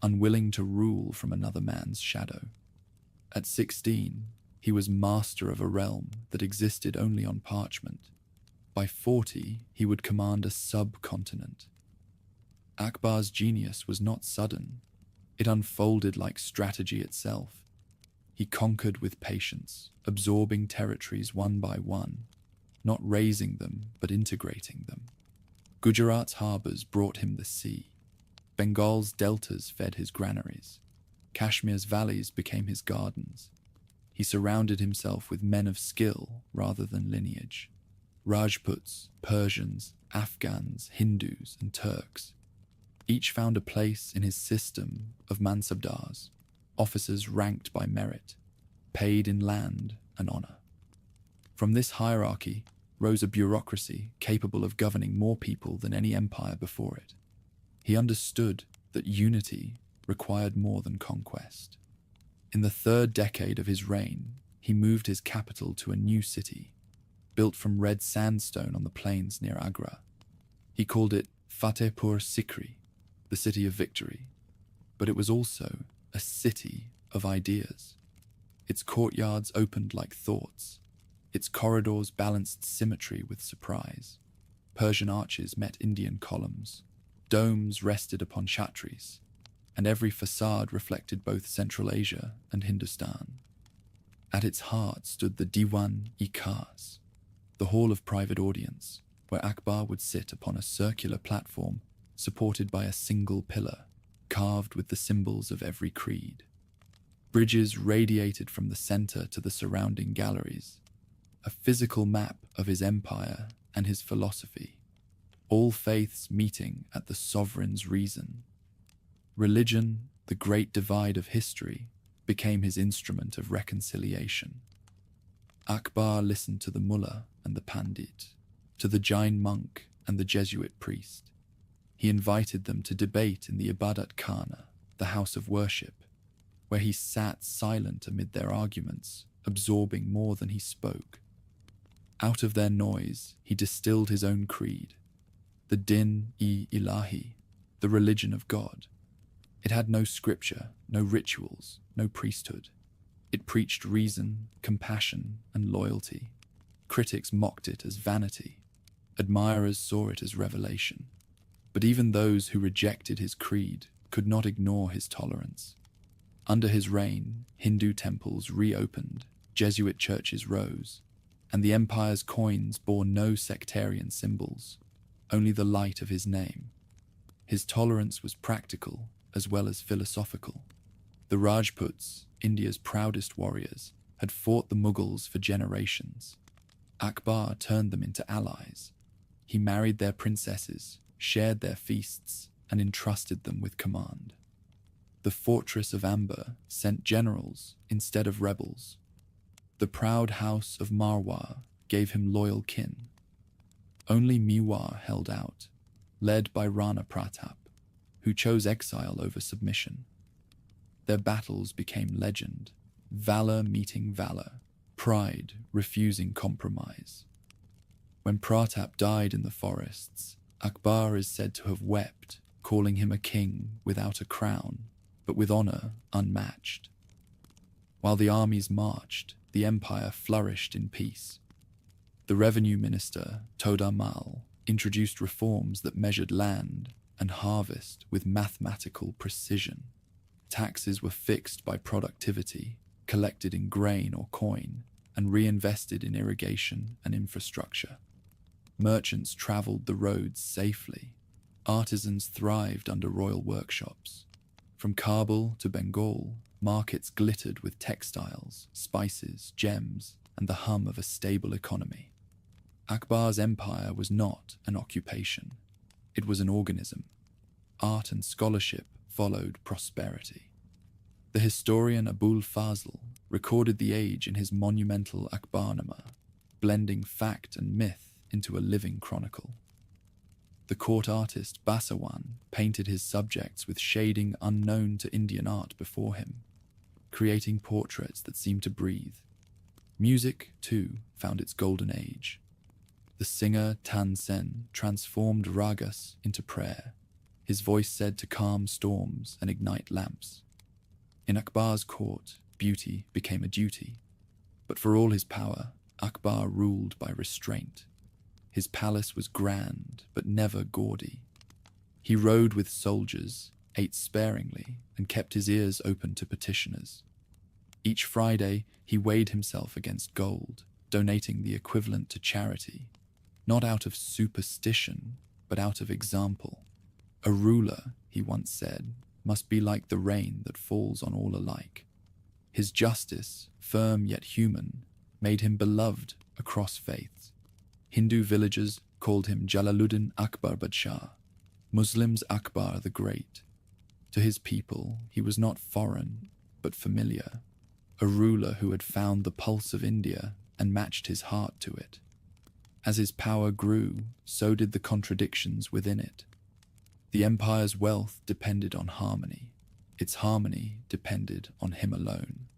unwilling to rule from another man's shadow. At 16, he was master of a realm that existed only on parchment. By 40, he would command a subcontinent. Akbar's genius was not sudden. It unfolded like strategy itself. He conquered with patience, absorbing territories one by one, not raising them, but integrating them. Gujarat's harbors brought him the sea. Bengal's deltas fed his granaries. Kashmir's valleys became his gardens. He surrounded himself with men of skill rather than lineage. Rajputs, Persians, Afghans, Hindus, and Turks. Each found a place in his system of mansabdars, officers ranked by merit, paid in land and honor. From this hierarchy rose a bureaucracy capable of governing more people than any empire before it. He understood that unity required more than conquest. In the 3rd decade of his reign, he moved his capital to a new city, built from red sandstone on the plains near Agra. He called it Fatehpur Sikri, the city of victory, but it was also a city of ideas. Its courtyards opened like thoughts. Its corridors balanced symmetry with surprise. Persian arches met Indian columns. Domes rested upon chhatris, and every facade reflected both Central Asia and Hindustan. At its heart stood the Diwan-i-Khas, the hall of private audience, where Akbar would sit upon a circular platform supported by a single pillar, carved with the symbols of every creed. Bridges radiated from the center to the surrounding galleries, a physical map of his empire and his philosophy, all faiths meeting at the sovereign's reason. Religion, the great divide of history, became his instrument of reconciliation. Akbar listened to the mullah and the pandit, to the Jain monk and the Jesuit priest. He invited them to debate in the Ibadat Khana, the house of worship, where he sat silent amid their arguments, absorbing more than he spoke. Out of their noise, he distilled his own creed, the Din-i-Ilahi, the religion of God. It had no scripture, no rituals, no priesthood. It preached reason, compassion, and loyalty. Critics mocked it as vanity. Admirers saw it as revelation. But even those who rejected his creed could not ignore his tolerance. Under his reign, Hindu temples reopened, Jesuit churches rose, and the empire's coins bore no sectarian symbols, only the light of his name. His tolerance was practical as well as philosophical. The Rajputs, India's proudest warriors, had fought the Mughals for generations. Akbar turned them into allies. He married their princesses, shared their feasts, and entrusted them with command. The fortress of Amber sent generals instead of rebels. The proud house of Marwar gave him loyal kin. Only Mewar held out, led by Rana Pratap, who chose exile over submission. Their battles became legend, valor meeting valor, pride refusing compromise. When Pratap died in the forests, Akbar is said to have wept, calling him a king without a crown, but with honor unmatched. While the armies marched, the empire flourished in peace. The revenue minister, Toda Mal, introduced reforms that measured land and harvest with mathematical precision. Taxes were fixed by productivity, collected in grain or coin, and reinvested in irrigation and infrastructure. Merchants traveled the roads safely. Artisans thrived under royal workshops. From Kabul to Bengal, markets glittered with textiles, spices, gems, and the hum of a stable economy. Akbar's empire was not an occupation. It was an organism. Art and scholarship followed prosperity. The historian Abul Fazl recorded the age in his monumental Akbarnama, blending fact and myth into a living chronicle. The court artist Basawan painted his subjects with shading unknown to Indian art before him, creating portraits that seemed to breathe. Music, too, found its golden age. The singer Tan Sen transformed ragas into prayer, his voice said to calm storms and ignite lamps. In Akbar's court, beauty became a duty. But for all his power, Akbar ruled by restraint. His palace was grand, but never gaudy. He rode with soldiers, ate sparingly, and kept his ears open to petitioners. Each Friday, he weighed himself against gold, donating the equivalent to charity, not out of superstition, but out of example. A ruler, he once said, must be like the rain that falls on all alike. His justice, firm yet human, made him beloved across faiths. Hindu villagers called him Jalaluddin Akbar Badshah, Muslims Akbar the Great. To his people, he was not foreign, but familiar, a ruler who had found the pulse of India and matched his heart to it. As his power grew, so did the contradictions within it. The empire's wealth depended on harmony. Its harmony depended on him alone.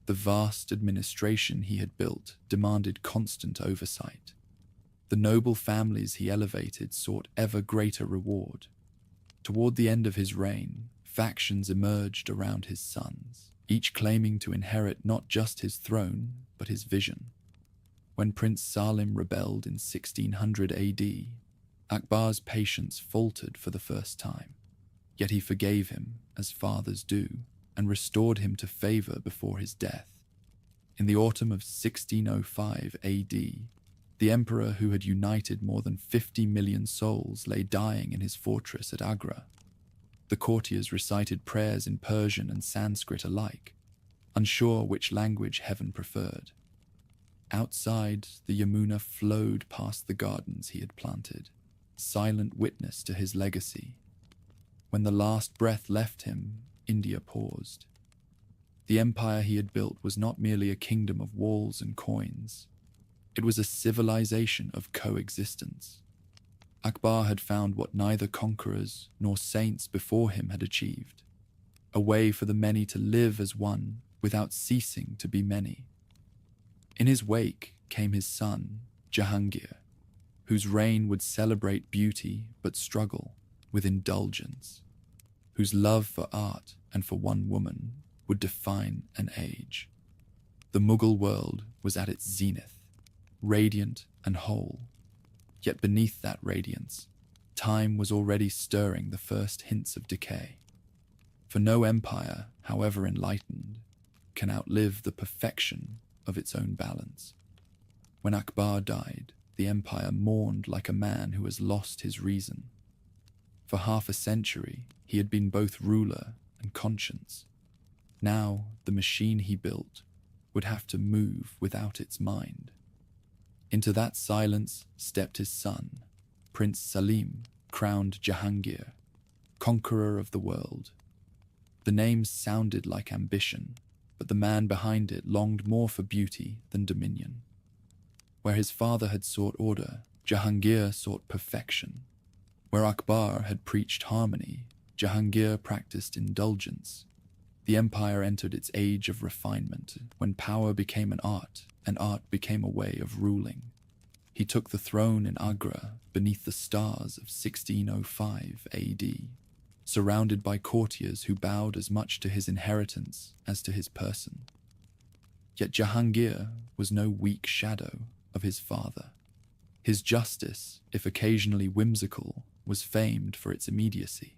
The vast administration he had built demanded constant oversight. The noble families he elevated sought ever greater reward. Toward the end of his reign, factions emerged around his sons, each claiming to inherit not just his throne, but his vision. When Prince Salim rebelled in 1600 AD, Akbar's patience faltered for the first time. Yet he forgave him, as fathers do, and restored him to favor before his death. In the autumn of 1605 AD, the emperor who had united more than 50 million souls lay dying in his fortress at Agra. The courtiers recited prayers in Persian and Sanskrit alike, unsure which language heaven preferred. Outside, the Yamuna flowed past the gardens he had planted, silent witness to his legacy. When the last breath left him, India paused. The empire he had built was not merely a kingdom of walls and coins. It was a civilization of coexistence. Akbar had found what neither conquerors nor saints before him had achieved, a way for the many to live as one without ceasing to be many. In his wake came his son, Jahangir, whose reign would celebrate beauty but struggle with indulgence, whose love for art and for one woman would define an age. The Mughal world was at its zenith, radiant and whole. Yet beneath that radiance, time was already stirring the first hints of decay. For no empire, however enlightened, can outlive the perfection of its own balance. When Akbar died, the empire mourned like a man who has lost his reason. For half a century, he had been both ruler and conscience. Now, the machine he built would have to move without its mind. Into that silence stepped his son, Prince Salim, crowned Jahangir, conqueror of the world. The name sounded like ambition, but the man behind it longed more for beauty than dominion. Where his father had sought order, Jahangir sought perfection. Where Akbar had preached harmony, Jahangir practiced indulgence. The empire entered its age of refinement, when power became an art, and art became a way of ruling. He took the throne in Agra beneath the stars of 1605 AD, surrounded by courtiers who bowed as much to his inheritance as to his person. Yet Jahangir was no weak shadow of his father. His justice, if occasionally whimsical, was famed for its immediacy.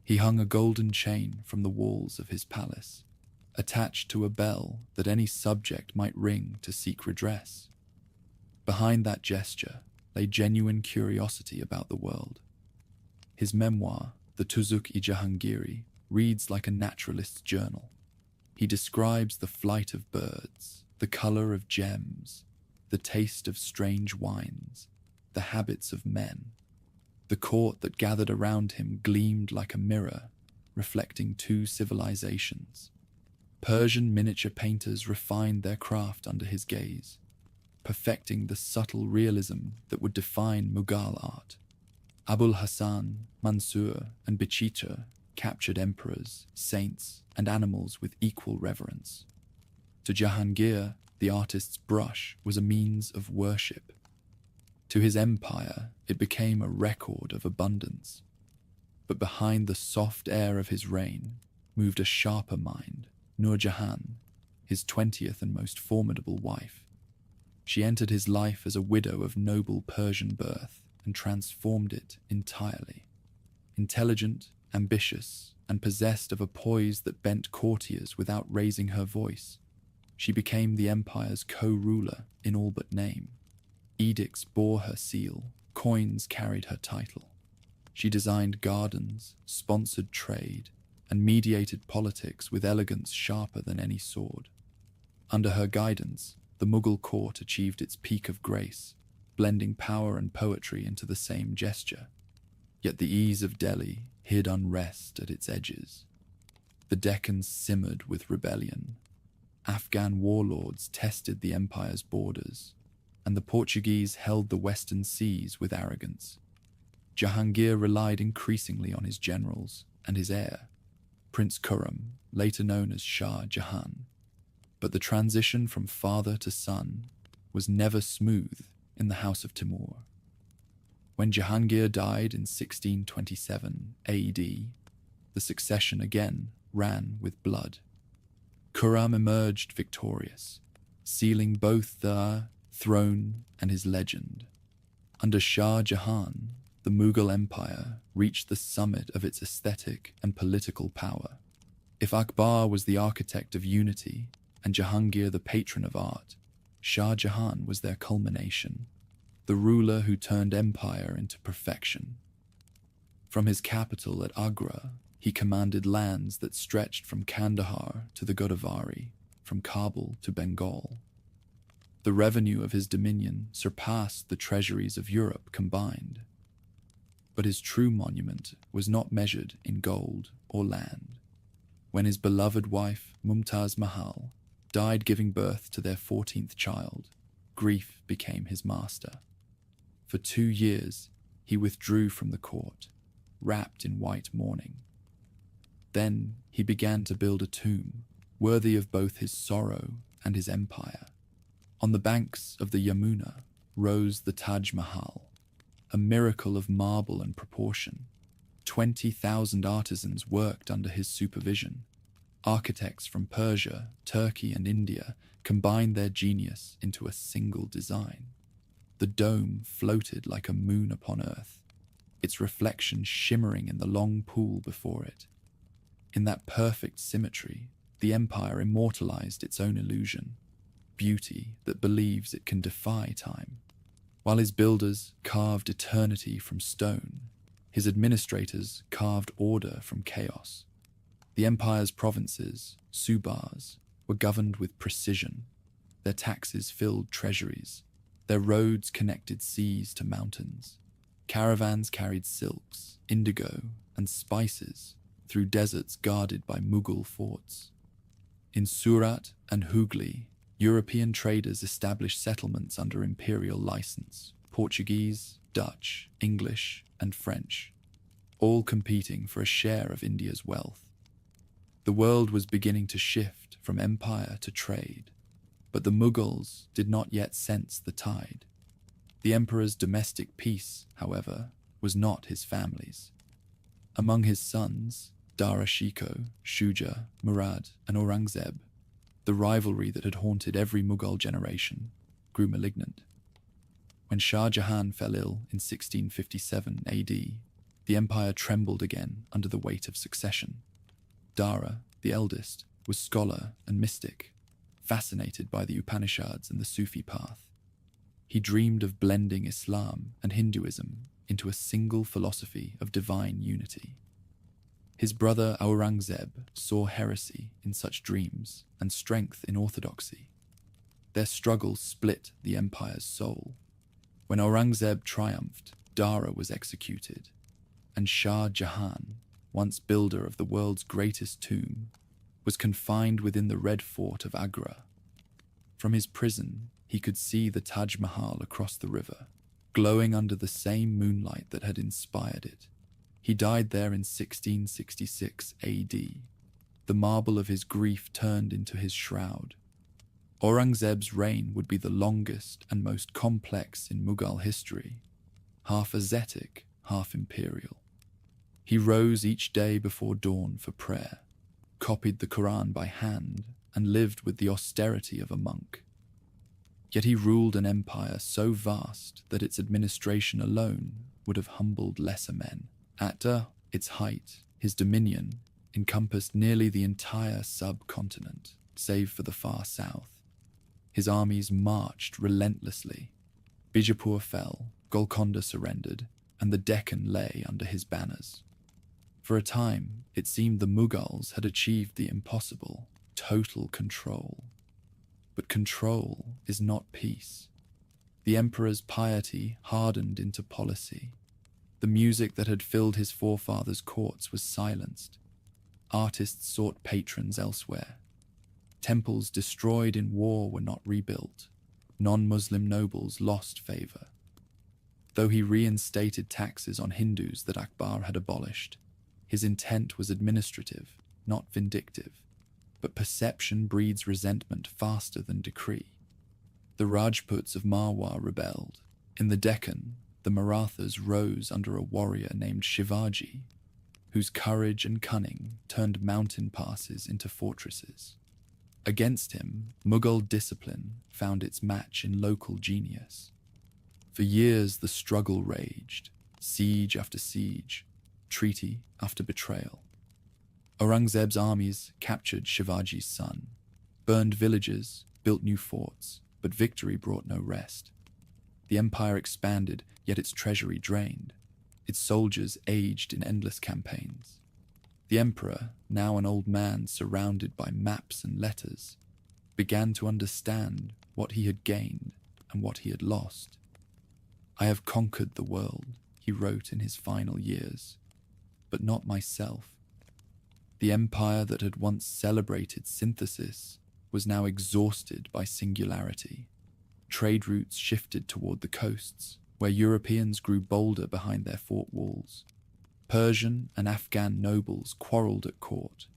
He hung a golden chain from the walls of his palace, attached to a bell that any subject might ring to seek redress. Behind that gesture lay genuine curiosity about the world. His memoir, the Tuzuk-i Jahangiri, reads like a naturalist's journal. He describes the flight of birds, the color of gems, the taste of strange wines, the habits of men. The court that gathered around him gleamed like a mirror, reflecting two civilizations. Persian miniature painters refined their craft under his gaze, perfecting the subtle realism that would define Mughal art. Abul Hassan, Mansur, and Bichitra captured emperors, saints, and animals with equal reverence. To Jahangir, the artist's brush was a means of worship. To his empire, it became a record of abundance. But behind the soft air of his reign moved a sharper mind, Nur Jahan, his 20th and most formidable wife. She entered his life as a widow of noble Persian birth and transformed it entirely. Intelligent, ambitious, and possessed of a poise that bent courtiers without raising her voice, she became the empire's co-ruler in all but name. Edicts bore her seal, coins carried her title. She designed gardens, sponsored trade, and mediated politics with elegance sharper than any sword. Under her guidance, the Mughal court achieved its peak of grace, blending power and poetry into the same gesture. Yet the ease of Delhi hid unrest at its edges. The Deccan simmered with rebellion. Afghan warlords tested the empire's borders, and the Portuguese held the western seas with arrogance. Jahangir relied increasingly on his generals and his heir, Prince Khurram, later known as Shah Jahan. But the transition from father to son was never smooth in the house of Timur. When Jahangir died in 1627 AD, the succession again ran with blood. Khurram emerged victorious, sealing both the throne and his legend. Under Shah Jahan, the Mughal Empire reached the summit of its aesthetic and political power. If Akbar was the architect of unity and Jahangir the patron of art, Shah Jahan was their culmination, the ruler who turned empire into perfection. From his capital at Agra, he commanded lands that stretched from Kandahar to the Godavari, from Kabul to Bengal. The revenue of his dominion surpassed the treasuries of Europe combined. But his true monument was not measured in gold or land. When his beloved wife, Mumtaz Mahal, died giving birth to their 14th child, grief became his master. For 2 years, he withdrew from the court, wrapped in white mourning. Then he began to build a tomb, worthy of both his sorrow and his empire. On the banks of the Yamuna rose the Taj Mahal, a miracle of marble and proportion. 20,000 artisans worked under his supervision. Architects from Persia, Turkey, and India combined their genius into a single design. The dome floated like a moon upon earth, its reflection shimmering in the long pool before it. In that perfect symmetry, the empire immortalized its own illusion, beauty that believes it can defy time. While his builders carved eternity from stone, his administrators carved order from chaos. The empire's provinces, subas, were governed with precision. Their taxes filled treasuries. Their roads connected seas to mountains. Caravans carried silks, indigo, and spices through deserts guarded by Mughal forts. In Surat and Hooghly, European traders established settlements under imperial license: Portuguese, Dutch, English, and French, all competing for a share of India's wealth. The world was beginning to shift from empire to trade, but the Mughals did not yet sense the tide. The emperor's domestic peace, however, was not his family's. Among his sons, Dara Shikoh, Shuja, Murad, and Aurangzeb, the rivalry that had haunted every Mughal generation grew malignant. When Shah Jahan fell ill in 1657 AD, the empire trembled again under the weight of succession. Dara, the eldest, was scholar and mystic, fascinated by the Upanishads and the Sufi path. He dreamed of blending Islam and Hinduism into a single philosophy of divine unity. His brother Aurangzeb saw heresy in such dreams and strength in orthodoxy. Their struggle split the empire's soul. When Aurangzeb triumphed, Dara was executed, and Shah Jahan, once builder of the world's greatest tomb, was confined within the Red Fort of Agra. From his prison, he could see the Taj Mahal across the river, glowing under the same moonlight that had inspired it. He died there in 1666 AD. The marble of his grief turned into his shroud. Aurangzeb's reign would be the longest and most complex in Mughal history, half ascetic, half imperial. He rose each day before dawn for prayer, copied the Quran by hand, and lived with the austerity of a monk. Yet he ruled an empire so vast that its administration alone would have humbled lesser men. At its height, his dominion encompassed nearly the entire subcontinent, save for the far south. His armies marched relentlessly. Bijapur fell, Golconda surrendered, and the Deccan lay under his banners. For a time, it seemed the Mughals had achieved the impossible: total control. But control is not peace. The emperor's piety hardened into policy. The music that had filled his forefathers' courts was silenced. Artists sought patrons elsewhere. Temples destroyed in war were not rebuilt. Non-Muslim nobles lost favor. Though he reinstated taxes on Hindus that Akbar had abolished, his intent was administrative, not vindictive. But perception breeds resentment faster than decree. The Rajputs of Marwar rebelled. In the Deccan, the Marathas rose under a warrior named Shivaji, whose courage and cunning turned mountain passes into fortresses. Against him, Mughal discipline found its match in local genius. For years the struggle raged, siege after siege, treaty after betrayal. Aurangzeb's armies captured Shivaji's son, burned villages, built new forts, but victory brought no rest. The empire expanded, yet its treasury drained. Its soldiers aged in endless campaigns. The emperor, now an old man surrounded by maps and letters, began to understand what he had gained and what he had lost. "I have conquered the world," he wrote in his final years, "but not myself." The empire that had once celebrated synthesis was now exhausted by singularity. Trade routes shifted toward the coasts, where Europeans grew bolder behind their fort walls. Persian and Afghan nobles quarreled at court.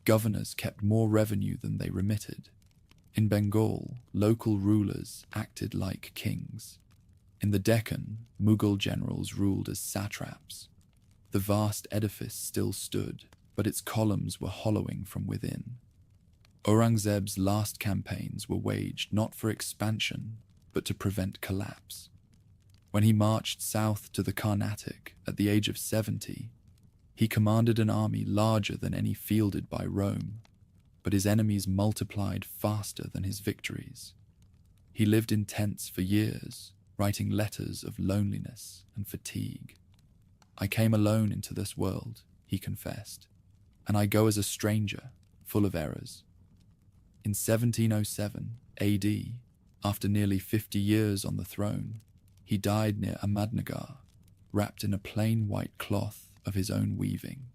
Governors kept more revenue than they remitted. In Bengal, local rulers acted like kings. In the Deccan, Mughal generals ruled as satraps. The vast edifice still stood, but its columns were hollowing from within. Aurangzeb's last campaigns were waged not for expansion, but to prevent collapse. When he marched south to the Carnatic at the age of 70, he commanded an army larger than any fielded by Rome, but his enemies multiplied faster than his victories. He lived in tents for years, writing letters of loneliness and fatigue. "I came alone into this world," he confessed, "and I go as a stranger, full of errors." In 1707 AD, after nearly 50 years on the throne, he died near Ahmadnagar, wrapped in a plain white cloth of his own weaving.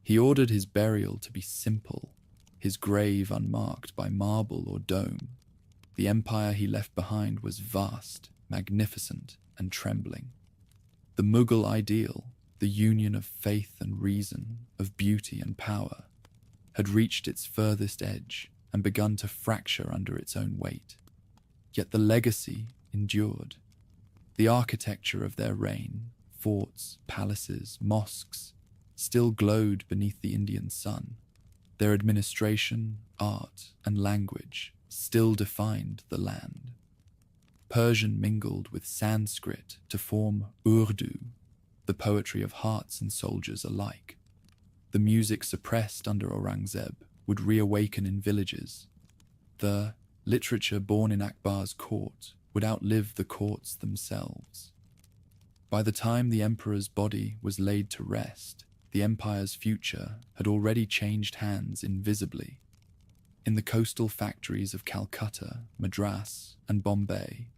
He ordered his burial to be simple, his grave unmarked by marble or dome. The empire he left behind was vast, magnificent, and trembling. The Mughal ideal, the union of faith and reason, of beauty and power, had reached its furthest edge and begun to fracture under its own weight. Yet the legacy endured. The architecture of their reign, forts, palaces, mosques, still glowed beneath the Indian sun. Their administration, art, and language still defined the land. Persian mingled with Sanskrit to form Urdu, the poetry of hearts and soldiers alike. The music suppressed under Aurangzeb would reawaken in villages. The literature born in Akbar's court would outlive the courts themselves. By the time the emperor's body was laid to rest, the empire's future had already changed hands invisibly. In the coastal factories of Calcutta, Madras, and Bombay,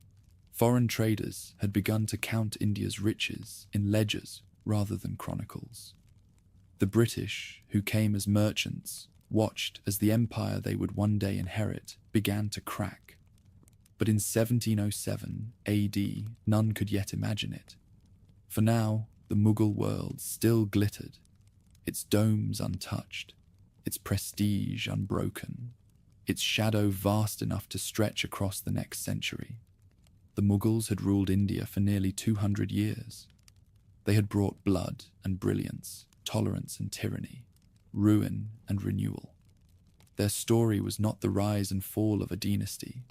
foreign traders had begun to count India's riches in ledgers rather than chronicles. The British, who came as merchants, watched as the empire they would one day inherit began to crack. But in 1707 AD, none could yet imagine it. For now, the Mughal world still glittered, its domes untouched, its prestige unbroken, its shadow vast enough to stretch across the next century. The Mughals had ruled India for nearly 200 years. They had brought blood and brilliance, tolerance and tyranny, ruin and renewal. Their story was not the rise and fall of a dynasty,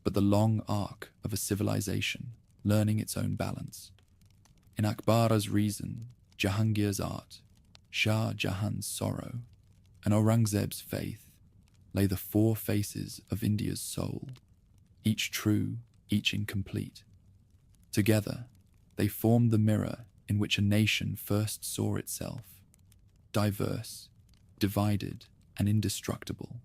but the long arc of a civilization learning its own balance. In Akbar's reason, Jahangir's art, Shah Jahan's sorrow, and Aurangzeb's faith lay the four faces of India's soul, each true, each incomplete. Together, they formed the mirror in which a nation first saw itself, diverse, divided, and indestructible.